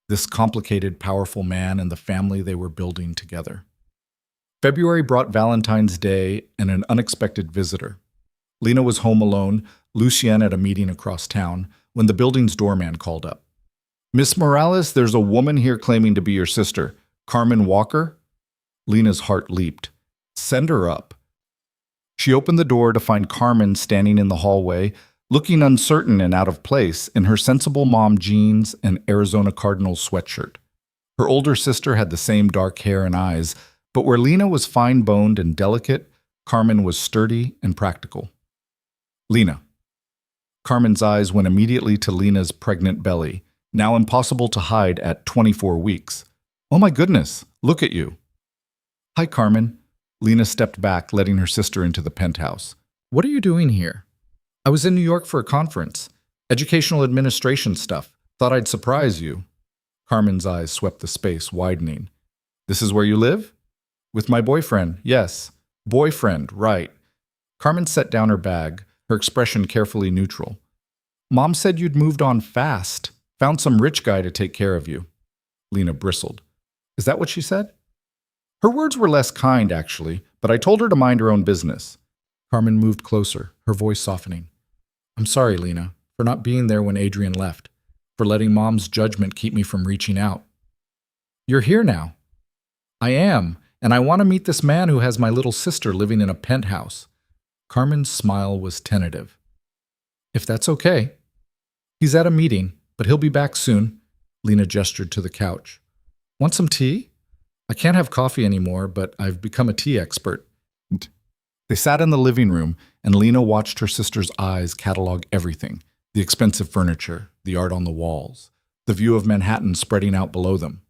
This complicated, powerful man and the family they were building together. February brought Valentine's Day and an unexpected visitor. Lena was home alone, Lucien at a meeting across town, when the building's doorman called up. Miss Morales, there's a woman here claiming to be your sister, Carmen Walker. Lena's heart leaped. Send her up. She opened the door to find Carmen standing in the hallway, looking uncertain and out of place in her sensible mom jeans and Arizona Cardinals sweatshirt. Her older sister had the same dark hair and eyes, but where Lena was fine-boned and delicate, Carmen was sturdy and practical. Lena. Carmen's eyes went immediately to Lena's pregnant belly, now impossible to hide at 24 weeks. Oh my goodness, look at you. Hi, Carmen. Lena stepped back, letting her sister into the penthouse. What are you doing here? I was in New York for a conference. Educational administration stuff. Thought I'd surprise you. Carmen's eyes swept the space, widening. This is where you live? With my boyfriend, yes. Boyfriend, right. Carmen set down her bag, her expression carefully neutral. Mom said you'd moved on fast. Found some rich guy to take care of you. Lena bristled. Is that what she said? Her words were less kind, actually, but I told her to mind her own business. Carmen moved closer, her voice softening. I'm sorry, Lena, for not being there when Adrian left, for letting Mom's judgment keep me from reaching out. You're here now. I am, and I want to meet this man who has my little sister living in a penthouse. Carmen's smile was tentative. If that's okay. He's at a meeting, but he'll be back soon. Lena gestured to the couch. Want some tea? I can't have coffee anymore, but I've become a tea expert. They sat in the living room, and Lena watched her sister's eyes catalog everything. The expensive furniture, the art on the walls, the view of Manhattan spreading out below them.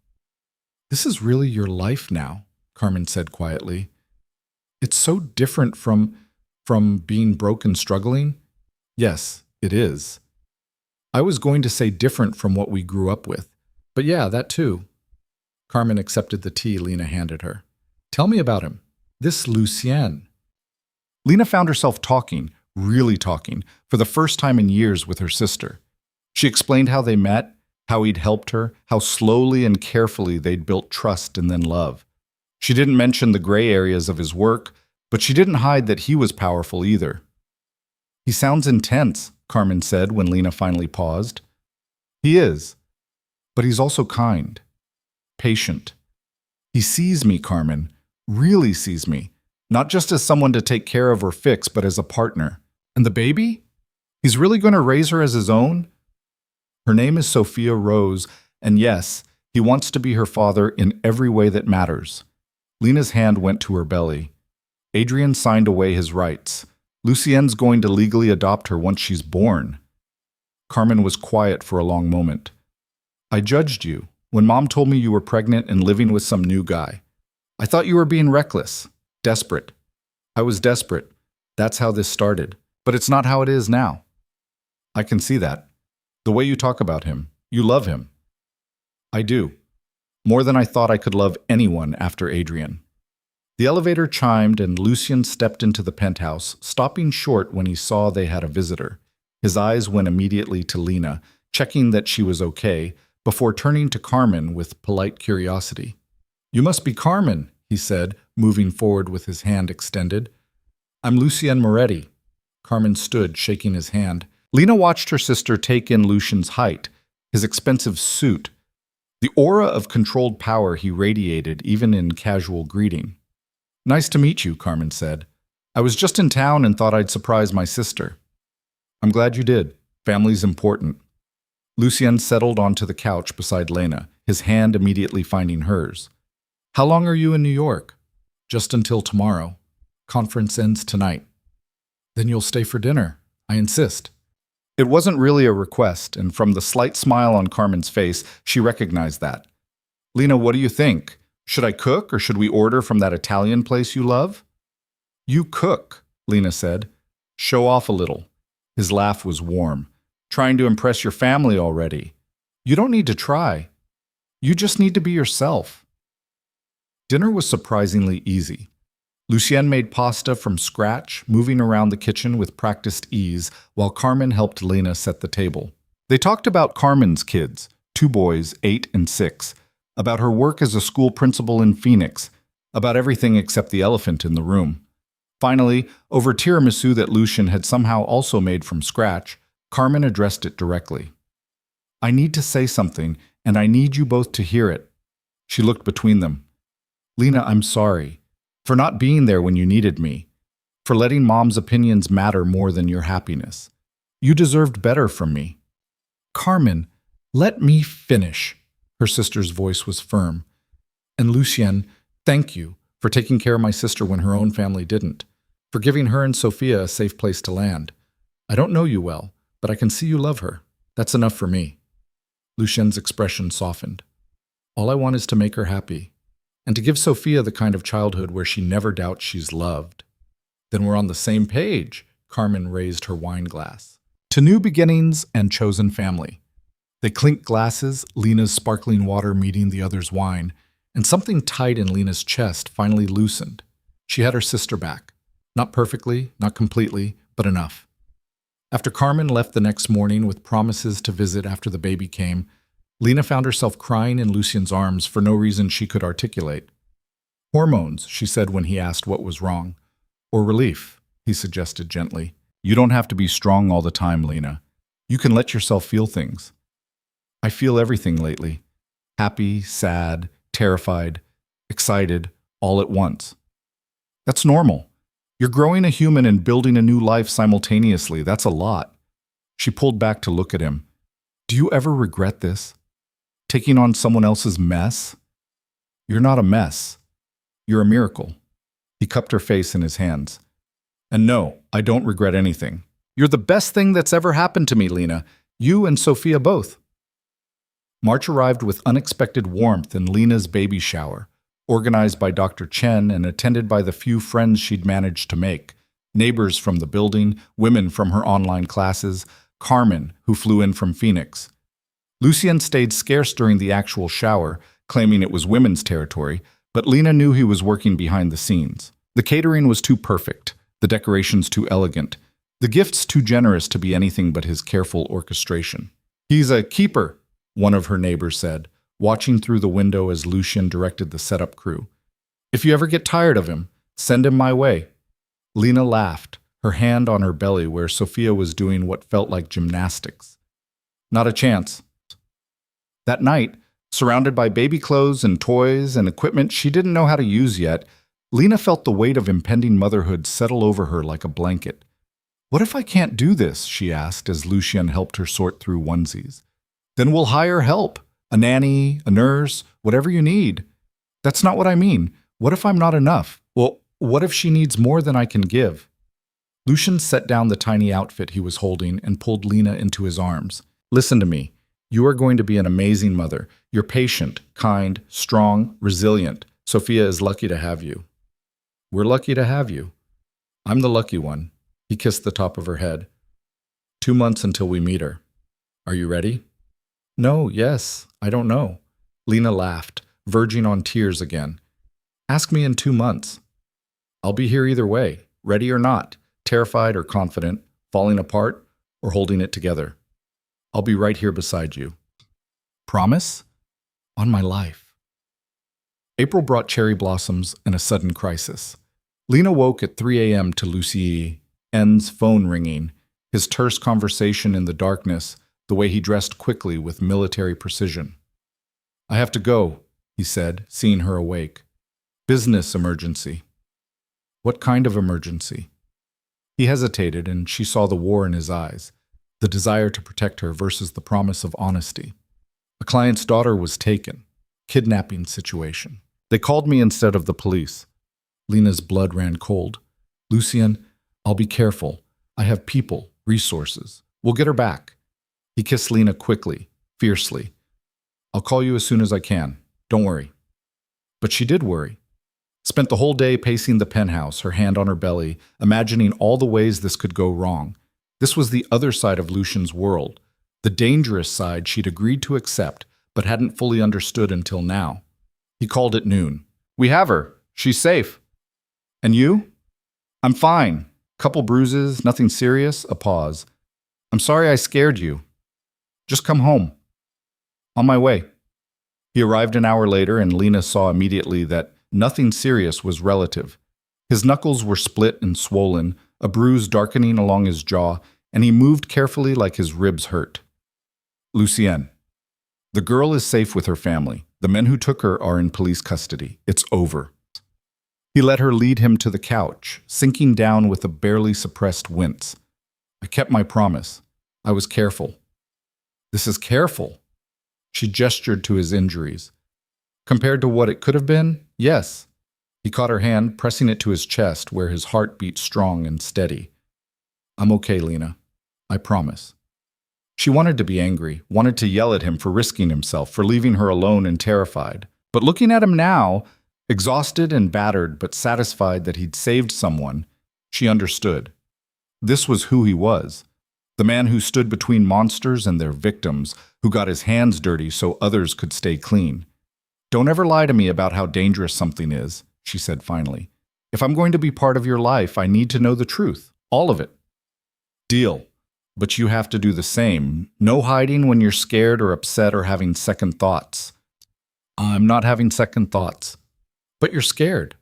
This is really your life now, Carmen said quietly. It's so different from being broke and struggling. Yes, it is. I was going to say different from what we grew up with. But yeah, that too. Carmen accepted the tea Lena handed her. Tell me about him. This Lucien. Lena found herself talking, really talking, for the first time in years with her sister. She explained how they met, how he'd helped her, how slowly and carefully they'd built trust and then love. She didn't mention the gray areas of his work, but she didn't hide that he was powerful either. He sounds intense, Carmen said when Lena finally paused. He is, but he's also kind. Patient. He sees me, Carmen, really sees me, not just as someone to take care of or fix, but as a partner. And the baby? He's really going to raise her as his own? Her name is Sophia Rose, and yes, he wants to be her father in every way that matters. Lena's hand went to her belly. Adrian signed away his rights. Lucien's going to legally adopt her once she's born. Carmen was quiet for a long moment. I judged you. When Mom told me you were pregnant and living with some new guy. I thought you were being reckless, desperate. I was desperate. That's how this started. But it's not how it is now. I can see that. The way you talk about him. You love him. I do. More than I thought I could love anyone after Adrian. The elevator chimed and Lucien stepped into the penthouse, stopping short when he saw they had a visitor. His eyes went immediately to Lena, checking that she was okay, before turning to Carmen with polite curiosity. "You must be Carmen," he said, moving forward with his hand extended. "I'm Lucien Moretti." Carmen stood, shaking his hand. Lena watched her sister take in Lucien's height, his expensive suit, the aura of controlled power he radiated even in casual greeting. "Nice to meet you," Carmen said. "I was just in town and thought I'd surprise my sister." "I'm glad you did. Family's important." Lucien settled onto the couch beside Lena, his hand immediately finding hers. "How long are you in New York?" "Just until tomorrow. Conference ends tonight." "Then you'll stay for dinner. I insist." It wasn't really a request, and from the slight smile on Carmen's face, she recognized that. "Lena, what do you think? Should I cook or should we order from that Italian place you love?" "You cook," Lena said. "Show off a little." His laugh was warm. "Trying to impress your family already. You don't need to try. You just need to be yourself." Dinner was surprisingly easy. Lucien made pasta from scratch, moving around the kitchen with practiced ease, while Carmen helped Lena set the table. They talked about Carmen's kids, 2 boys, 8 and 6, about her work as a school principal in Phoenix, about everything except the elephant in the room. Finally, over tiramisu that Lucien had somehow also made from scratch, Carmen addressed it directly. "I need to say something, and I need you both to hear it." She looked between them. "Lena, I'm sorry. For not being there when you needed me. For letting Mom's opinions matter more than your happiness. You deserved better from me." "Carmen, let me finish." Her sister's voice was firm. "And Lucien, thank you for taking care of my sister when her own family didn't. For giving her and Sophia a safe place to land. I don't know you well, but I can see you love her. That's enough for me." Lucien's expression softened. "All I want is to make her happy. And to give Sophia the kind of childhood where she never doubts she's loved." "Then we're on the same page," Carmen raised her wine glass. "To new beginnings and chosen family." They clinked glasses, Lena's sparkling water meeting the other's wine, and something tight in Lena's chest finally loosened. She had her sister back. Not perfectly, not completely, but enough. After Carmen left the next morning with promises to visit after the baby came, Lena found herself crying in Lucien's arms for no reason she could articulate. "Hormones," she said when he asked what was wrong. "Or relief," he suggested gently. "You don't have to be strong all the time, Lena. You can let yourself feel things." "I feel everything lately. Happy, sad, terrified, excited, all at once." "That's normal. You're growing a human and building a new life simultaneously. That's a lot." She pulled back to look at him. "Do you ever regret this? Taking on someone else's mess?" "You're not a mess. You're a miracle." He cupped her face in his hands. "And no, I don't regret anything. You're the best thing that's ever happened to me, Lena. You and Sophia both." March arrived with unexpected warmth in Lena's baby shower, organized by Dr. Chen and attended by the few friends she'd managed to make, neighbors from the building, women from her online classes, Carmen, who flew in from Phoenix. Lucien stayed scarce during the actual shower, claiming it was women's territory, but Lena knew he was working behind the scenes. The catering was too perfect, the decorations too elegant, the gifts too generous to be anything but his careful orchestration. "He's a keeper," one of her neighbors said, watching through the window as Lucien directed the setup crew. "If you ever get tired of him, send him my way." Lena laughed, her hand on her belly where Sophia was doing what felt like gymnastics. "Not a chance." That night, surrounded by baby clothes and toys and equipment she didn't know how to use yet, Lena felt the weight of impending motherhood settle over her like a blanket. "What if I can't do this?" she asked as Lucien helped her sort through onesies. "Then we'll hire help. A nanny, a nurse, whatever you need." "That's not what I mean. What if I'm not enough?" "Well, what if she needs more than I can give?" Lucien set down the tiny outfit he was holding and pulled Lena into his arms. "Listen to me. You are going to be an amazing mother. You're patient, kind, strong, resilient. Sophia is lucky to have you." "We're lucky to have you." "I'm the lucky one." He kissed the top of her head. 2 months until we meet her. Are you ready?" "No, yes, I don't know." Lena laughed, verging on tears again. "Ask me in 2 months. I'll be here either way, ready or not, terrified or confident, falling apart or holding it together. I'll be right here beside you. Promise? On my life. April brought cherry blossoms and a sudden crisis. Lena woke at 3 a.m. to Lucien's phone ringing, his terse conversation in the darkness, the way he dressed quickly with military precision. I have to go, he said, seeing her awake. Business emergency. What kind of emergency? He hesitated, and she saw the war in his eyes, the desire to protect her versus the promise of honesty. A client's daughter was taken. Kidnapping situation. They called me instead of the police. Lena's blood ran cold. Lucien, I'll be careful. I have people, resources. We'll get her back. He kissed Lena quickly, fiercely. I'll call you as soon as I can. Don't worry. But she did worry. Spent the whole day pacing the penthouse, her hand on her belly, imagining all the ways this could go wrong. This was the other side of Lucien's world, the dangerous side she'd agreed to accept, but hadn't fully understood until now. He called at noon. We have her. She's safe. And you? I'm fine. Couple bruises, nothing serious, a pause. I'm sorry I scared you. Just come home. On my way. He arrived an hour later, and Lena saw immediately that nothing serious was relative. His knuckles were split and swollen, a bruise darkening along his jaw, and he moved carefully like his ribs hurt. Lucien. The girl is safe with her family. The men who took her are in police custody. It's over. He let her lead him to the couch, sinking down with a barely suppressed wince. I kept my promise. I was careful. This is careful. She gestured to his injuries. Compared to what it could have been, yes. He caught her hand, pressing it to his chest where his heart beat strong and steady. I'm okay, Lena. I promise. She wanted to be angry, wanted to yell at him for risking himself, for leaving her alone and terrified. But looking at him now, exhausted and battered but satisfied that he'd saved someone, she understood. This was who he was. The man who stood between monsters and their victims, who got his hands dirty so others could stay clean. Don't ever lie to me about how dangerous something is, she said finally. If I'm going to be part of your life, I need to know the truth. All of it. Deal. But you have to do the same. No hiding when you're scared or upset or having second thoughts. I'm not having second thoughts. But you're scared.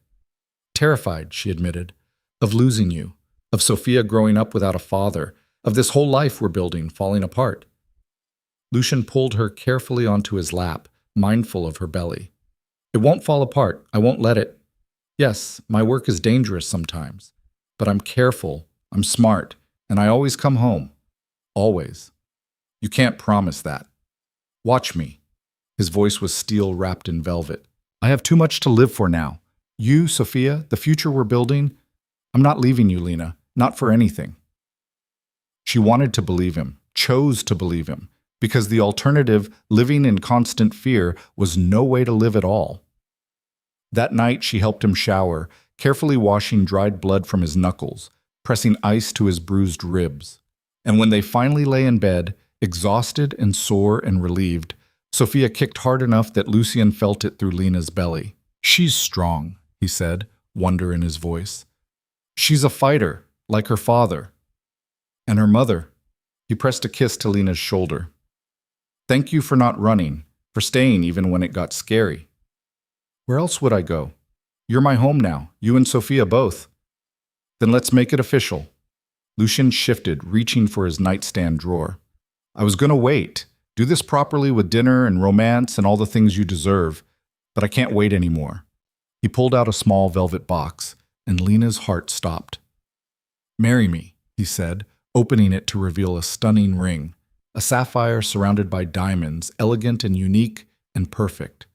Terrified, she admitted, of losing you, of Sophia growing up without a father, of this whole life we're building falling apart. Lucien pulled her carefully onto his lap, mindful of her belly. It won't fall apart. I won't let it. Yes, my work is dangerous sometimes, but I'm careful, I'm smart, and I always come home. Always. You can't promise that. Watch me. His voice was steel wrapped in velvet. I have too much to live for now. You, Sophia, the future we're building. I'm not leaving you, Lena. Not for anything. She wanted to believe him, chose to believe him, because the alternative, living in constant fear, was no way to live at all. That night she helped him shower, carefully washing dried blood from his knuckles, pressing ice to his bruised ribs. And when they finally lay in bed, exhausted and sore and relieved, Sophia kicked hard enough that Lucien felt it through Lena's belly. She's strong, he said, wonder in his voice. She's a fighter, like her father. And her mother. He pressed a kiss to Lena's shoulder. Thank you for not running, for staying even when it got scary. Where else would I go? You're my home now, you and Sophia both. Then let's make it official. Lucien shifted, reaching for his nightstand drawer. I was going to wait, do this properly with dinner and romance and all the things you deserve, but I can't wait anymore. He pulled out a small velvet box, and Lena's heart stopped. Marry me, he said, opening it to reveal a stunning ring, a sapphire surrounded by diamonds, elegant and unique and perfect.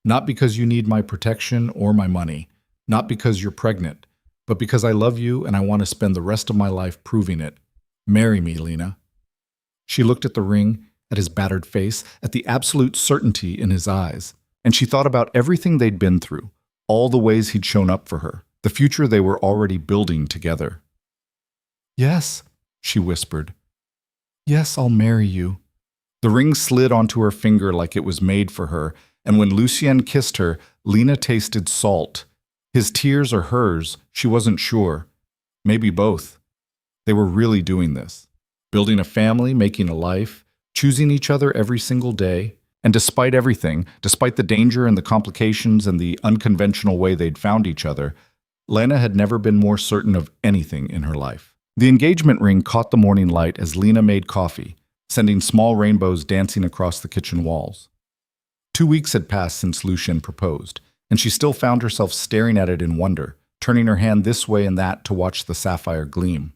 Not because you need my protection or my money, not because you're pregnant, but because I love you and I want to spend the rest of my life proving it. Marry me, Lena. She looked at the ring, at his battered face, at the absolute certainty in his eyes, and she thought about everything they'd been through, all the ways he'd shown up for her, the future they were already building together. Yes, she whispered. Yes, I'll marry you. The ring slid onto her finger like it was made for her, and when Lucien kissed her, Lena tasted salt, His tears or hers, she wasn't sure. Maybe both. They were really doing this. Building a family, making a life, choosing each other every single day. And despite everything, despite the danger and the complications and the unconventional way they'd found each other, Lena had never been more certain of anything in her life. The engagement ring caught the morning light as Lena made coffee, sending small rainbows dancing across the kitchen walls. 2 weeks had passed since Lucien proposed, and she still found herself staring at it in wonder, turning her hand this way and that to watch the sapphire gleam.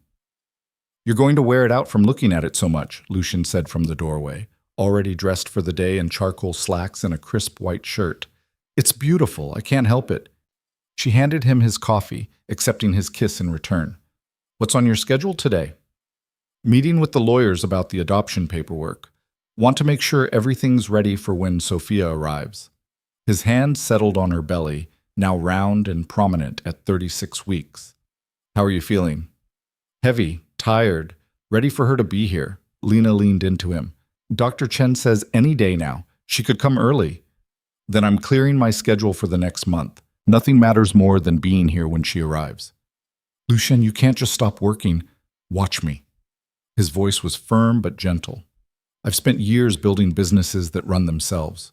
"You're going to wear it out from looking at it so much," Lucien said from the doorway, already dressed for the day in charcoal slacks and a crisp white shirt. "It's beautiful, I can't help it." She handed him his coffee, accepting his kiss in return. "What's on your schedule today?" "Meeting with the lawyers about the adoption paperwork. Want to make sure everything's ready for when Sophia arrives." His hand settled on her belly, now round and prominent at 36 weeks. "How are you feeling?" "Heavy, tired, ready for her to be here." Lena leaned into him. "Dr. Chen says any day now. She could come early." "Then I'm clearing my schedule for the next month. Nothing matters more than being here when she arrives." "Lucien, you can't just stop working. Watch me." His voice was firm but gentle. "I've spent years building businesses that run themselves.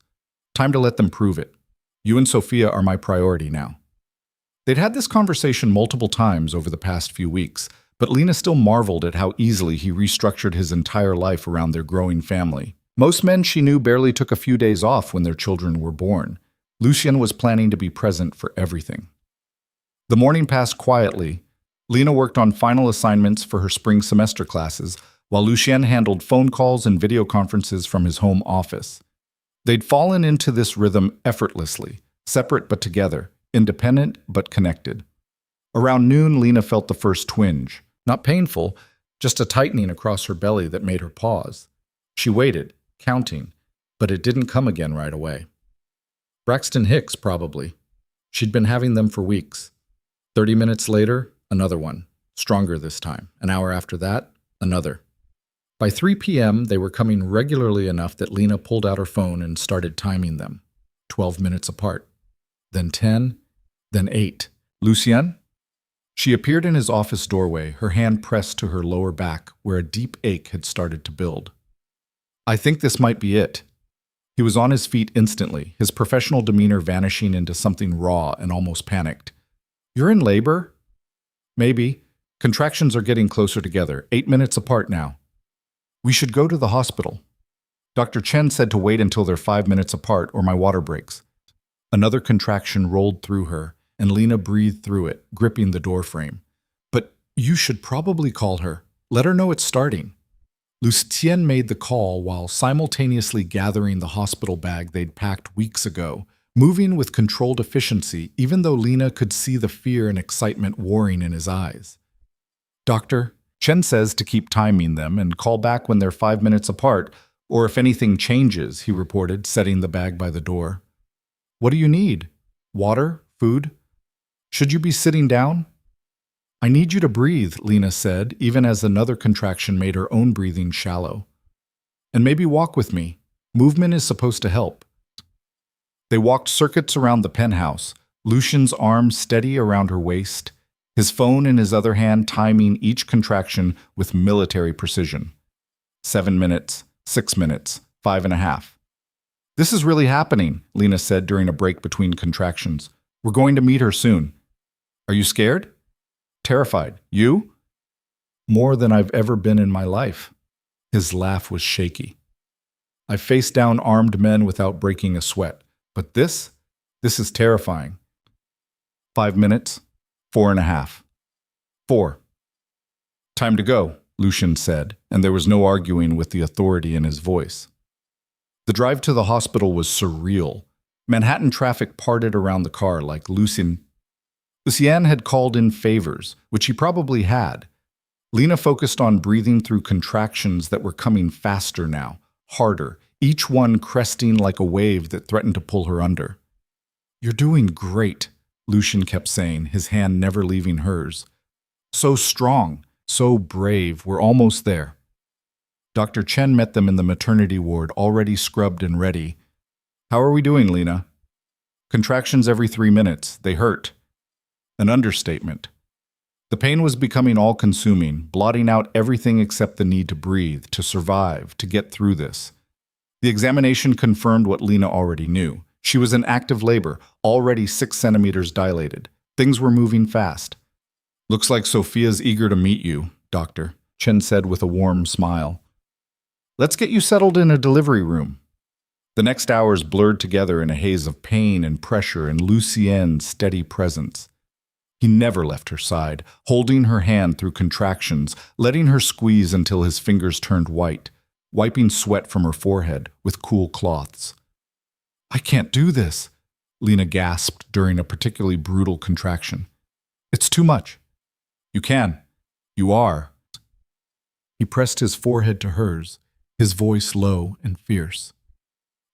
Time to let them prove it. You and Sophia are my priority now." They'd had this conversation multiple times over the past few weeks, but Lena still marveled at how easily he restructured his entire life around their growing family. Most men she knew barely took a few days off when their children were born. Lucien was planning to be present for everything. The morning passed quietly. Lena worked on final assignments for her spring semester classes, while Lucien handled phone calls and video conferences from his home office. They'd fallen into this rhythm effortlessly, separate but together, independent but connected. Around noon, Lena felt the first twinge. Not painful, just a tightening across her belly that made her pause. She waited, counting, but it didn't come again right away. Braxton Hicks, probably. She'd been having them for weeks. 30 minutes later, another one, stronger this time. An hour after that, another. By 3 p.m., they were coming regularly enough that Lena pulled out her phone and started timing them. 12 minutes apart. Then 10, then 8. "Lucien?" She appeared in his office doorway, her hand pressed to her lower back where a deep ache had started to build. "I think this might be it." He was on his feet instantly, his professional demeanor vanishing into something raw and almost panicked. "You're in labor?" "Maybe. Contractions are getting closer together, 8 minutes apart now." "We should go to the hospital." Dr. Chen said to wait until they're 5 minutes apart or my water breaks. Another contraction rolled through her, and Lena breathed through it, gripping the doorframe. "But you should probably call her. Let her know it's starting." Lucien made the call while simultaneously gathering the hospital bag they'd packed weeks ago, moving with controlled efficiency even though Lena could see the fear and excitement warring in his eyes. "Doctor, Chen says to keep timing them and call back when they're 5 minutes apart, or if anything changes," he reported, setting the bag by the door. "What do you need? Water? Food? Should you be sitting down?" "I need you to breathe," Lena said, even as another contraction made her own breathing shallow. "And maybe walk with me. Movement is supposed to help." They walked circuits around the penthouse, Lucien's arm steady around her waist, his phone in his other hand timing each contraction with military precision. 7 minutes, 6 minutes, 5.5. "This is really happening," Lena said during a break between contractions. "We're going to meet her soon." "Are you scared?" "Terrified. You?" "More than I've ever been in my life." His laugh was shaky. "I've faced down armed men without breaking a sweat. But this is terrifying." 5 minutes, 4.5. 4. "Time to go," Lucien said, and there was no arguing with the authority in his voice. The drive to the hospital was surreal. Manhattan traffic parted around the car like Lucien had called in favors, which he probably had. Lena focused on breathing through contractions that were coming faster now, harder, each one cresting like a wave that threatened to pull her under. "You're doing great," Lucien kept saying, his hand never leaving hers. "So strong, so brave, we're almost there." Dr. Chen met them in the maternity ward, already scrubbed and ready. "How are we doing, Lena?" "Contractions every 3 minutes. They hurt." An understatement. The pain was becoming all-consuming, blotting out everything except the need to breathe, to survive, to get through this. The examination confirmed what Lena already knew. She was in active labor, already 6 centimeters dilated. Things were moving fast. "Looks like Sophia's eager to meet you, doctor," Chen said with a warm smile. "Let's get you settled in a delivery room." The next hours blurred together in a haze of pain and pressure and Lucien's steady presence. He never left her side, holding her hand through contractions, letting her squeeze until his fingers turned white, wiping sweat from her forehead with cool cloths. "I can't do this," Lena gasped during a particularly brutal contraction. "It's too much." "You can. You are." He pressed his forehead to hers, his voice low and fierce.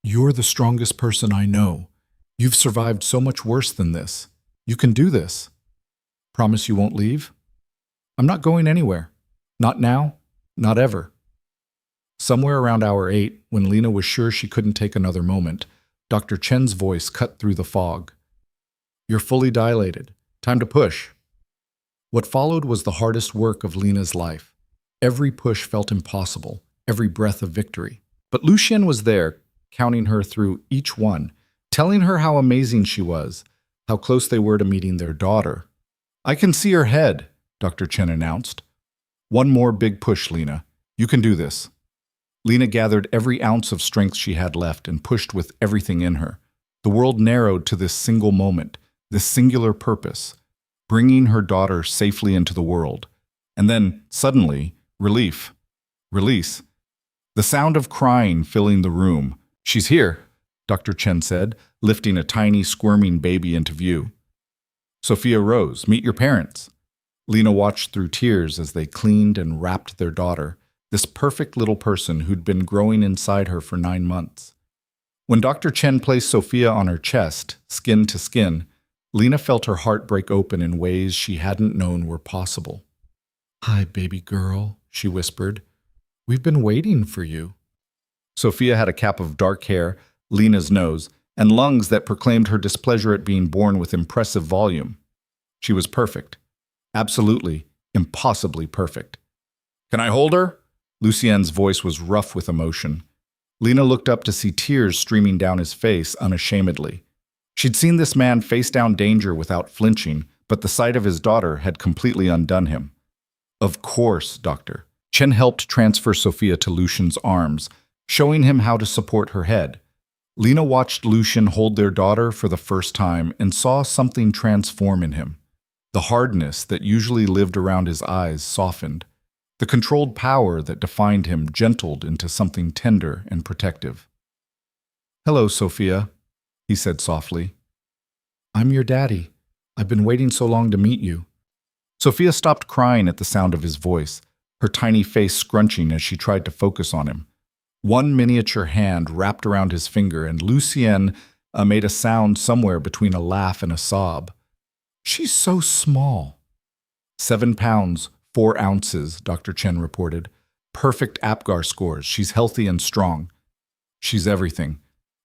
"You're the strongest person I know. You've survived so much worse than this. You can do this. Promise you won't leave?" "I'm not going anywhere. Not now. Not ever." Somewhere around hour 8, when Lena was sure she couldn't take another moment, Dr. Chen's voice cut through the fog. "You're fully dilated. Time to push." What followed was the hardest work of Lena's life. Every push felt impossible, every breath of victory. But Lucien was there, counting her through each one, telling her how amazing she was, how close they were to meeting their daughter. "I can see her head," Dr. Chen announced. "One more big push, Lena. You can do this." Lena gathered every ounce of strength she had left and pushed with everything in her. The world narrowed to this single moment, this singular purpose, bringing her daughter safely into the world. And then, suddenly, relief. Release. The sound of crying filling the room. "She's here," Dr. Chen said, lifting a tiny, squirming baby into view. Sophia rose. "Meet your parents." Lena watched through tears as they cleaned and wrapped their daughter, this perfect little person who'd been growing inside her for 9 months. When Dr. Chen placed Sophia on her chest, skin to skin, Lena felt her heart break open in ways she hadn't known were possible. "Hi, baby girl," she whispered. "We've been waiting for you." Sophia had a cap of dark hair, Lena's nose, and lungs that proclaimed her displeasure at being born with impressive volume. She was perfect. Absolutely, impossibly perfect. "Can I hold her?" Lucien's voice was rough with emotion. Lena looked up to see tears streaming down his face unashamedly. She'd seen this man face down danger without flinching, but the sight of his daughter had completely undone him. "Of course, doctor." Chen helped transfer Sophia to Lucien's arms, showing him how to support her head. Lena watched Lucien hold their daughter for the first time and saw something transform in him. The hardness that usually lived around his eyes softened. The controlled power that defined him gentled into something tender and protective. "Hello, Sophia," he said softly. "I'm your daddy. I've been waiting so long to meet you." Sophia stopped crying at the sound of his voice, her tiny face scrunching as she tried to focus on him. One miniature hand wrapped around his finger, and Lucien made a sound somewhere between a laugh and a sob. "She's so small." 7 pounds, 4 ounces, Dr. Chen reported. "Perfect APGAR scores. She's healthy and strong." "She's everything."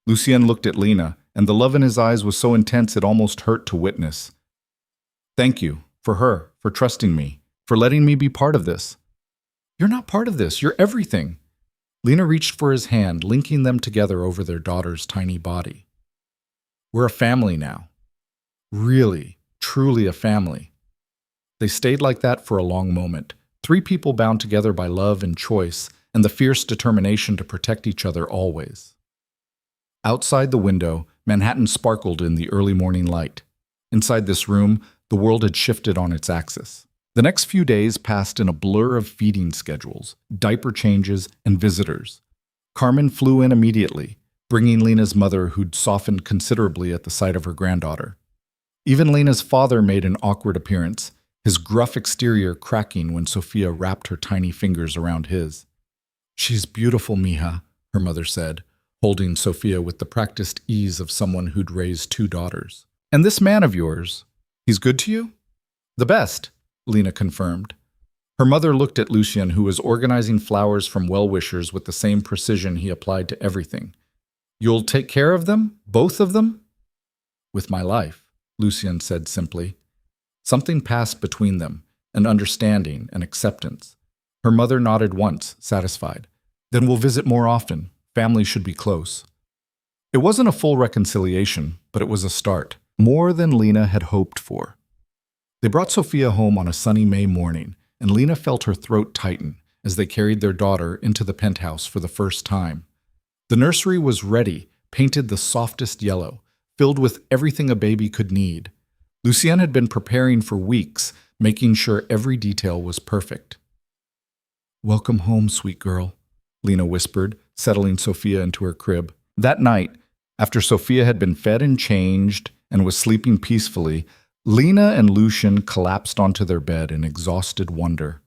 Lucien looked at Lena, and the love in his eyes was so intense it almost hurt to witness. "Thank you, for her, for trusting me, for letting me be part of this." "You're not part of this. You're everything." Lena reached for his hand, linking them together over their daughter's tiny body. "We're a family now. Really, truly a family." They stayed like that for a long moment, 3 people bound together by love and choice, and the fierce determination to protect each other always. Outside the window, Manhattan sparkled in the early morning light. Inside this room, the world had shifted on its axis. The next few days passed in a blur of feeding schedules, diaper changes, and visitors. Carmen flew in immediately, bringing Lena's mother, who'd softened considerably at the sight of her granddaughter. Even Lena's father made an awkward appearance, his gruff exterior cracking when Sophia wrapped her tiny fingers around his. "She's beautiful, mija," her mother said, holding Sophia with the practiced ease of someone who'd raised 2 daughters. "And this man of yours, he's good to you?" "The best," Lena confirmed. Her mother looked at Lucien, who was organizing flowers from well-wishers with the same precision he applied to everything. "You'll take care of them? Both of them?" "With my life," Lucien said simply. Something passed between them, an understanding and acceptance. Her mother nodded once, satisfied. Then we'll visit more often. Family should be close. It wasn't a full reconciliation, but it was a start. More than Lena had hoped for. They brought Sophia home on a sunny May morning, and Lena felt her throat tighten as they carried their daughter into the penthouse for the first time. The nursery was ready, painted the softest yellow, filled with everything a baby could need. Lucienne had been preparing for weeks, making sure every detail was perfect. "Welcome home, sweet girl," Lena whispered, settling Sophia into her crib. That night, after Sophia had been fed and changed and was sleeping peacefully, Lena and Lucien collapsed onto their bed in exhausted wonder.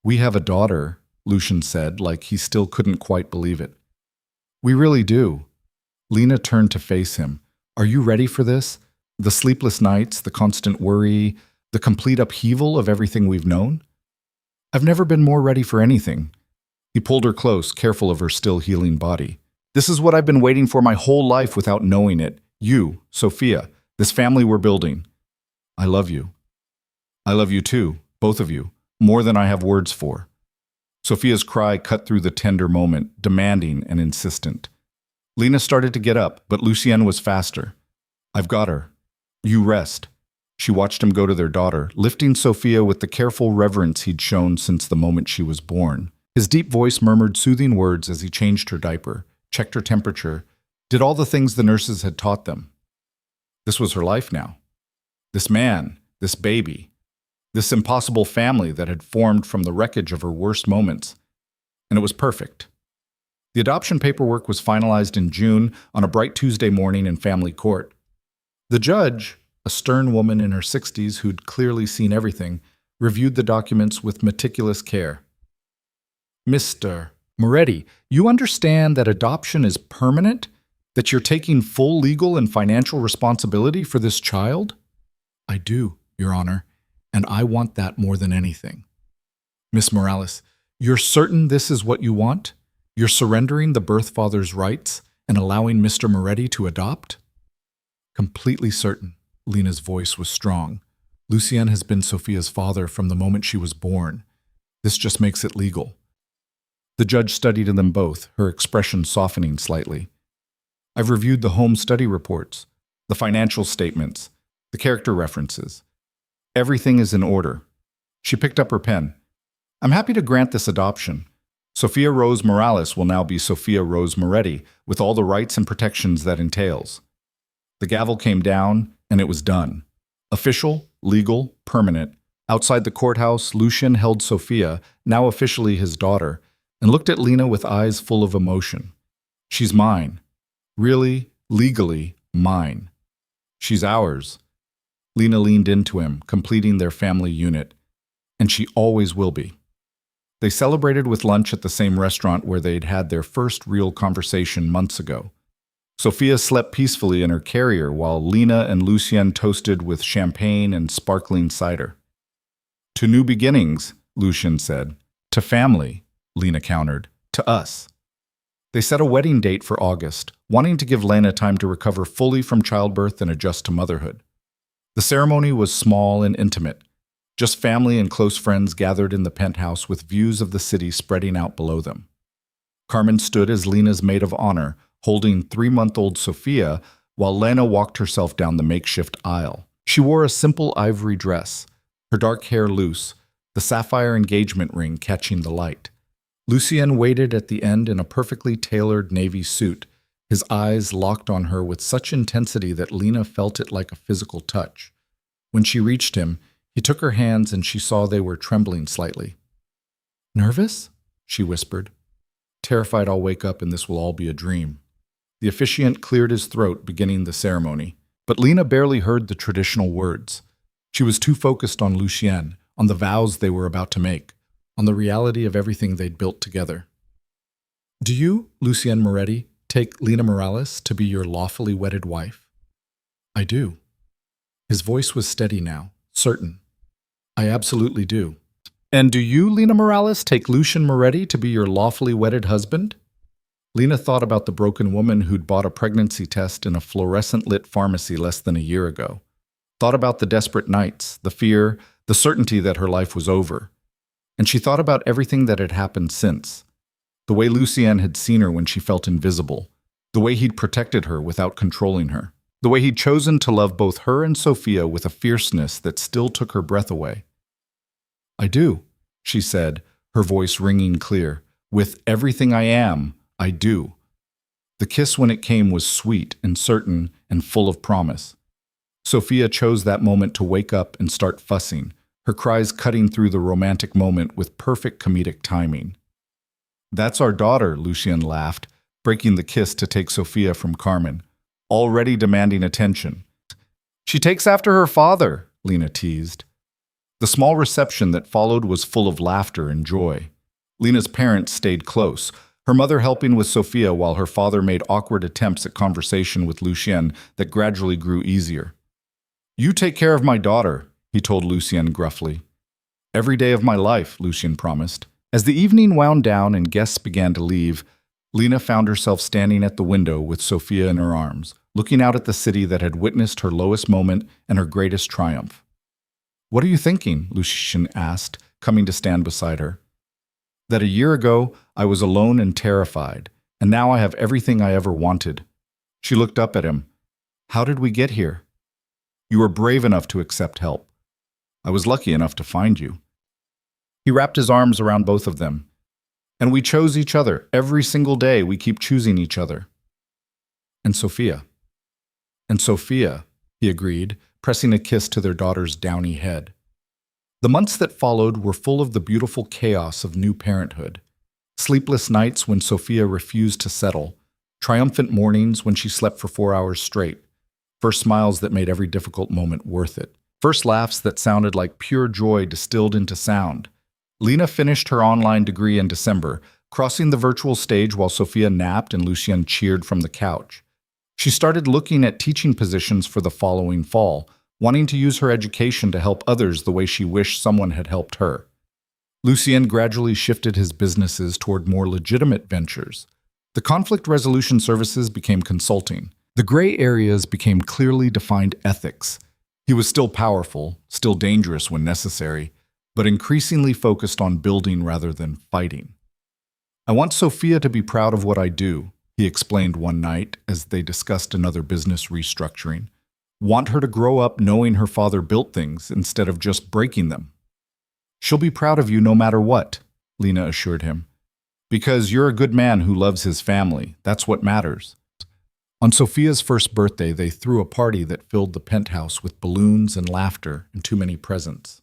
"We have a daughter," Lucien said, like he still couldn't quite believe it. "We really do." Lena turned to face him. "Are you ready for this? The sleepless nights, the constant worry, the complete upheaval of everything we've known?" "I've never been more ready for anything." He pulled her close, careful of her still healing body. "This is what I've been waiting for my whole life without knowing it. You, Sophia, this family we're building. I love you." "I love you too, both of you, more than I have words for." Sophia's cry cut through the tender moment, demanding and insistent. Lena started to get up, but Lucien was faster. "I've got her. You rest." She watched him go to their daughter, lifting Sophia with the careful reverence he'd shown since the moment she was born. His deep voice murmured soothing words as he changed her diaper, checked her temperature, did all the things the nurses had taught them. This was her life now. This man, this baby, this impossible family that had formed from the wreckage of her worst moments. And it was perfect. The adoption paperwork was finalized in June on a bright Tuesday morning in family court. The judge, a stern woman in her 60s who'd clearly seen everything, reviewed the documents with meticulous care. "Mr. Moretti, you understand that adoption is permanent? That you're taking full legal and financial responsibility for this child?" "I do, Your Honor, and I want that more than anything." "Miss Morales, you're certain this is what you want? You're surrendering the birth father's rights and allowing Mr. Moretti to adopt?" "Completely certain." Lena's voice was strong. "Lucien has been Sophia's father from the moment she was born. This just makes it legal." The judge studied them both, her expression softening slightly. "I've reviewed the home study reports, the financial statements, the character references. Everything is in order." She picked up her pen. "I'm happy to grant this adoption. Sophia Rose Morales will now be Sophia Rose Moretti, with all the rights and protections that entails." The gavel came down, and it was done. Official, legal, permanent. Outside the courthouse, Lucien held Sophia, now officially his daughter, and looked at Lena with eyes full of emotion. "She's mine. Really, legally, mine. She's ours." Lena leaned into him, completing their family unit. "And she always will be." They celebrated with lunch at the same restaurant where they'd had their first real conversation months ago. Sophia slept peacefully in her carrier while Lena and Lucien toasted with champagne and sparkling cider. "To new beginnings," Lucien said. "To family," Lena countered. "To us." They set a wedding date for August, wanting to give Lena time to recover fully from childbirth and adjust to motherhood. The ceremony was small and intimate. Just family and close friends gathered in the penthouse with views of the city spreading out below them. Carmen stood as Lena's maid of honor, holding 3-month-old Sophia, while Lena walked herself down the makeshift aisle. She wore a simple ivory dress, her dark hair loose, the sapphire engagement ring catching the light. Lucien waited at the end in a perfectly tailored navy suit, his eyes locked on her with such intensity that Lena felt it like a physical touch. When she reached him, he took her hands and she saw they were trembling slightly. "Nervous?" she whispered. "Terrified I'll wake up and this will all be a dream." The officiant cleared his throat, beginning the ceremony, but Lena barely heard the traditional words. She was too focused on Lucien, on the vows they were about to make, on the reality of everything they'd built together. "Do you, Lucien Moretti, take Lena Morales to be your lawfully wedded wife?" "I do." His voice was steady now, certain. "I absolutely do." "And do you, Lena Morales, take Lucien Moretti to be your lawfully wedded husband?" Lena thought about the broken woman who'd bought a pregnancy test in a fluorescent-lit pharmacy less than a year ago. Thought about the desperate nights, the fear, the certainty that her life was over. And she thought about everything that had happened since. The way Lucien had seen her when she felt invisible. The way he'd protected her without controlling her. The way he'd chosen to love both her and Sophia with a fierceness that still took her breath away. "I do," she said, her voice ringing clear. "With everything I am, I do." The kiss when it came was sweet and certain and full of promise. Sophia chose that moment to wake up and start fussing, her cries cutting through the romantic moment with perfect comedic timing. "That's our daughter," Lucien laughed, breaking the kiss to take Sophia from Carmen, already demanding attention. "She takes after her father," Lena teased. The small reception that followed was full of laughter and joy. Lena's parents stayed close, her mother helping with Sophia while her father made awkward attempts at conversation with Lucien that gradually grew easier. "You take care of my daughter," he told Lucien gruffly. "Every day of my life," Lucien promised. As the evening wound down and guests began to leave, Lena found herself standing at the window with Sophia in her arms, looking out at the city that had witnessed her lowest moment and her greatest triumph. "What are you thinking?" Lucien asked, coming to stand beside her. "That a year ago I was alone and terrified, and now I have everything I ever wanted." She looked up at him. "How did we get here?" "You were brave enough to accept help. I was lucky enough to find you." He wrapped his arms around both of them. "And we chose each other. Every single day we keep choosing each other." "And Sophia." "And Sophia," he agreed, pressing a kiss to their daughter's downy head. The months that followed were full of the beautiful chaos of new parenthood. Sleepless nights when Sophia refused to settle, triumphant mornings when she slept for 4 hours straight, first smiles that made every difficult moment worth it, first laughs that sounded like pure joy distilled into sound. Lena finished her online degree in December, crossing the virtual stage while Sophia napped and Lucien cheered from the couch. She started looking at teaching positions for the following fall, wanting to use her education to help others the way she wished someone had helped her. Lucien gradually shifted his businesses toward more legitimate ventures. The conflict resolution services became consulting. The gray areas became clearly defined ethics. He was still powerful, still dangerous when necessary, but increasingly focused on building rather than fighting. "I want Sophia to be proud of what I do," he explained one night as they discussed another business restructuring. "Want her to grow up knowing her father built things instead of just breaking them." "She'll be proud of you no matter what," Lena assured him. "Because you're a good man who loves his family. That's what matters." On Sophia's first birthday, they threw a party that filled the penthouse with balloons and laughter and too many presents.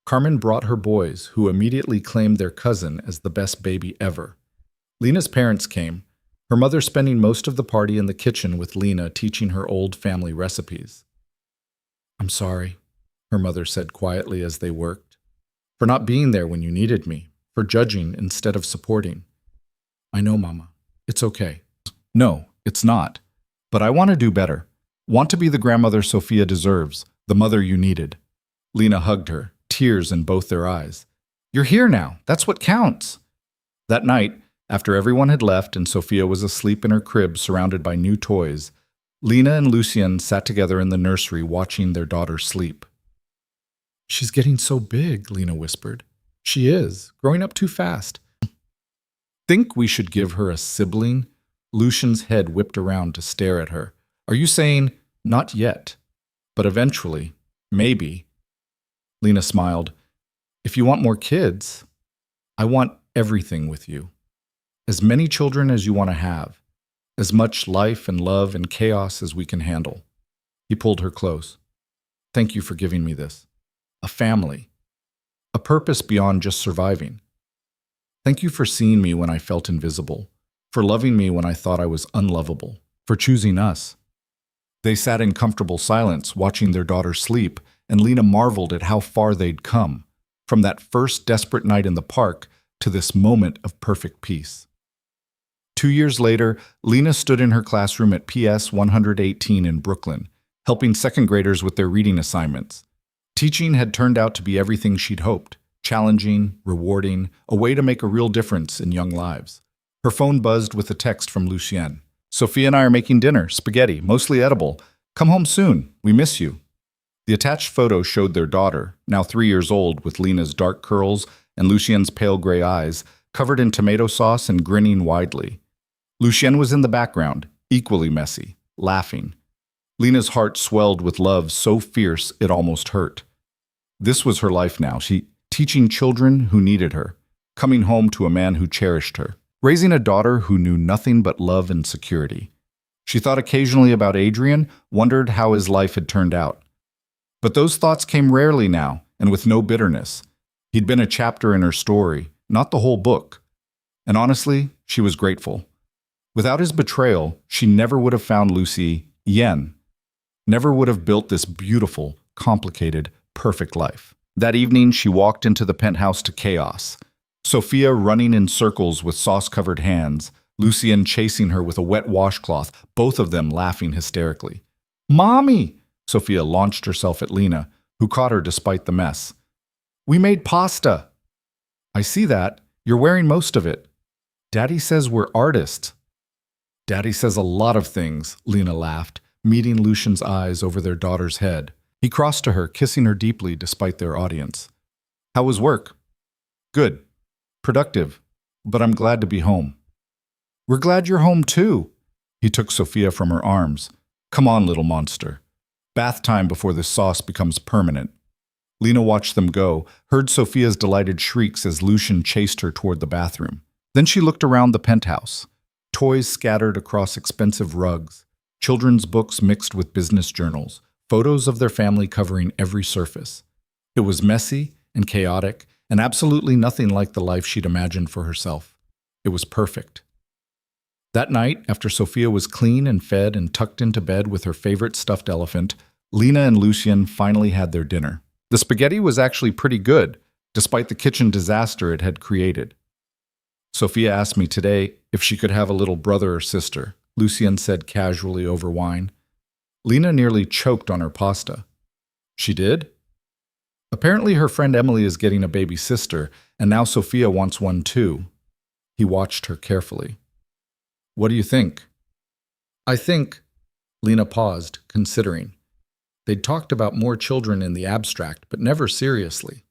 Carmen brought her boys, who immediately claimed their cousin as the best baby ever. Lena's parents came, her mother spending most of the party in the kitchen with Lena teaching her old family recipes. "I'm sorry," her mother said quietly as they worked, "for not being there when you needed me, for judging instead of supporting." "I know, Mama. It's okay." "No, it's not. But I want to do better. Want to be the grandmother Sophia deserves, the mother you needed." Lena hugged her, tears in both their eyes. "You're here now. That's what counts." That night, after everyone had left and Sophia was asleep in her crib surrounded by new toys, Lena and Lucien sat together in the nursery watching their daughter sleep. "She's getting so big," Lena whispered. "She is, growing up too fast." "Think we should give her a sibling?" Lucien's head whipped around to stare at her. "Are you saying, not yet, but eventually, maybe?" Lena smiled. "If you want more kids, I want everything with you. As many children as you want to have. As much life and love and chaos as we can handle." He pulled her close. "Thank you for giving me this. A family. A purpose beyond just surviving. Thank you for seeing me when I felt invisible. For loving me when I thought I was unlovable. For choosing us." They sat in comfortable silence, watching their daughter sleep, and Lena marveled at how far they'd come, from that first desperate night in the park to this moment of perfect peace. 2 years later, Lena stood in her classroom at PS 118 in Brooklyn, helping second graders with their reading assignments. Teaching had turned out to be everything she'd hoped, challenging, rewarding, a way to make a real difference in young lives. Her phone buzzed with a text from Lucien. "Sophia and I are making dinner, spaghetti, mostly edible. Come home soon. We miss you." The attached photo showed their daughter, now 3 years old, with Lena's dark curls and Lucien's pale gray eyes, covered in tomato sauce and grinning widely. Lucien was in the background, equally messy, laughing. Lena's heart swelled with love so fierce it almost hurt. This was her life now, teaching children who needed her, coming home to a man who cherished her, raising a daughter who knew nothing but love and security. She thought occasionally about Adrian, wondered how his life had turned out. But those thoughts came rarely now, and with no bitterness. He'd been a chapter in her story, not the whole book. And honestly, she was grateful. Without his betrayal, she never would have found Lucy Yen, never would have built this beautiful, complicated, perfect life. That evening, she walked into the penthouse to chaos. Sophia running in circles with sauce-covered hands, Lucien chasing her with a wet washcloth, both of them laughing hysterically. "Mommy!" Sophia launched herself at Lena, who caught her despite the mess. "We made pasta." "I see that. You're wearing most of it." "Daddy says we're artists." "Daddy says a lot of things," Lena laughed, meeting Lucien's eyes over their daughter's head. He crossed to her, kissing her deeply despite their audience. "How was work?" "Good. Productive. But I'm glad to be home." "We're glad you're home too." He took Sophia from her arms. "Come on, little monster. Bath time before this sauce becomes permanent." Lena watched them go, heard Sophia's delighted shrieks as Lucien chased her toward the bathroom. Then she looked around the penthouse. Toys scattered across expensive rugs, children's books mixed with business journals, photos of their family covering every surface. It was messy and chaotic, and absolutely nothing like the life she'd imagined for herself. It was perfect. That night, after Sophia was clean and fed and tucked into bed with her favorite stuffed elephant, Lena and Lucien finally had their dinner. The spaghetti was actually pretty good, despite the kitchen disaster it had created. "Sophia asked me today if she could have a little brother or sister," Lucien said casually over wine. Lena nearly choked on her pasta. "She did?" "Apparently her friend Emily is getting a baby sister, and now Sophia wants one too." He watched her carefully. "What do you think?" "I think—" Lena paused, considering. They'd talked about more children in the abstract, but never seriously.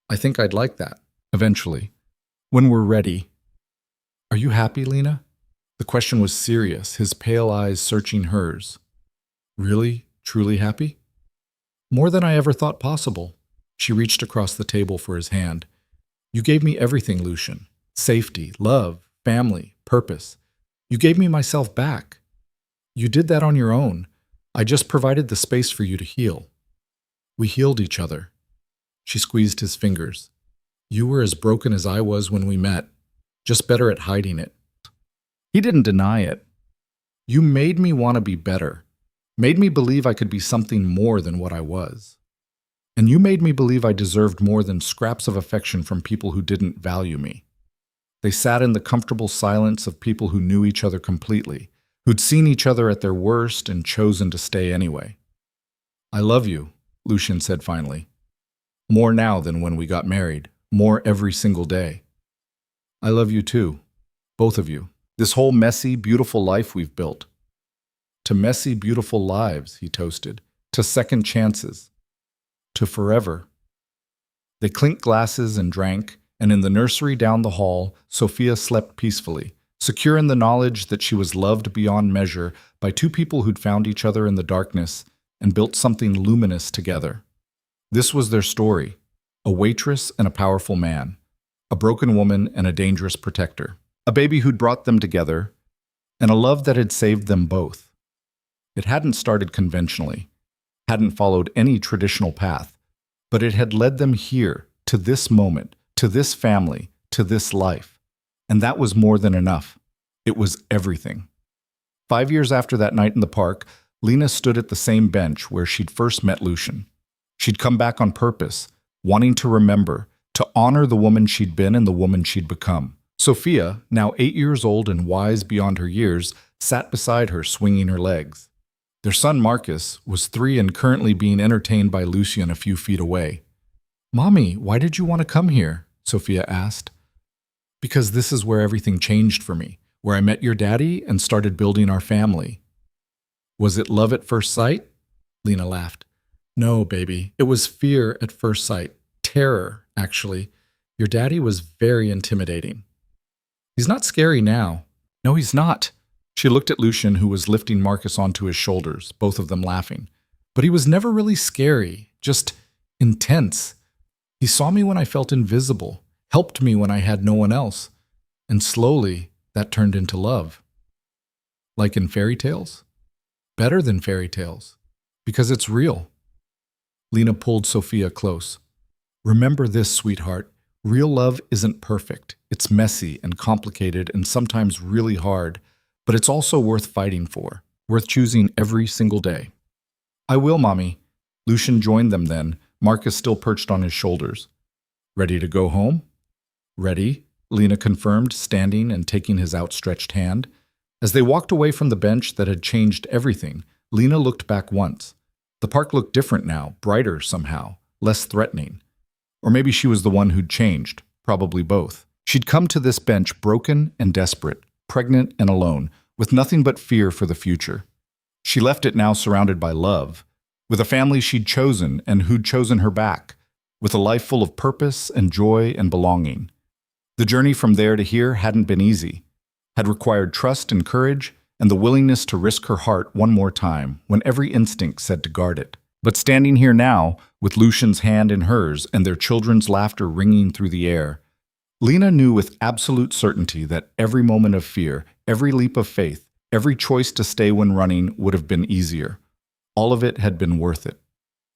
"I think I'd like that, eventually. When we're ready." "Are you happy, Lena?" The question was serious, his pale eyes searching hers. "Really, truly happy?" "More than I ever thought possible." She reached across the table for his hand. "You gave me everything, Lucien. Safety, love, family, purpose. You gave me myself back. You did that on your own. I just provided the space for you to heal. We healed each other." She squeezed his fingers. "You were as broken as I was when we met, just better at hiding it." He didn't deny it. "You made me want to be better, made me believe I could be something more than what I was. And you made me believe I deserved more than scraps of affection from people who didn't value me." They sat in the comfortable silence of people who knew each other completely, who'd seen each other at their worst and chosen to stay anyway. "I love you," Lucien said finally. "More now than when we got married, more every single day." "I love you too, both of you. This whole messy, beautiful life we've built." "To messy, beautiful lives," he toasted. "To second chances. To forever." They clinked glasses and drank, and in the nursery down the hall, Sophia slept peacefully, secure in the knowledge that she was loved beyond measure by two people who'd found each other in the darkness and built something luminous together. This was their story: a waitress and a powerful man, a broken woman and a dangerous protector, a baby who'd brought them together, and a love that had saved them both. It hadn't started conventionally, hadn't followed any traditional path, but it had led them here, to this moment, to this family, to this life. And that was more than enough. It was everything. 5 years after that night in the park, Lena stood at the same bench where she'd first met Lucien. She'd come back on purpose, wanting to remember, to honor the woman she'd been and the woman she'd become. Sophia, now 8 years old and wise beyond her years, sat beside her, swinging her legs. Their son Marcus was 3 and currently being entertained by Lucien a few feet away. "Mommy, why did you want to come here?" Sophia asked. "Because this is where everything changed for me, where I met your daddy and started building our family." "Was it love at first sight?" Lena laughed. No, baby. It was fear at first sight. Terror, actually. Your daddy was very intimidating. He's not scary now. No, he's not. She looked at Lucian, who was lifting Marcus onto his shoulders, both of them laughing. But he was never really scary, just intense. He saw me when I felt invisible, helped me when I had no one else, and slowly that turned into love. Like in fairy tales? Better than fairy tales, because it's real. Lena pulled Sophia close. Remember this, sweetheart. Real love isn't perfect. It's messy and complicated and sometimes really hard, but it's also worth fighting for, worth choosing every single day. I will, Mommy. Lucian joined them then, Marcus still perched on his shoulders. Ready to go home? Ready, Lena confirmed, standing and taking his outstretched hand. As they walked away from the bench that had changed everything, Lena looked back once. The park looked different now, brighter somehow, less threatening. Or maybe she was the one who'd changed, probably both. She'd come to this bench broken and desperate, pregnant and alone, with nothing but fear for the future. She left it now surrounded by love, with a family she'd chosen and who'd chosen her back, with a life full of purpose and joy and belonging. The journey from there to here hadn't been easy, had required trust and courage and the willingness to risk her heart one more time when every instinct said to guard it. But standing here now, with Lucian's hand in hers and their children's laughter ringing through the air, Lena knew with absolute certainty that every moment of fear, every leap of faith, every choice to stay when running would have been easier. All of it had been worth it.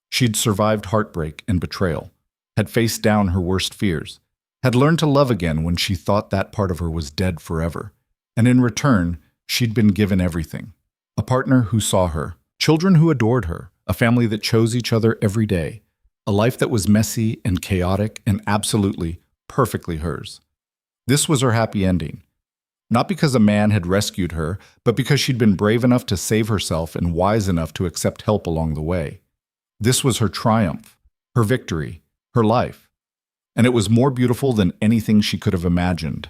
She'd survived heartbreak and betrayal, had faced down her worst fears, had learned to love again when she thought that part of her was dead forever. And in return, she'd been given everything. A partner who saw her, children who adored her, a family that chose each other every day, a life that was messy and chaotic and absolutely, perfectly hers. This was her happy ending. Not because a man had rescued her, but because she'd been brave enough to save herself and wise enough to accept help along the way. This was her triumph, her victory, her life. And it was more beautiful than anything she could have imagined.